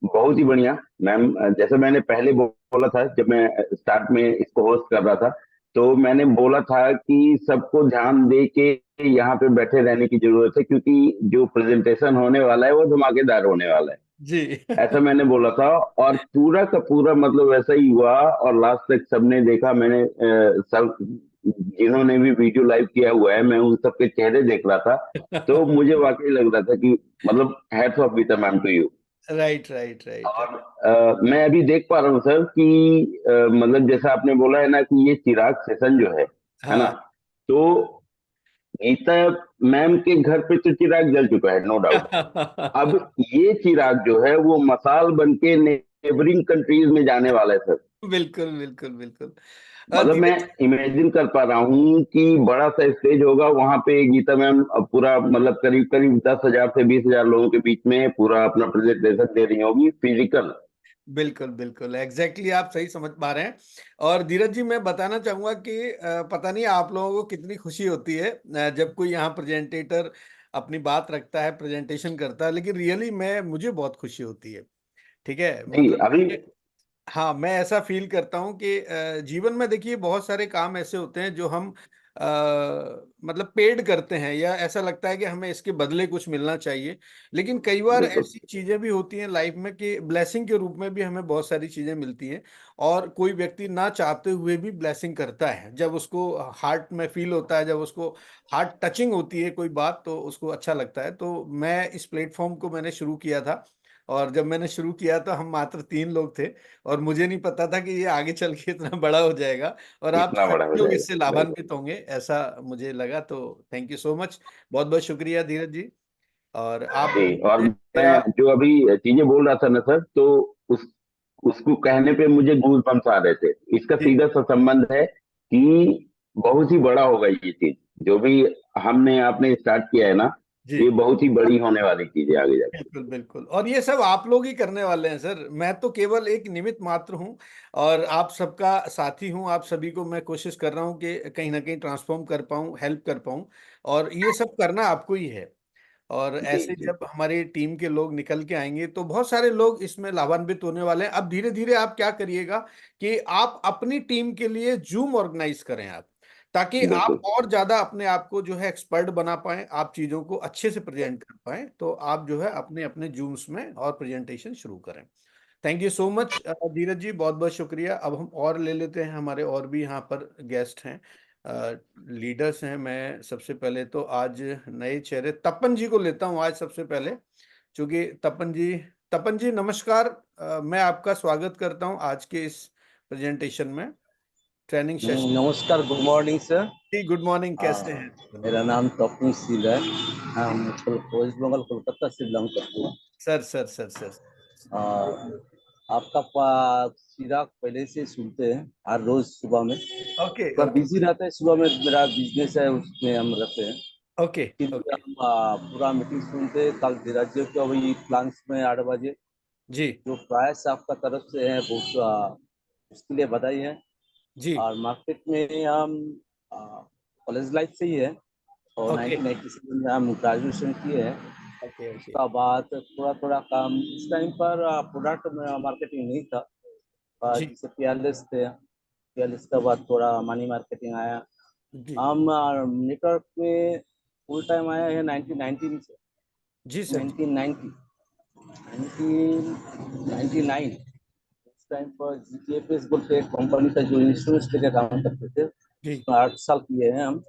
Speaker 3: बहुत ही बढ़िया मैम। जैसे मैंने पहले बोला था जब मैं स्टार्ट में इसको होस्ट कर रहा था तो मैंने बोला था कि सबको ध्यान दे के यहाँ पे बैठे रहने की जरूरत है, क्योंकि जो प्रेजेंटेशन होने वाला है वो धमाकेदार होने वाला है,
Speaker 1: जी।
Speaker 3: ऐसा मैंने बोला था। और पूरा का पूरा मतलब वैसा ही हुआ, और लास्ट तक सबने देखा। मैंने सब जिन्होंने भी वीडियो लाइव किया हुआ है, मैं उन सबके चेहरे देख रहा था, तो मुझे वाकई लग रहा था कि मतलब hats off with ma'am to you.
Speaker 1: Right, right, right.
Speaker 3: और मैं अभी देख पा रहा हूँ सर कि मतलब जैसा आपने बोला है ना कि ये चिराग सेशन जो है ना,
Speaker 1: हाँ।
Speaker 3: तो गीता मैम के घर पे तो चिराग जल चुका है, नो डाउट। अब ये चिराग जो है वो मसाल बन के नेबरिंग कंट्रीज में जाने वाला है सर।
Speaker 1: बिल्कुल, बिल्कुल, बिल्कुल।
Speaker 3: मतलब मैं
Speaker 1: धीरज जी,
Speaker 3: इमेजिन कर पा रहा हूँ कि बड़ा सा स्टेज होगा वहां पे, गीता मैम पूरा मतलब करीब करीब 10,000 से 20,000 लोगों के बीच में पूरा अपना प्रेजेंटेशन दे रही होगी, फिजिकल।
Speaker 1: बिल्कुल, बिल्कुल, एग्जैक्टली आप सही समझ पा रहे हैं। और धीरज जी, मैं बताना चाहूंगा कि पता नहीं आप लोगों को कितनी खुशी होती है जब कोई यहाँ प्रेजेंटेटर अपनी बात रखता है, प्रेजेंटेशन करता है, लेकिन रियली मुझे बहुत खुशी होती है। ठीक है,
Speaker 3: जी
Speaker 1: मतलब
Speaker 3: अभी।
Speaker 1: हाँ, मैं ऐसा फील करता हूँ कि जीवन में देखिए बहुत सारे काम ऐसे होते हैं जो हम मतलब पेड करते हैं, या ऐसा लगता है कि हमें इसके बदले कुछ मिलना चाहिए। लेकिन कई बार
Speaker 3: बिल्कुल।
Speaker 1: ऐसी चीजें भी होती हैं लाइफ में कि ब्लेसिंग के रूप में भी हमें बहुत सारी चीजें मिलती हैं। और कोई व्यक्ति ना चाहते हुए भी ब्लेसिंग करता है, जब उसको हार्ट में फील होता है, जब उसको हार्ट टचिंग होती है कोई बात, तो उसको अच्छा लगता है। तो मैं इस प्लेटफॉर्म को मैंने शुरू किया था, और जब मैंने शुरू किया तो हम मात्र 3 लोग थे, और मुझे नहीं पता था कि ये आगे चल के इतना बड़ा हो जाएगा, और आप
Speaker 3: इतना बड़ा हो
Speaker 1: सभी लोग इससे
Speaker 3: जाएगा, बिल्कुल।
Speaker 1: लाभान्वित होंगे ऐसा मुझे लगा। तो थैंक यू सो मच, बहुत बहुत शुक्रिया धीरज जी। और आप
Speaker 3: जी,
Speaker 1: भी
Speaker 3: और
Speaker 1: मुझे
Speaker 3: मैं
Speaker 1: मेरा
Speaker 3: जो अभी चीजें बोल रहा था ना सर, तो उस उसको कहने पे मुझे गूज बम्स आ रहे थे। इसका
Speaker 1: जी,
Speaker 3: सीधा सा संबंध है कि बहुत ही बड़ा होगा ये चीज, जो भी हमने आपने स्टार्ट किया है ना,
Speaker 1: जी,
Speaker 3: ये बहुत ही बड़ी होने वाली चीज है आगे जाकर।
Speaker 1: बिल्कुल, बिल्कुल। और ये सब आप लोग ही करने वाले हैं सर, मैं तो केवल एक निमित्त मात्र हूँ, और आप सबका साथी हूँ। आप सभी को मैं कोशिश कर रहा हूँ कि कहीं ना कहीं ट्रांसफॉर्म कर पाऊँ, हेल्प कर पाऊँ, और ये सब करना आपको ही है। और
Speaker 3: जी
Speaker 1: ऐसे
Speaker 3: जी।
Speaker 1: जब हमारी टीम के लोग निकल के आएंगे तो बहुत सारे लोग इसमें लाभान्वित होने वाले हैं। अब धीरे धीरे आप क्या करिएगा कि आप अपनी टीम के लिए जूम ऑर्गेनाइज करें आप, ताकि आप
Speaker 3: बिल्कुल।
Speaker 1: और ज्यादा अपने आप को जो है एक्सपर्ट बना पाएं, आप चीजों को अच्छे से प्रेजेंट कर पाएं। तो आप जो है अपने अपने जूम्स में और प्रेजेंटेशन शुरू करें। थैंक यू सो मच धीरज जी, बहुत बहुत शुक्रिया। अब हम और ले लेते हैं, हमारे और भी यहाँ पर गेस्ट हैं, लीडर्स हैं। मैं सबसे पहले तो आज नए चेहरे तपन जी को लेता हूँ आज सबसे पहले, क्योंकि तपन जी नमस्कार। मैं आपका स्वागत करता हूँ आज के इस प्रेजेंटेशन में, ट्रेनिंग सेशन।
Speaker 4: नमस्कार, गुड मॉर्निंग सर।
Speaker 1: जी, गुड मॉर्निंग, कैसे हैं तपन जी?
Speaker 4: मेरा नाम तपन सिल है। हम वेस्ट बंगाल कोलकाता से बिलोंग करते हैं।
Speaker 1: Sir, sir, sir, sir.
Speaker 4: आ, आपका चिराग पहले से सुनते हैं हर रोज सुबह में।
Speaker 1: ओके,
Speaker 4: थोड़ा
Speaker 1: ओके,
Speaker 4: बिजी रहते हैं, सुबह में मेरा बिजनेस है उसमें हम रहते हैं।
Speaker 1: ओके,
Speaker 4: फिर भी
Speaker 1: ओके।
Speaker 4: हम पूरा मीटिंग सुनते हैं। कल धीराज को अभी प्लान्स में 8 बजे
Speaker 1: जी,
Speaker 4: जो प्राइस आपका तरफ से है बहुत उसके लिए बधाई है।
Speaker 1: जी।
Speaker 4: और मार्केट में हम कॉलेज लाइफ से ही है, और
Speaker 1: ओके,
Speaker 4: 1997 में हम ग्रेजुएशन किए हैं।
Speaker 1: Okay, okay.
Speaker 4: उसका बाद थोड़ा थोड़ा काम इस टाइम पर प्रोडक्ट में मार्केटिंग नहीं था।
Speaker 1: जी,
Speaker 4: जैसे पियालेस थे, पियालेस के बाद थोड़ा मनी मार्केटिंग आया।
Speaker 1: जी,
Speaker 4: हम नेटवर्क में फुल टाइम आया है 1919 से।
Speaker 1: जी सर, जी,
Speaker 4: 1990 1999 उस टाइम पर जीटीएफएस बोलते एक कंपनी का जो इंश्योरेंस लेके काम करते थे,
Speaker 1: जी।
Speaker 4: उसमें 8 साल किए हैं हम।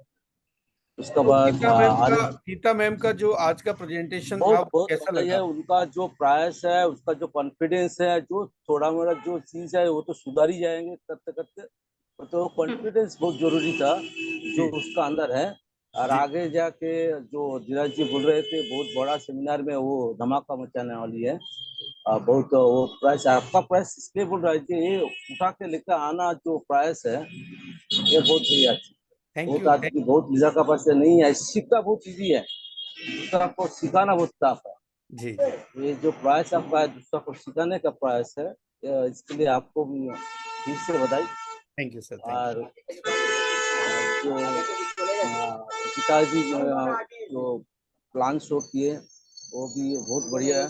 Speaker 4: उसके
Speaker 1: तो
Speaker 4: बाद आज
Speaker 1: गीता मैम का जो आज का प्रेजेंटेशन था
Speaker 4: बहुत
Speaker 1: वो
Speaker 4: बहुत
Speaker 1: कैसा
Speaker 4: बधाई
Speaker 1: लगा
Speaker 4: है।
Speaker 1: आपको?
Speaker 4: उनका जो प्रायस है, उसका जो कॉन्फिडेंस है, जो थोड़ा मोड़ा जो चीज है वो तो सुधार ही जाएंगे करते करते। तो कॉन्फिडेंस बहुत जरूरी था जो
Speaker 1: जी,
Speaker 4: उसका अंदर है। और
Speaker 1: जी,
Speaker 4: आगे जाके जो धीरज जी बोल रहे थे बहुत बड़ा सेमिनार में वो धमाका मचाने वाली है। बहुत वो प्राइस आपका प्राइस इसलिए बोल रहा है कि ये उठा के लेकर आना जो प्राइस है ये बहुत बढ़िया है।
Speaker 1: थैंक
Speaker 4: बहुत
Speaker 1: यू,
Speaker 4: आदमी बहुत लीजा का पास नहीं है, सीखना बहुत ईजी है, दूसरा को सिखाना बहुत टफ है।
Speaker 1: जी, जी।
Speaker 4: ये जो प्राइस आपका है दूसरा को सिखाने का प्राइस है, इसके लिए आपको भी फिर से बधाई।
Speaker 1: थैंक यू सर, थैंक
Speaker 4: और जो पिताजी जो प्लान शो किए वो भी बहुत बढ़िया है।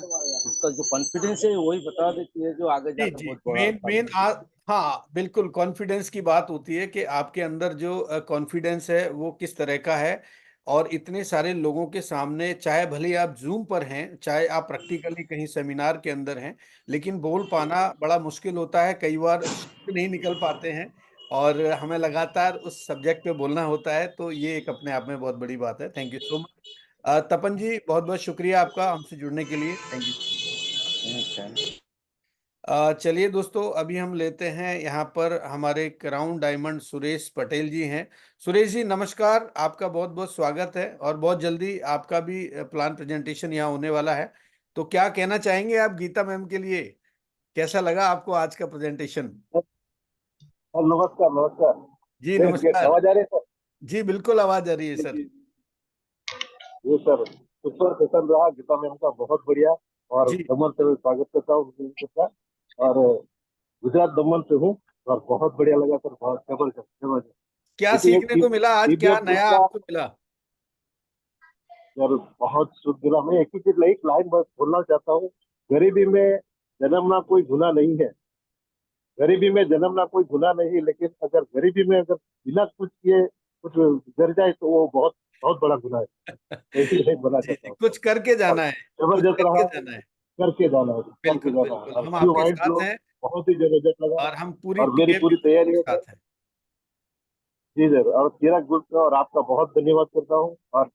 Speaker 4: उसका जो कॉन्फिडेंस है वही बता देती है जो आगे
Speaker 1: जी,
Speaker 4: जाकर
Speaker 1: जी।
Speaker 4: बहुत बड़ा
Speaker 1: मेन
Speaker 4: काम
Speaker 1: मेन
Speaker 4: करेगी।
Speaker 1: हाँ, बिल्कुल कॉन्फिडेंस की बात होती है कि आपके अंदर जो कॉन्फिडेंस है वो किस तरह का है और इतने सारे लोगों के सामने चाहे भले ही आप ज़ूम पर हैं, चाहे आप प्रैक्टिकली कहीं सेमिनार के अंदर हैं, लेकिन बोल पाना बड़ा मुश्किल होता है, कई बार शब्द नहीं निकल पाते हैं और हमें लगातार उस सब्जेक्ट पे बोलना होता है, तो ये एक अपने आप में बहुत बड़ी बात है। Thank you so much. Tapan ji बहुत-बहुत शुक्रिया आपका हमसे जुड़ने के लिए। Thank you so much. चलिए दोस्तों अभी हम लेते हैं यहाँ पर हमारे क्राउन डायमंड सुरेश पटेल जी हैं। सुरेश जी नमस्कार, आपका बहुत-बहुत स्वागत है और बहुत जल्दी आपका भी प्लान प्रेजेंटेशन यहाँ होने वाला है। तो क्या कहना चाहेंगे आप गीता मैम के लिए? कैसा लगा आपको आज का प्रेजेंटेशन?
Speaker 5: नमस्कार नमस्कार।
Speaker 1: जी
Speaker 5: ग्रेट ग्रेट,
Speaker 1: नमस्कार।
Speaker 5: आवाज आ रही है सर?
Speaker 1: जी बिल्कुल आवाज आ रही है
Speaker 5: जी
Speaker 1: सर।
Speaker 5: जी। ये सर सुपर सेशन रहा गीता मैम का, बहुत बढ़िया। और
Speaker 1: जी,
Speaker 5: दमन से मैं स्वागत करता हूँ उनके लिए का। और गुजरात दमन से हूँ और बहुत बढ़िया लगा सर, बहुत जबरदस्त जबरदस्त।
Speaker 1: क्या
Speaker 5: देखिए
Speaker 1: सीखने को मिला आज? क्या
Speaker 5: टीबीएफ ग्रुप
Speaker 1: नया
Speaker 5: का
Speaker 1: आपको मिला?
Speaker 5: सर बहुत शुद्ध मिला। मैं एक ही चीज एक लाइन बस बोलना चाहता हूँ, गरीबी में जन्मना कोई गुनाह नहीं है। गरीबी में जन्मना कोई गुनाह नहीं, लेकिन अगर गरीबी में अगर बिना कुछ किए कुछ गुजर जाए तो वो बहुत बहुत बड़ा गुनाह है। तो इसलिए बोलना
Speaker 1: जी,
Speaker 5: चाहता
Speaker 1: जी,
Speaker 5: हूँ
Speaker 1: कुछ
Speaker 5: सर।
Speaker 1: करके
Speaker 5: और
Speaker 1: जाना है, कुछ
Speaker 5: जबरदस्त
Speaker 1: करके
Speaker 5: रहा,
Speaker 1: जाना है।
Speaker 5: करके जाना है, करके
Speaker 1: बिल्कुल,
Speaker 5: जाना है।
Speaker 1: बिल्कुल,
Speaker 5: और
Speaker 1: हम
Speaker 5: क्यू
Speaker 1: आपके
Speaker 5: माइंड
Speaker 1: साथ
Speaker 5: फ्लो
Speaker 1: हैं
Speaker 5: बहुत ही जबरदस्त लगा।
Speaker 1: और हम पूरी
Speaker 5: और मेरी
Speaker 1: टीम
Speaker 5: पूरी
Speaker 1: भी
Speaker 5: तैयारी
Speaker 1: आपके
Speaker 5: है सर।
Speaker 1: साथ हैं।
Speaker 5: जी सर, और तेरा ग्रुप का और आपका बहुत धन्यवाद करता हूँ। और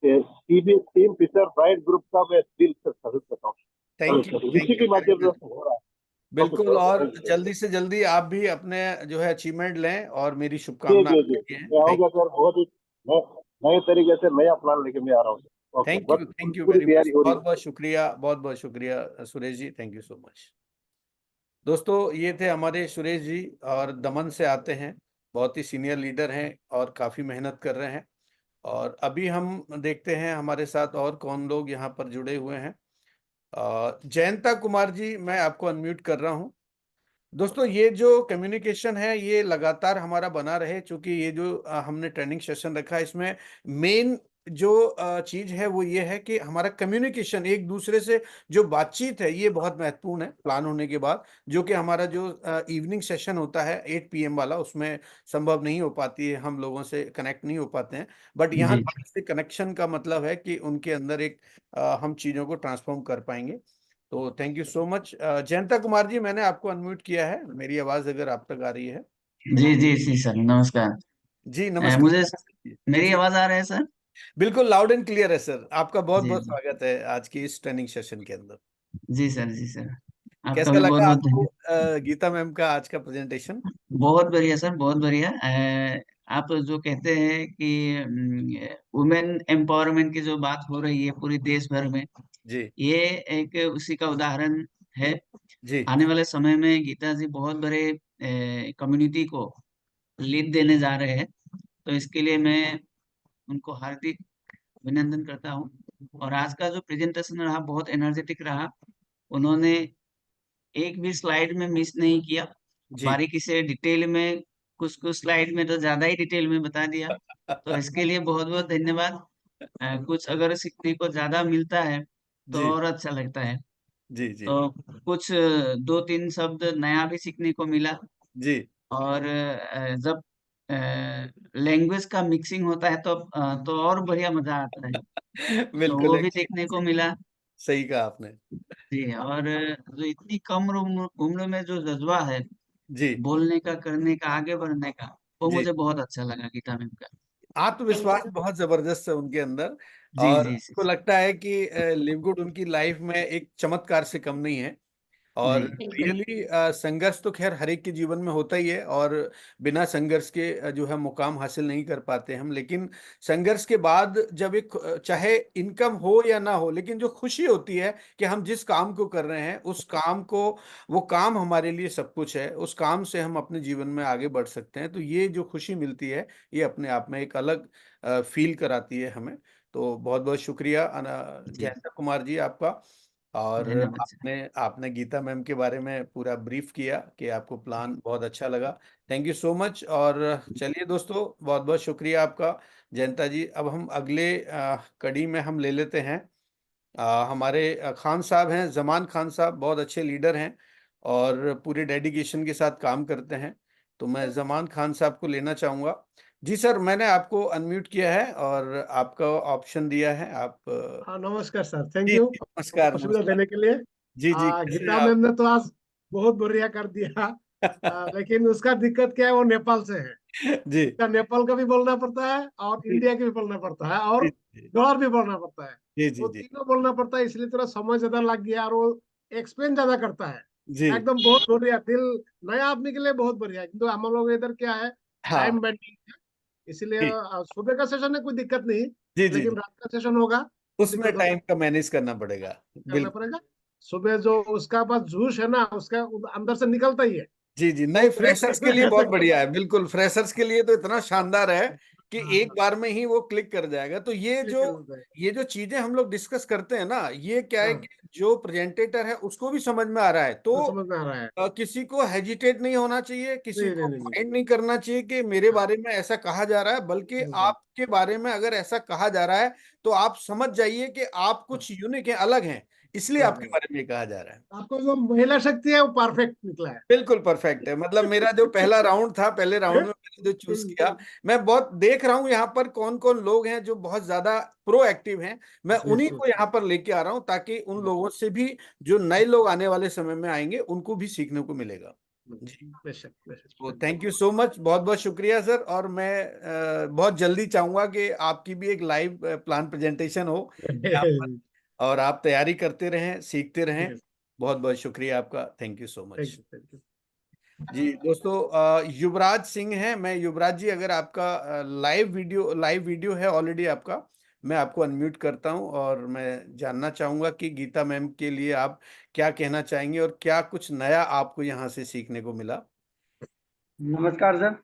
Speaker 5: टीम फिशर ब्राइट ग्रुप का मैं दिल से सल्यूट करता हूँ। चलो सर,
Speaker 1: थैंक
Speaker 5: इसी
Speaker 1: यू,
Speaker 5: के माध्यम से हो रहा है। ओके
Speaker 1: बिल्कुल
Speaker 5: सर,
Speaker 1: और
Speaker 5: थैंक यू।
Speaker 1: जल्दी से जल्दी आप भी अपने जो है अचीवमेंट लें और मेरी
Speaker 5: जी
Speaker 1: शुभकामना
Speaker 5: जी जी,
Speaker 1: आपके लिए है।
Speaker 5: मैं आऊँगा सर, बहुत ही नए नए तरीके से नया प्लान लेके मैं आ रहा हूँ सर। ओके, बस
Speaker 1: थैंक यू
Speaker 5: पूरी
Speaker 1: वेरी
Speaker 5: तैयारी
Speaker 1: मच।
Speaker 5: हो रही है।
Speaker 1: बहुत-बहुत शुक्रिया Suresh ji, thank you so much. दोस्तों ये थे हमारे सुरेश जी और दमन से आते हैं, बहुत ही सीनियर लीडर हैं और काफ़ी मेहनत कर रहे हैं। और अभी हम देखते हैं हमारे साथ और कौन लोग यहाँ पर जुड़े हुए हैं। जयंता कुमार जी मैं आपको अनम्यूट कर रहा हूँ। दोस्तों ये जो कम्युनिकेशन है ये लगातार हमारा बना रहे, चूंकि ये जो हमने ट्रेनिंग सेशन रखा है इसमें मेन जो चीज है वो ये है कि हमारा कम्युनिकेशन एक दूसरे से जो बातचीत है ये बहुत महत्वपूर्ण है प्लान होने के बाद। जो कि हमारा जो इवनिंग सेशन होता है 8 PM वाला उसमें संभव नहीं हो पाती है, हम लोगों से कनेक्ट नहीं हो पाते हैं। बट यहाँ
Speaker 6: जी
Speaker 1: से कनेक्शन का मतलब है कि उनके अंदर एक हम चीजों को ट्रांसफॉर्म कर पाएंगे। तो thank you so much. Jayanta Kumar ji मैंने आपको अनम्यूट किया है, मेरी आवाज अगर आप तक आ रही है?
Speaker 6: जी जी जी सर, नमस्कार।
Speaker 1: जी
Speaker 6: मुझे
Speaker 1: नमस्कार।
Speaker 6: मेरी
Speaker 1: जी
Speaker 6: आवाज आ रहा है सर?
Speaker 1: बिल्कुल लाउड एंड क्लियर है सर, आपका बहुत
Speaker 6: जी
Speaker 1: बहुत
Speaker 6: जी
Speaker 1: स्वागत है आज की इस ट्रेनिंग सेशन के अंदर।
Speaker 6: जी सर, जी सर, आपका
Speaker 1: कैसा
Speaker 6: भी बहुत
Speaker 1: लगा
Speaker 6: बहुत
Speaker 1: आपको
Speaker 6: धन्यवाद।
Speaker 1: गीता मैम का आज का प्रेजेंटेशन?
Speaker 6: बहुत बढ़िया सर, बहुत बढ़िया। आप जो कहते हैं कि वुमेन एम्पावरमेंट की जो बात हो रही है पूरी देश भर में,
Speaker 1: जी
Speaker 6: ये एक उसी का उदाहरण है।
Speaker 1: जी
Speaker 6: आने वाले समय में गीता जी बहुत बड़े कम्युनिटी को लीड देने जा रहे हैं, तो इसके लिए मैं उनको हार्दिक अभिनंदन करता हूँ। और आज का जो प्रेजेंटेशन रहा बहुत एनर्जेटिक रहा। उन्होंने एक भी स्लाइड में मिस नहीं किया,
Speaker 1: जी
Speaker 6: बारीकी से डिटेल में, कुछ कुछ स्लाइड में तो ज्यादा ही डिटेल में बता दिया। तो इसके लिए बहुत बहुत धन्यवाद। कुछ अगर सीखने को ज्यादा मिलता है तो
Speaker 1: जी
Speaker 6: और अच्छा लगता है।
Speaker 1: जी जी
Speaker 6: तो कुछ दो तीन शब्द नया भी सीखने को मिला।
Speaker 1: जी
Speaker 6: और जब लैंग्वेज का मिक्सिंग होता है तो और बढ़िया मजा आता है। तो
Speaker 1: बिल्कुल
Speaker 6: वो भी
Speaker 1: एकदम
Speaker 6: देखने को मिला।
Speaker 1: सही कहा आपने।
Speaker 6: जी, और जो इतनी कम उम्र उम्र में जो जज्बा है
Speaker 1: जी
Speaker 6: बोलने का, करने का, आगे बढ़ने का, वो
Speaker 1: जी
Speaker 6: मुझे बहुत अच्छा लगा गीता मैम का।
Speaker 1: आत्मविश्वास बहुत जबरदस्त है उनके अंदर
Speaker 6: जी
Speaker 1: और
Speaker 6: जी जी
Speaker 1: हमको लगता है कि लिव गुड उनकी लाइफ में एक चमत्कार से कम नहीं है। और
Speaker 6: जी
Speaker 2: बिल्कुल।
Speaker 1: रियली संघर्ष तो खैर हर एक के जीवन में होता ही है और बिना संघर्ष के जो है मुकाम हासिल नहीं कर पाते हम। लेकिन संघर्ष के बाद जब एक चाहे इनकम हो या ना हो, लेकिन जो खुशी होती है कि हम जिस काम को कर रहे हैं उस काम को, वो काम हमारे लिए सब कुछ है, उस काम से हम अपने जीवन में आगे बढ़ सकते हैं, तो ये जो खुशी मिलती है ये अपने आप में एक अलग फील कराती है हमें। तो बहुत बहुत शुक्रिया
Speaker 6: जी,
Speaker 1: जयंत कुमार जी आपका। और
Speaker 6: धन्यवाद सर।
Speaker 1: आपने आपने गीता मैम के बारे में पूरा ब्रीफ किया कि आपको प्लान बहुत अच्छा लगा। Thank you so much. और चलिए दोस्तों बहुत बहुत शुक्रिया आपका जयंता जी। अब हम अगले कड़ी में हम ले लेते हैं हमारे खान साहब हैं, जमान खान साहब बहुत अच्छे लीडर हैं और पूरे डेडिकेशन के साथ काम करते हैं। तो मैं ज़मान खान साहब को लेना चाहूँगा। जी सर, मैंने आपको अनम्यूट किया है और आपका ऑप्शन दिया है। आप
Speaker 7: हाँ, नमस्कार सर, थैंक
Speaker 1: जी,
Speaker 7: यू
Speaker 1: जी, नमस्कार,
Speaker 7: सुविधा
Speaker 1: नमस्कार।
Speaker 7: देने के लिए।
Speaker 1: जी, जी, कैसे हैं
Speaker 7: गीता
Speaker 1: आप?
Speaker 7: मैम ने तो आज बहुत बढ़िया कर दिया। लेकिन उसका दिक्कत क्या है, वो नेपाल से है।
Speaker 1: जी,
Speaker 7: उसका नेपाल का भी बोलना पड़ता है और
Speaker 1: जी,
Speaker 7: इंडिया का भी बोलना पड़ता है और
Speaker 1: जी, जी,
Speaker 7: डॉलर भी बोलना पड़ता है।
Speaker 1: जी, जी,
Speaker 7: वो
Speaker 1: जी,
Speaker 7: तीनों बोलना पड़ता है, इसलिए थोड़ा समय ज्यादा लग गया और वो एक्सप्लेन ज्यादा करता है।
Speaker 1: जी,
Speaker 7: एकदम बहुत बढ़िया, दिल नया आदमी के लिए बहुत बढ़िया है। किंतु हम लोग इधर क्या है,
Speaker 1: हाँ,
Speaker 7: टाइम बेंडिंग है, इसलिए
Speaker 1: जी,
Speaker 7: सुबह का सेशन है कोई दिक्कत नहीं,
Speaker 1: जी, जी,
Speaker 7: लेकिन
Speaker 1: जी,
Speaker 7: रात का सेशन होगा तो
Speaker 1: उसमें
Speaker 7: दिक्कत होगा,
Speaker 1: टाइम का मैनेज करना पड़ेगा।
Speaker 7: करना
Speaker 1: बिल्कुल।
Speaker 7: पड़ेगा। सुबह जो उसका पास जोश है ना, उसका अंदर से निकलता ही है।
Speaker 1: जी, जी,
Speaker 7: वो
Speaker 1: नहीं
Speaker 7: ब्रेक
Speaker 1: फ्रेशर्स के
Speaker 7: करना
Speaker 1: लिए
Speaker 7: ऐसे
Speaker 1: बहुत
Speaker 7: करता
Speaker 1: बढ़िया है। बिल्कुल, फ्रेशर्स के लिए तो इतना शानदार है कि
Speaker 7: है।
Speaker 1: एक बार में ही वो क्लिक कर जाएगा। तो
Speaker 7: ठीक है होता है।
Speaker 1: ये जो चीज़ें हम लोग डिस्कस करते हैं ना, ये क्या है
Speaker 7: हाँ,
Speaker 1: कि जो प्रेजेंटेटर है उसको भी समझ में आ रहा है। तो
Speaker 7: वो समझ में आ रहा है।
Speaker 1: किसी को हेजिटेट नहीं होना चाहिए, किसी
Speaker 7: नहीं नहीं
Speaker 1: को
Speaker 7: नहीं नहीं।
Speaker 1: माइंड नहीं करना चाहिए कि मेरे
Speaker 7: हाँ,
Speaker 1: बारे में ऐसा कहा जा रहा है, बल्कि
Speaker 7: बस बस।
Speaker 1: आपके बारे में अगर ऐसा कहा जा रहा है तो आप समझ जाइए कि आप
Speaker 7: हाँ,
Speaker 1: कुछ यूनिक हैं, अलग हैं, इसलिए
Speaker 7: बस
Speaker 1: आपके
Speaker 7: बस।
Speaker 1: बारे में ये कहा जा रहा है।
Speaker 7: आपको जो महिला शक्ति है वो परफेक्ट निकला है।
Speaker 1: बिल्कुल परफेक्ट है। मतलब मेरा जो पहला राउंड था, पहले राउंड में मैंने जो चूज किया, मैं बहुत देख रहा हूं यहाँ पर कौन कौन लोग हैं जो बहुत ज्यादा प्रोएक्टिव हैं। मैं
Speaker 7: जी
Speaker 1: उन्हीं
Speaker 7: जी
Speaker 1: को यहाँ पर लेके आ रहा हूँ ताकि उन लोगों से भी, जो नए लोग आने वाले समय में आएंगे, उनको भी सीखने को मिलेगा। जी,
Speaker 7: बेशक बेशक
Speaker 1: तो
Speaker 7: बेशक।
Speaker 1: थैंक यू सो मच, बहुत बहुत शुक्रिया सर। और मैं बहुत जल्दी चाहूंगा कि आपकी भी एक लाइव प्लान प्रेजेंटेशन हो यहाँ पर, और आप तैयारी करते रहें, सीखते रहें। बहुत बहुत शुक्रिया आपका, thank you so
Speaker 7: thank
Speaker 1: much.
Speaker 7: You thank you.
Speaker 1: जी दोस्तों, युवराज सिंह हैं। मैं युवराज जी, अगर आपका लाइव वीडियो है ऑलरेडी आपका, मैं आपको अनम्यूट करता हूं और मैं जानना चाहूंगा कि गीता मैम के लिए आप क्या कहना चाहेंगे और क्या कुछ नया आपको यहाँ से सीखने को मिला।
Speaker 8: नमस्कार सर।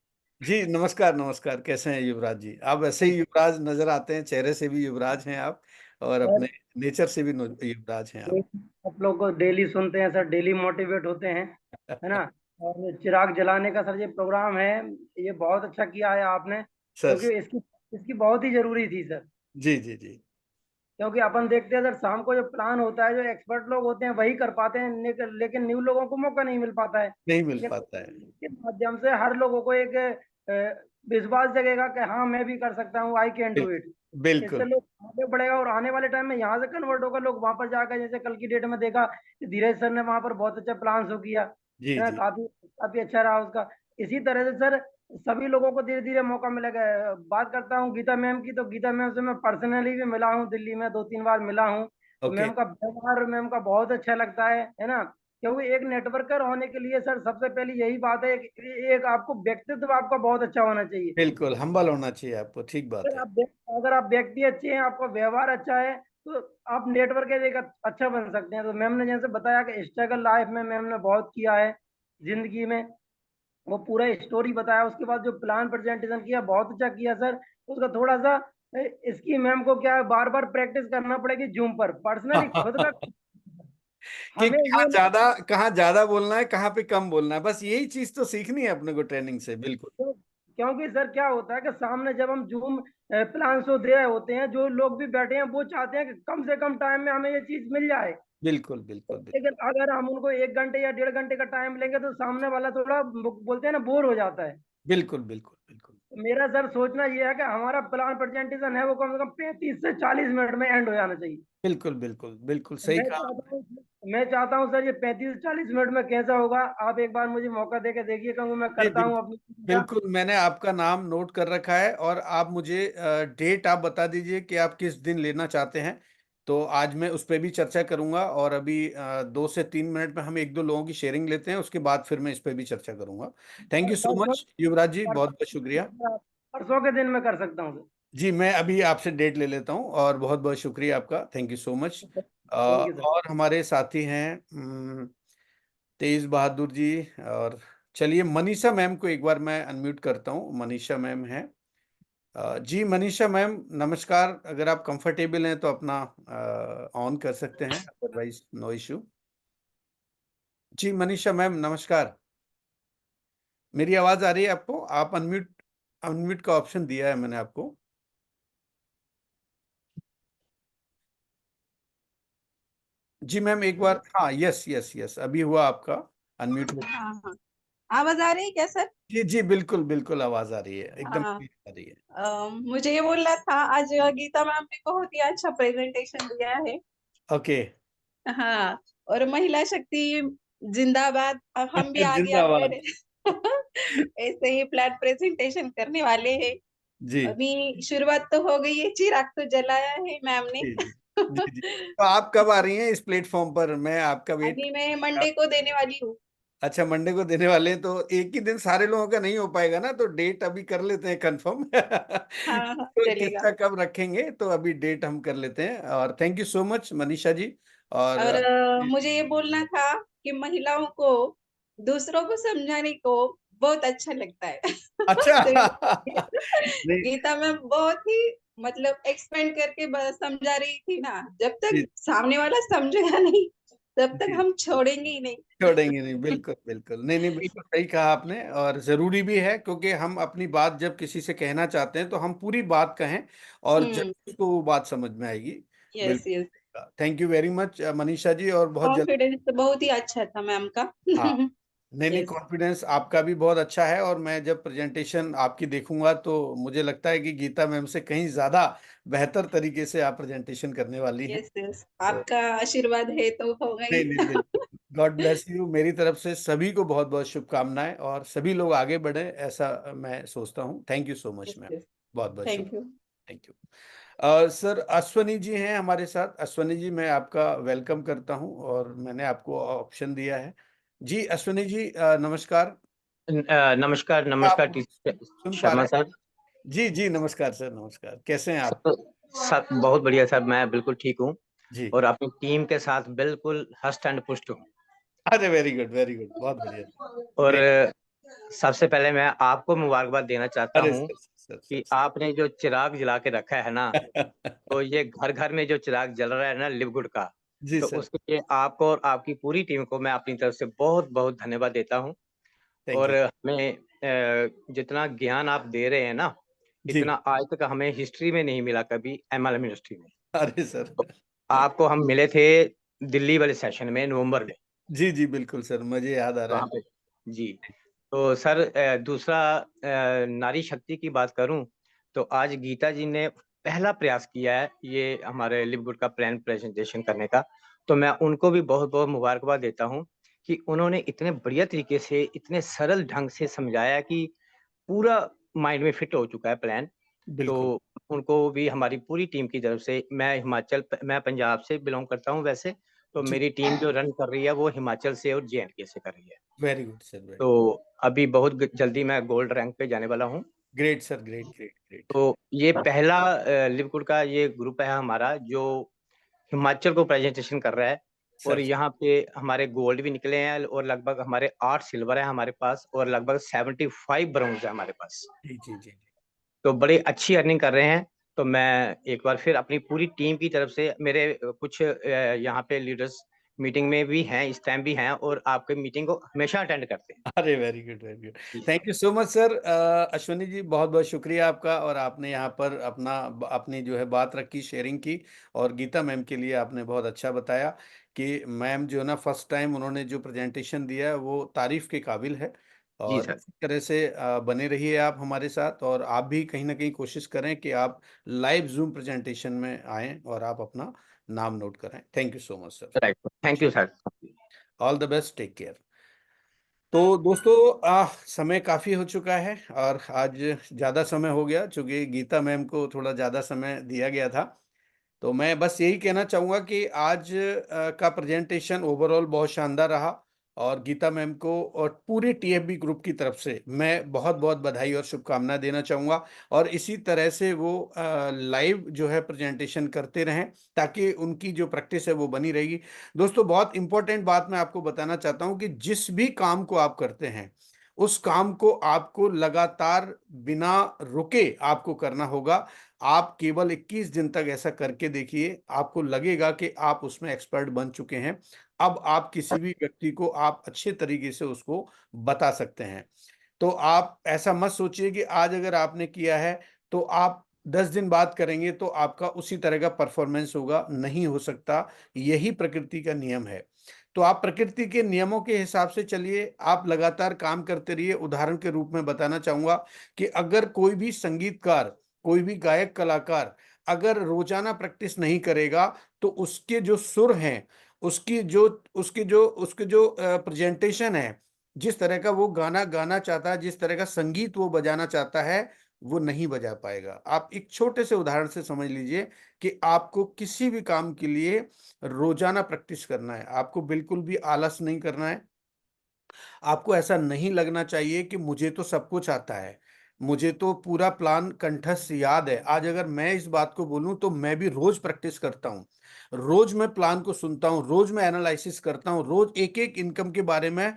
Speaker 1: जी नमस्कार, नमस्कार, कैसे हैं युवराज जी? आप ऐसे ही युवराज नजर आते हैं, चेहरे से भी युवराज हैं आप, और
Speaker 8: सर
Speaker 1: अपने नेचर से भी युवराज हैं आप।
Speaker 8: आप लोग को डेली सुनते हैं सर, डेली मोटिवेट होते हैं, है ना। और चिराग जलाने का सर ये प्रोग्राम है, ये बहुत अच्छा किया है आपने,
Speaker 1: सर,
Speaker 8: क्योंकि इसकी इसकी बहुत ही जरूरी थी सर।
Speaker 1: जी, जी, जी,
Speaker 8: क्योंकि अपन देखते हैं सर, शाम को जो प्लान होता है, जो एक्सपर्ट लोग होते हैं वही कर पाते हैं, लेकिन न्यू लोगों को मौका नहीं मिल पाता है।
Speaker 1: नहीं मिल
Speaker 8: लेकिन
Speaker 1: पाता है।
Speaker 8: इसके माध्यम से हर लोगों को एक विश्वास जगेगा कि हाँ मैं भी कर सकता हूँ, आई कैन डू इट।
Speaker 1: बिल्कुल, बिल्कुल।
Speaker 8: इससे लोग आगे बढ़ेगा और आने वाले टाइम में यहाँ से कन्वर्ट होकर लोग वहां पर जाकर, जैसे कल की डेट में देखा कि धीरज सर ने वहां पर बहुत अच्छा प्लान शो किया,
Speaker 1: जी,
Speaker 8: है ना,
Speaker 1: जी,
Speaker 8: काफी काफी अच्छा रहा उसका। इसी तरह से सर सभी लोगों को धीरे धीरे मौका मिलेगा। बात करता हूँ गीता मैम की, तो गीता मैम से मैं पर्सनली भी मिला हूँ, दिल्ली में 2-3 बार मिला हूँ। तो
Speaker 1: ओके,
Speaker 8: मैम का व्यवहार मैम का बहुत अच्छा लगता है ना। क्योंकि एक नेटवर्कर होने के लिए सर सबसे पहले यही बात है, एक आपको व्यक्तित्व आपका बहुत अच्छा होना चाहिए।
Speaker 1: बिल्कुल हम्बल होना चाहिए आपको, ठीक बात
Speaker 8: अगर
Speaker 1: है।
Speaker 8: अगर आप व्यक्ति अच्छे हैं, आपका व्यवहार अच्छा है, तो आप नेटवर्क एक अच्छा बन सकते हैं। तो मैम ने जैसे बताया कि स्ट्रगल लाइफ में मैम ने बहुत किया है जिंदगी में, वो पूरा स्टोरी बताया। उसके बाद जो प्लान प्रेजेंटेशन किया बहुत अच्छा किया सर। उसका थोड़ा सा इसकी मैम को क्या है, बार बार प्रैक्टिस करना पड़ेगी जूम पर, पर्सनली खुद का।
Speaker 1: कि
Speaker 8: हमें ये
Speaker 1: कहाँ ज्यादा बोलना है, कहाँ पे कम बोलना है, बस यही चीज तो सीखनी है अपने को ट्रेनिंग से। बिल्कुल,
Speaker 8: क्योंकि सर क्या होता है कि सामने जब हम जूम प्लान शो दे रहे होते हैं, जो लोग भी बैठे हैं वो चाहते हैं कि कम से कम टाइम में हमें ये चीज मिल जाए।
Speaker 1: बिल्कुल, बिल्कुल, बिल्कुल,
Speaker 8: लेकिन अगर हम उनको 1 घंटे या 1.5 घंटे का टाइम लेंगे तो सामने वाला थोड़ा बोलते हैं ना, बोर हो जाता है।
Speaker 1: बिल्कुल, बिल्कुल, बिल्कुल,
Speaker 8: मेरा सर सोचना ये है कि हमारा प्लान प्रेजेंटेशन है वो कम से कम 35 से 40 मिनट में एंड हो जाना चाहिए।
Speaker 1: बिल्कुल, बिल्कुल, बिल्कुल
Speaker 8: तो
Speaker 1: सही कहा आपने।
Speaker 8: मैं चाहता हूँ सर ये 35 से 40 मिनट में कैसा होगा, आप एक बार मुझे मौका दे के देखिए, क्योंकि मैं
Speaker 1: जी
Speaker 8: करता हूँ
Speaker 1: बिल्कुल,
Speaker 8: अपनी का।
Speaker 1: बिल्कुल, मैंने आपका नाम नोट कर रखा है, और आप मुझे डेट आप बता दीजिए कि आप किस दिन लेना चाहते हैं। तो आज मैं उस पर भी चर्चा करूंगा, और अभी 2 से 3 मिनट में हम एक दो लोगों की शेयरिंग लेते हैं, उसके बाद फिर मैं इस पर भी चर्चा करूंगा। थैंक यू सो
Speaker 8: परसों
Speaker 1: मच युवराज जी, बहुत बहुत शुक्रिया।
Speaker 8: परसों परसों के दिन मैं कर सकता हूँ सर।
Speaker 1: जी मैं अभी आपसे डेट ले लेता हूँ, और बहुत बहुत शुक्रिया आपका, thank you so much.
Speaker 8: Thank you sir.
Speaker 1: और हमारे साथी हैं तेज बहादुर जी। और चलिए मनीषा मैम को एक बार मैं अनम्यूट करता हूँ, मनीषा मैम हैं। जी मनीषा मैम नमस्कार, अगर आप कंफर्टेबल हैं तो अपना ऑन कर सकते हैं, अदरवाइज नो इशू। जी मनीषा मैम नमस्कार, मेरी आवाज आ रही है आपको? आप अनम्यूट, अनम्यूट का ऑप्शन दिया है मैंने आपको। जी मैम एक बार, हाँ, यस यस यस, अभी हुआ आपका। अनम्यूट हो।
Speaker 9: हाँ हाँ, आवाज आ रही है क्या सर?
Speaker 1: जी जी, बिल्कुल बिल्कुल आवाज आ रही है, एकदम
Speaker 9: हाँ।
Speaker 1: clear आ रही है।
Speaker 9: मुझे ये बोलना था, आज गीता मैम ने बहुत ही अच्छा प्रेजेंटेशन दिया है।
Speaker 1: ओके।
Speaker 9: हाँ, और महिला शक्ति जिंदाबाद। अब हम भी आगे
Speaker 1: जिंदाबाद।
Speaker 9: अगर ऐसे ही फ्लैट प्रेजेंटेशन करने वाले हैं।
Speaker 1: जी
Speaker 9: अभी शुरुआत तो हो गई है, चिराग तो जलाया है मैम ने।
Speaker 1: जी जी जी जी। तो आप कब आ रही हैं इस प्लेटफॉर्म पर? मैं आपका वेट।
Speaker 9: अभी मैं मंडे को देने वाली हूँ।
Speaker 1: अच्छा, मंडे को देने वाले हैं, तो एक ही दिन सारे लोगों का नहीं हो पाएगा ना, तो डेट अभी कर लेते हैं कंफर्म।
Speaker 9: हाँ हाँ,
Speaker 1: तो
Speaker 9: चलेगा।
Speaker 1: किसका कब रखेंगे, तो अभी डेट हम कर लेते हैं। और thank you so much Manisha ji. और
Speaker 9: और मुझे ये बोलना था कि महिलाओं को दूसरों को समझाने को बहुत अच्छा लगता है।
Speaker 1: अच्छा।
Speaker 9: तो
Speaker 1: नहीं।
Speaker 9: गीता मैम बहुत ही मतलब एक्सप्लेन करके समझा रही थी ना, जब
Speaker 1: जी
Speaker 9: तक सामने वाला समझेगा नहीं तब तक
Speaker 1: जी,
Speaker 9: हम छोड़ेंगे ही नहीं।
Speaker 1: छोड़ेंगे नहीं, बिल्कुल बिल्कुल, नहीं नहीं, बिल्कुल सही कहा आपने। और जरूरी भी है, क्योंकि हम अपनी बात जब किसी से कहना चाहते हैं तो हम पूरी बात कहें, और जब उसको वो बात समझ में आएगी।
Speaker 9: Yes yes.
Speaker 1: बिल्कुल, thank you very much Manisha ji, और बहुत जल्द।
Speaker 9: कॉन्फिडेंस तो बहुत ही अच्छा था मैम का।
Speaker 1: हाँ, नहीं नहीं,
Speaker 9: यस
Speaker 1: कॉन्फिडेंस आपका भी बहुत अच्छा है, और मैं जब प्रेजेंटेशन आपकी देखूंगा तो मुझे लगता है कि गीता मैम से कहीं ज्यादा बेहतर तरीके से आप प्रेजेंटेशन करने वाली हैं।
Speaker 9: यस यस,
Speaker 1: तो
Speaker 9: आपका आशीर्वाद है तो होगा
Speaker 1: नहीं
Speaker 9: ही।
Speaker 1: नहीं, बिल्कुल। गॉड ब्लेस यू, मेरी तरफ से सभी को बहुत बहुत शुभकामनाएं, और सभी लोग आगे बढ़े, ऐसा मैं सोचता हूँ। Thank you so much
Speaker 9: yes
Speaker 1: ma'am.
Speaker 9: Yes,
Speaker 1: बहुत बहुत शुभ।
Speaker 9: Thank you.
Speaker 1: Thank you. Sir Ashwani ji हैं हमारे साथ। अश्वनी जी, मैं आपका वेलकम करता हूं, और मैंने आपको ऑप्शन दिया है। जी अश्वनी जी, नमस्कार।
Speaker 10: नमस्कार
Speaker 1: आप
Speaker 10: नमस्कार
Speaker 1: सुन पा
Speaker 10: शर्मा
Speaker 1: रहे
Speaker 10: सर।
Speaker 1: हैं? जी जी, नमस्कार सर, नमस्कार, कैसे हैं आप?
Speaker 10: सर, बहुत बढ़िया सर, मैं बिल्कुल ठीक हूँ
Speaker 1: जी।
Speaker 10: और अपनी टीम के साथ बिल्कुल हष्ट एंड पुष्ट हूँ।
Speaker 1: अरे वेरी गुड, बहुत बढ़िया।
Speaker 10: और
Speaker 1: ग्रेट।
Speaker 10: सबसे पहले मैं आपको मुबारकबाद देना चाहता
Speaker 1: अरे
Speaker 10: हूँ
Speaker 1: सर सर सर,
Speaker 10: कि आपने जो चिराग जला के रखा है ना, तो ये घर घर में जो चिराग जल रहा है ना लिवगुड का,
Speaker 1: जी
Speaker 10: तो
Speaker 1: सर,
Speaker 10: उसके लिए आपको और आपकी पूरी टीम को मैं अपनी तरफ से बहुत बहुत धन्यवाद देता हूँ।
Speaker 1: थैंक
Speaker 10: और
Speaker 1: यू।
Speaker 10: हमें जितना ज्ञान आप दे रहे हैं ना,
Speaker 1: जी।
Speaker 10: इतना आज तक हमें हिस्ट्री में नहीं मिला कभी, एमएलएम यूनिवर्सिटी में।
Speaker 1: अरे सर।
Speaker 10: तो आपको हम मिले थे दिल्ली वाले सेशन में नवंबर में,
Speaker 1: जी जी, बिल्कुल सर, मुझे याद आ रहा
Speaker 10: वहां
Speaker 1: है।
Speaker 10: पे। जी। तो सर दूसरा नारी शक्ति की बात करूं, तो आज गीता जी ने पहला प्रयास किया है ये हमारे लिवगुड का प्लान प्रेजेंटेशन करने का। तो मैं उनको भी बहुत बहुत मुबारकबाद देता हूं कि उन्होंने इतने बढ़िया तरीके से, इतने सरल ढंग से समझाया कि पूरा माइंड में फिट हो चुका है प्लान। तो
Speaker 1: बिल्कुल।
Speaker 10: उनको भी हमारी पूरी टीम की तरफ से, मैं पंजाब से बिलोंग करता हूँ वैसे, तो
Speaker 1: जी,
Speaker 10: मेरी टीम जो रन कर रही है वो हिमाचल से और जेएंडके से कर रही है।
Speaker 1: वेरी गुड सर, वेरी
Speaker 10: तो अभी बहुत जल्दी मैं गोल्ड रैंक पे जाने वाला हूँ।
Speaker 1: Great sir, great great great.
Speaker 10: तो ये पहला लिवकुड का ये ग्रुप है हमारा जो हिमाचल को प्रेजेंटेशन कर रहा है। और
Speaker 1: सर
Speaker 10: यहाँ पे हमारे गोल्ड भी निकले हैं और लगभग हमारे 8 सिल्वर है हमारे पास और लगभग 75 ब्रॉन्ज है हमारे पास।
Speaker 1: जी जी जी जी।
Speaker 10: तो बड़ी अच्छी अर्निंग कर रहे हैं। तो मैं एक बार फिर अपनी पूरी टीम की तरफ से, मेरे कुछ यहाँ पे लीडर्स मीटिंग में भी हैं, इस टाइम भी हैं और आपके मीटिंग को हमेशा अटेंड करते हैं।
Speaker 1: अरे वेरी गुड, वेरी गुड।
Speaker 10: जी
Speaker 1: thank
Speaker 10: sir.
Speaker 1: You so much sir. Ashwani ji, बहुत बहुत शुक्रिया आपका, और आपने यहाँ पर अपनी जो है बात रखी, शेयरिंग की। और गीता मैम के लिए आपने बहुत अच्छा बताया कि मैम जो है ना, फर्स्ट टाइम उन्होंने जो प्रेजेंटेशन दिया है वो तारीफ के काबिल है।
Speaker 10: जी
Speaker 1: और
Speaker 10: सर।
Speaker 1: इसी तरह से बने रहिए आप हमारे साथ, और आप भी कहीं ना कहीं कोशिश करें कि आप लाइव जूम प्रेजेंटेशन में आएँ और आप अपना नाम नोट करें। Thank you so much sir.
Speaker 10: Right, thank you sir.
Speaker 1: All the best, take care. तो दोस्तों, समय काफ़ी हो चुका है, और आज ज़्यादा समय हो गया, चूँकि गीता मैम को थोड़ा ज़्यादा समय दिया गया था। तो मैं बस यही कहना चाहूँगा कि आज का प्रेजेंटेशन ओवरऑल बहुत शानदार रहा, और गीता मैम को और पूरे टीएफबी ग्रुप की तरफ से मैं बहुत बहुत बधाई और शुभकामनाएं देना चाहूँगा। और इसी तरह से वो लाइव जो है प्रेजेंटेशन करते रहें, ताकि उनकी जो प्रैक्टिस है वो बनी रहेगी। दोस्तों, बहुत इंपॉर्टेंट बात मैं आपको बताना चाहता हूँ कि जिस भी काम को आप करते हैं, उस काम को आपको लगातार बिना रुके आपको करना होगा। आप केवल 21 दिन तक ऐसा करके देखिए, आपको लगेगा कि आप उसमें एक्सपर्ट बन चुके हैं। अब आप किसी भी व्यक्ति को आप अच्छे तरीके से उसको बता सकते हैं। तो आप ऐसा मत सोचिए कि आज अगर आपने किया है तो आप 10 दिन बाद करेंगे तो आपका उसी तरह का परफॉर्मेंस होगा, नहीं हो सकता। यही प्रकृति का नियम है। तो आप प्रकृति के नियमों के हिसाब से चलिए, आप लगातार काम करते रहिए। उदाहरण के रूप में बताना चाहूंगा कि अगर कोई भी संगीतकार, कोई भी गायक कलाकार अगर रोजाना प्रैक्टिस नहीं करेगा तो उसके जो सुर हैं, उसके जो प्रेजेंटेशन है, जिस तरह का वो गाना गाना चाहता है, जिस तरह का संगीत वो बजाना चाहता है, वो नहीं बजा पाएगा। आप एक छोटे से उदाहरण से समझ लीजिए कि आपको किसी भी काम के लिए रोजाना प्रैक्टिस करना है। आपको बिल्कुल भी आलस नहीं करना है। आपको ऐसा नहीं लगना चाहिए कि मुझे तो सब कुछ आता है, मुझे तो पूरा प्लान कंठस्थ याद है। आज अगर मैं इस बात को बोलूं तो मैं भी रोज प्रैक्टिस करता हूं, रोज मैं प्लान को सुनता हूं, रोज मैं एनालिसिस करता हूं, रोज एक एक इनकम के बारे में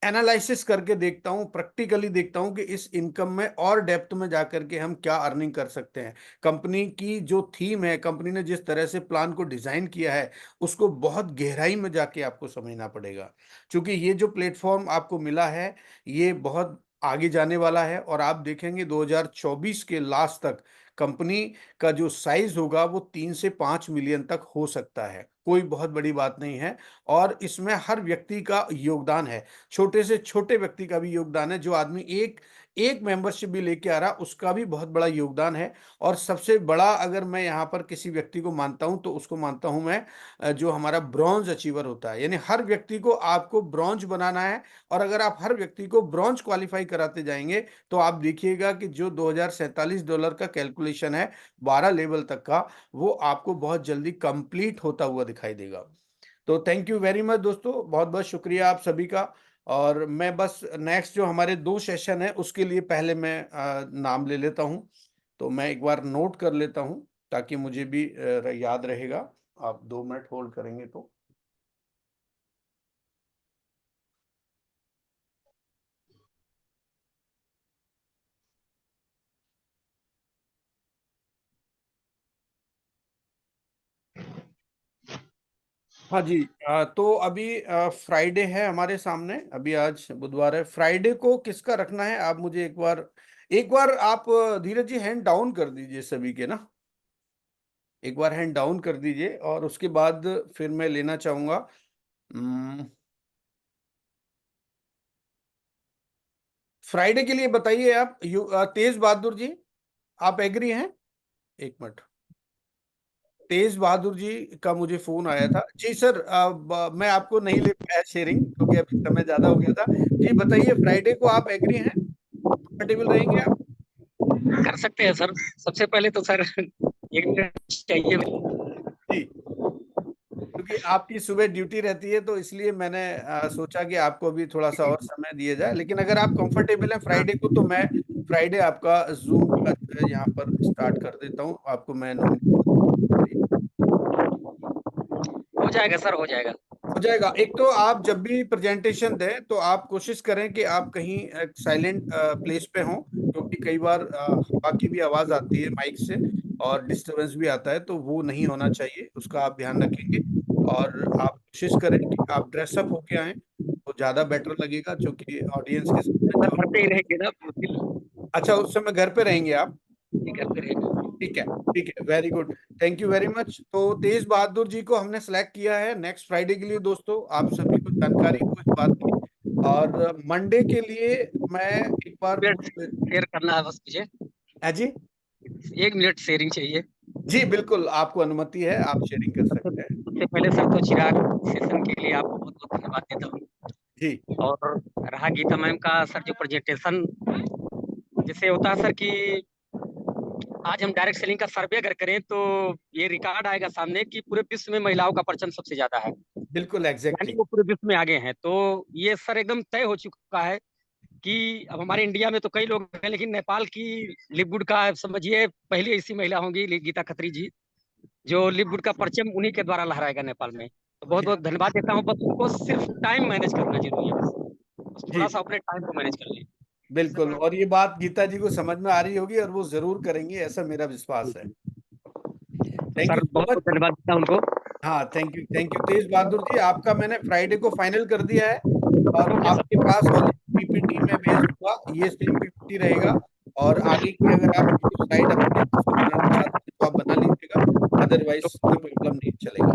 Speaker 1: एनालिसिस करके देखता हूं, प्रैक्टिकली देखता हूं कि इस इनकम में और डेप्थ में जाकर के हम क्या अर्निंग कर सकते हैं। कंपनी की जो थीम है, कंपनी ने जिस तरह से प्लान को डिजाइन किया है, उसको बहुत गहराई में जाके आपको समझना पड़ेगा। क्योंकि ये जो प्लेटफॉर्म आपको मिला है, ये बहुत आगे जाने वाला है और आप देखेंगे 2024 के लास्ट तक कंपनी का जो साइज होगा वो 3 से 5 मिलियन तक हो सकता है। कोई बहुत बड़ी बात नहीं है। और इसमें हर व्यक्ति का योगदान है, छोटे से छोटे व्यक्ति का भी योगदान है। जो आदमी एक एक मेंबरशिप भी लेके आ रहा, उसका भी बहुत बड़ा योगदान है। और सबसे बड़ा अगर मैं यहाँ पर किसी व्यक्ति को मानता हूँ तो उसको मानता हूँ मैं जो हमारा ब्रॉन्ज अचीवर होता है। यानी हर व्यक्ति को आपको ब्रॉन्ज बनाना है। और अगर आप हर व्यक्ति को ब्रॉन्ज क्वालिफाई कराते जाएंगे तो आप देखिएगा कि जो $2047 का कैलकुलेशन है 12 लेवल तक का, वो आपको बहुत जल्दी कंप्लीट होता हुआ दिखाई देगा। तो थैंक यू वेरी मच दोस्तों, बहुत बहुत शुक्रिया आप सभी का। और मैं बस नेक्स्ट जो हमारे 2 सेशन है उसके लिए पहले मैं नाम ले लेता हूं। तो मैं एक बार नोट कर लेता हूं ताकि मुझे भी याद रहेगा। आप 2 मिनट होल्ड करेंगे तो। हाँ जी, तो अभी फ्राइडे है हमारे सामने। अभी आज बुधवार है, फ्राइडे को किसका रखना है आप मुझे एक बार आप धीरज जी हैंड डाउन कर दीजिए सभी के ना, एक बार हैंड डाउन कर दीजिए और उसके बाद फिर मैं लेना चाहूंगा। फ्राइडे के लिए बताइए आप तेज बहादुर जी, आप एग्री हैं? एक मिनट, तेज बहादुर जी का मुझे फोन आया था। जी सर, मैं आपको नहीं ले पाया शेयरिंग क्योंकि अभी समय ज्यादा हो गया था। जी बताइए, फ्राइडे को आप एग्री हैं, कंफर्टेबल रहेंगे आप?
Speaker 11: कर सकते हैं सर। सबसे पहले तो सर 1 मिनट चाहिए
Speaker 1: जी, क्योंकि आपकी सुबह ड्यूटी रहती है तो इसलिए मैंने सोचा कि आपको भी थोड़ा सा और समय दिया जाए। लेकिन अगर आप कंफर्टेबल हैं फ्राइडे को तो मैं फ्राइडे आपका जूम का जो है यहाँ पर स्टार्ट कर देता हूँ। आपको मैं नॉमिनेट
Speaker 11: हो जाएगा सर, हो जाएगा।
Speaker 1: हो जाएगा। एक तो आप जब भी प्रेजेंटेशन दें तो आप कोशिश करें कि आप कहीं साइलेंट प्लेस पे हों, क्योंकि कई बार हवा की भी आवाज आती है माइक से और डिस्टरबेंस भी आता है, तो वो नहीं होना चाहिए, उसका आप ध्यान रखेंगे। और आप कोशिश करें कि आप ड्रेसअप होके आएं तो ज्यादा बेटर लगेगा, क्योंकि ऑडियंस के सामने
Speaker 11: सर
Speaker 1: जो।
Speaker 11: घर पे ही रहेंगे ना?
Speaker 1: अच्छा, उस समय घर पे रहेंगे आप?
Speaker 11: घर पे रहेंगे।
Speaker 1: ठीक है, ठीक है, very good, thank you very much. तो तेज बहादुर जी को हमने सेलेक्ट किया है नेक्स्ट फ्राइडे के लिए। दोस्तों आप सभी को जानकारी हो इस बात की। और मंडे के लिए मैं एक बार
Speaker 11: शेयर करना है बस मुझे।
Speaker 1: है जी,
Speaker 11: 1 मिनट शेयरिंग चाहिए।
Speaker 1: जी बिल्कुल, आपको अनुमति है, आप शेयरिंग कर सकते हैं।
Speaker 11: सबसे पहले सर तो चिराग सेशन के लिए आपको बहुत बहुत धन्यवाद देता हूँ
Speaker 1: जी।
Speaker 11: और रहा गीता मैम का सर जो प्रेजेंटेशन, जैसे होता है सर कि आज हम डायरेक्ट सेलिंग का सर्वे अगर करें तो ये रिकॉर्ड आएगा सामने कि पूरे विश्व में महिलाओं का परसेंट सबसे ज्यादा है।
Speaker 1: बिल्कुल एग्जैक्टली,
Speaker 11: वो पूरे विश्व में आगे हैं। तो ये सर एकदम तय हो चुका है कि अब हमारे इंडिया में तो कई लोग हैं, लेकिन नेपाल की लिपवुड का समझिए पहली ऐसी महिला होंगी गीता खत्री जी, जो लिपवुड का परचम उन्हीं के द्वारा लहराएगा नेपाल में। तो बहुत बहुत धन्यवाद देता हूँ। बस उनको सिर्फ टाइम मैनेज करना जरूरी है, बस थोड़ा सा अपने टाइम को मैनेज कर लें।
Speaker 1: बिल्कुल। और ये बात गीता जी को समझ में आ रही होगी और वो जरूर करेंगी, ऐसा मेरा विश्वास है। थैंक यू
Speaker 11: सर
Speaker 1: सो
Speaker 11: बहुत
Speaker 1: मच।
Speaker 11: बहुत धन्यवाद देता हूँ उनको।
Speaker 1: हाँ, थैंक यू, थैंक यू तेज बहादुर जी, आपका मैंने फ्राइडे को फाइनल कर दिया है और आपके पास वाली पीपीटी में भेज दूंगा, ये सेम पीपीटी रहेगा। और आगे की अगर आप स्लाइड अपनी उसको बनाना चाहते हैं तो आप बना लीजिएगा, अदरवाइज कोई प्रॉब्लम नहीं, चलेगा।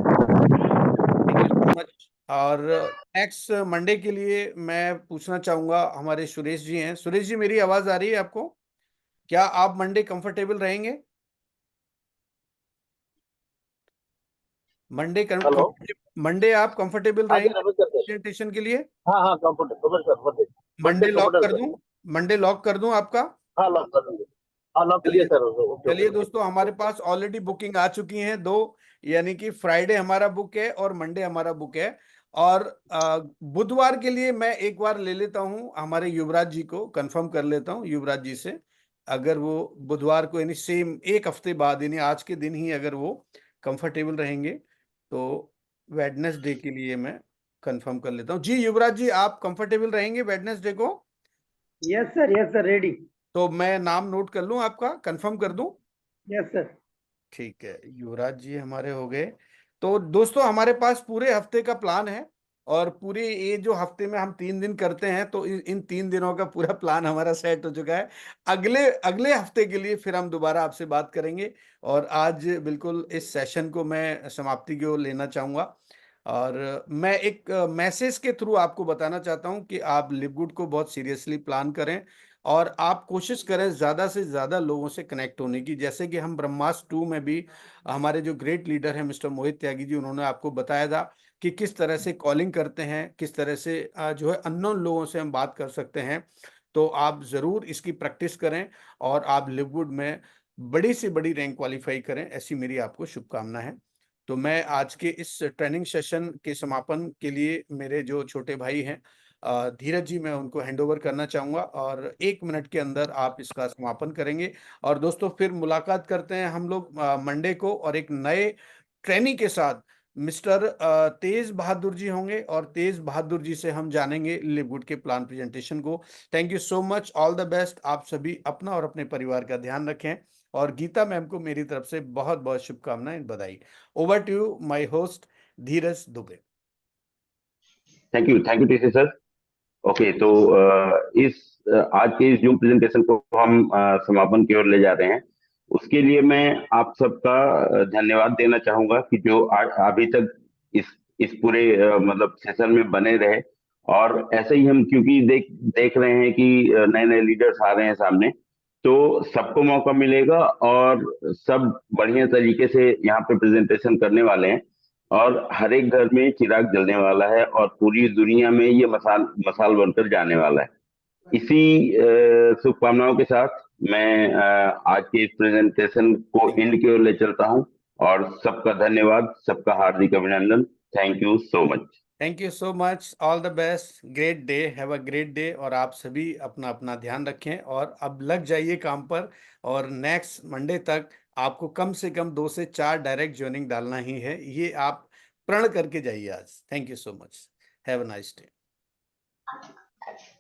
Speaker 1: Thank you so much. और नेक्स्ट मंडे के लिए मैं पूछना चाहूंगा, हमारे सुरेश जी हैं। सुरेश जी, मेरी आवाज आ रही है आपको? क्या आप मंडे कंफर्टेबल रहेंगे?
Speaker 5: हेलो।
Speaker 1: मंडे आप कंफर्टेबल
Speaker 5: हाँ जी
Speaker 1: रहेंगे
Speaker 5: रमेश सर।
Speaker 1: प्रेजेंटेशन के लिए?
Speaker 5: हाँ हाँ comfortable sir, Monday Monday
Speaker 1: Monday lock कर
Speaker 5: कंफर्टेबल
Speaker 1: दूं?
Speaker 5: सर।
Speaker 1: मंडे लॉक कर दूं आपका?
Speaker 5: हाँ लॉक कर दीजिए। हाँ लॉक करिए
Speaker 1: चलिए,
Speaker 5: सर। ओके
Speaker 1: चलिए
Speaker 5: ओके।
Speaker 1: दोस्तों, हमारे पास ऑलरेडी बुकिंग आ चुकी हैं दो, यानी कि फ्राइडे हमारा बुक है और मंडे हमारा बुक है। और बुधवार के लिए मैं एक बार ले लेता हूं, हमारे युवराज जी को कंफर्म कर लेता हूं युवराज जी से। अगर वो बुधवार को, यानी सेम एक हफ्ते बाद, यानी आज के दिन ही अगर वो कंफर्टेबल रहेंगे, तो वेडनेसडे के लिए मैं कंफर्म कर लेता हूं। जी युवराज जी, आप कंफर्टेबल रहेंगे वेडनेसडे को?
Speaker 8: Yes sir ready.
Speaker 1: तो मैं नाम नोट कर लूं आपका, कंफर्म कर दूं?
Speaker 8: Yes sir.
Speaker 1: ठीक है, युवराज जी हमारे हो गए। तो दोस्तों, हमारे पास पूरे हफ्ते का प्लान है, और पूरे ये जो हफ्ते में हम 3 दिन करते हैं, तो इन 3 दिनों का पूरा प्लान हमारा सेट हो चुका है। अगले अगले हफ्ते के लिए फिर हम दोबारा आपसे बात करेंगे। और आज बिल्कुल इस सेशन को मैं समाप्ति की ओर लेना चाहूंगा। और मैं एक मैसेज के थ्रू आपको बताना चाहता हूं कि आप लिवगुड को बहुत सीरियसली प्लान करें, और आप कोशिश करें ज़्यादा से ज़्यादा लोगों से कनेक्ट होने की। जैसे कि हम ब्रह्मास्त्र 2 में भी हमारे जो ग्रेट लीडर हैं मिस्टर मोहित त्यागी जी, उन्होंने आपको बताया था कि किस तरह से कॉलिंग करते हैं, किस तरह से जो है अननोन लोगों से हम बात कर सकते हैं। तो आप ज़रूर इसकी प्रैक्टिस करें, और आप लिवगुड में बड़ी से बड़ी रैंक क्वालिफाई करें, ऐसी मेरी आपको शुभकामना है। तो मैं आज के इस ट्रेनिंग सेशन के समापन के लिए मेरे जो छोटे भाई हैं धीरज जी, मैं उनको हैंडओवर करना चाहूंगा, और 1 मिनट के अंदर आप इसका समापन करेंगे। और दोस्तों, फिर मुलाकात करते हैं हम लोग मंडे को, और एक नए ट्रेनी के साथ। मिस्टर तेज बहादुर जी होंगे, और तेज बहादुर जी से हम जानेंगे लिवगुड के प्लान प्रेजेंटेशन को। Thank you so much, all the best. आप सभी अपना और अपने परिवार का ध्यान रखें, और गीता मैम को मेरी तरफ से बहुत बहुत शुभकामनाएं, बधाई। Over to you my host Dheeraj Dubey.
Speaker 3: Thank you TC sir. Okay, तो आज के इस जूम प्रेजेंटेशन को हम समापन की ओर ले जा रहे हैं। उसके लिए मैं आप सबका धन्यवाद देना चाहूंगा कि जो अभी तक इस पूरे मतलब सेशन में बने रहे। और ऐसे ही हम क्योंकि देख रहे हैं कि नए नए लीडर्स आ रहे हैं सामने, तो सबको मौका मिलेगा और सब बढ़िया तरीके से यहाँ पे प्रेजेंटेशन करने वाले हैं। और हर एक घर में चिराग जलने वाला है, और पूरी दुनिया में ये मसाल बनकर जाने वाला है। इसी शुभकामनाओं के साथ मैं आज के इस प्रेजेंटेशन को एंड की ओर ले चलता हूं। और सबका धन्यवाद, सबका हार्दिक अभिनंदन। Thank you so much.
Speaker 1: Thank you so much, all the best, great day, have a great day. और आप सभी अपना अपना ध्यान रखें, और अब लग जाइए काम पर। और नेक्स्ट मंडे तक आपको कम से कम 2 से 4 डायरेक्ट ज्वाइनिंग डालना ही है, ये आप प्रण करके जाइए आज। Thank you so much, have a nice day.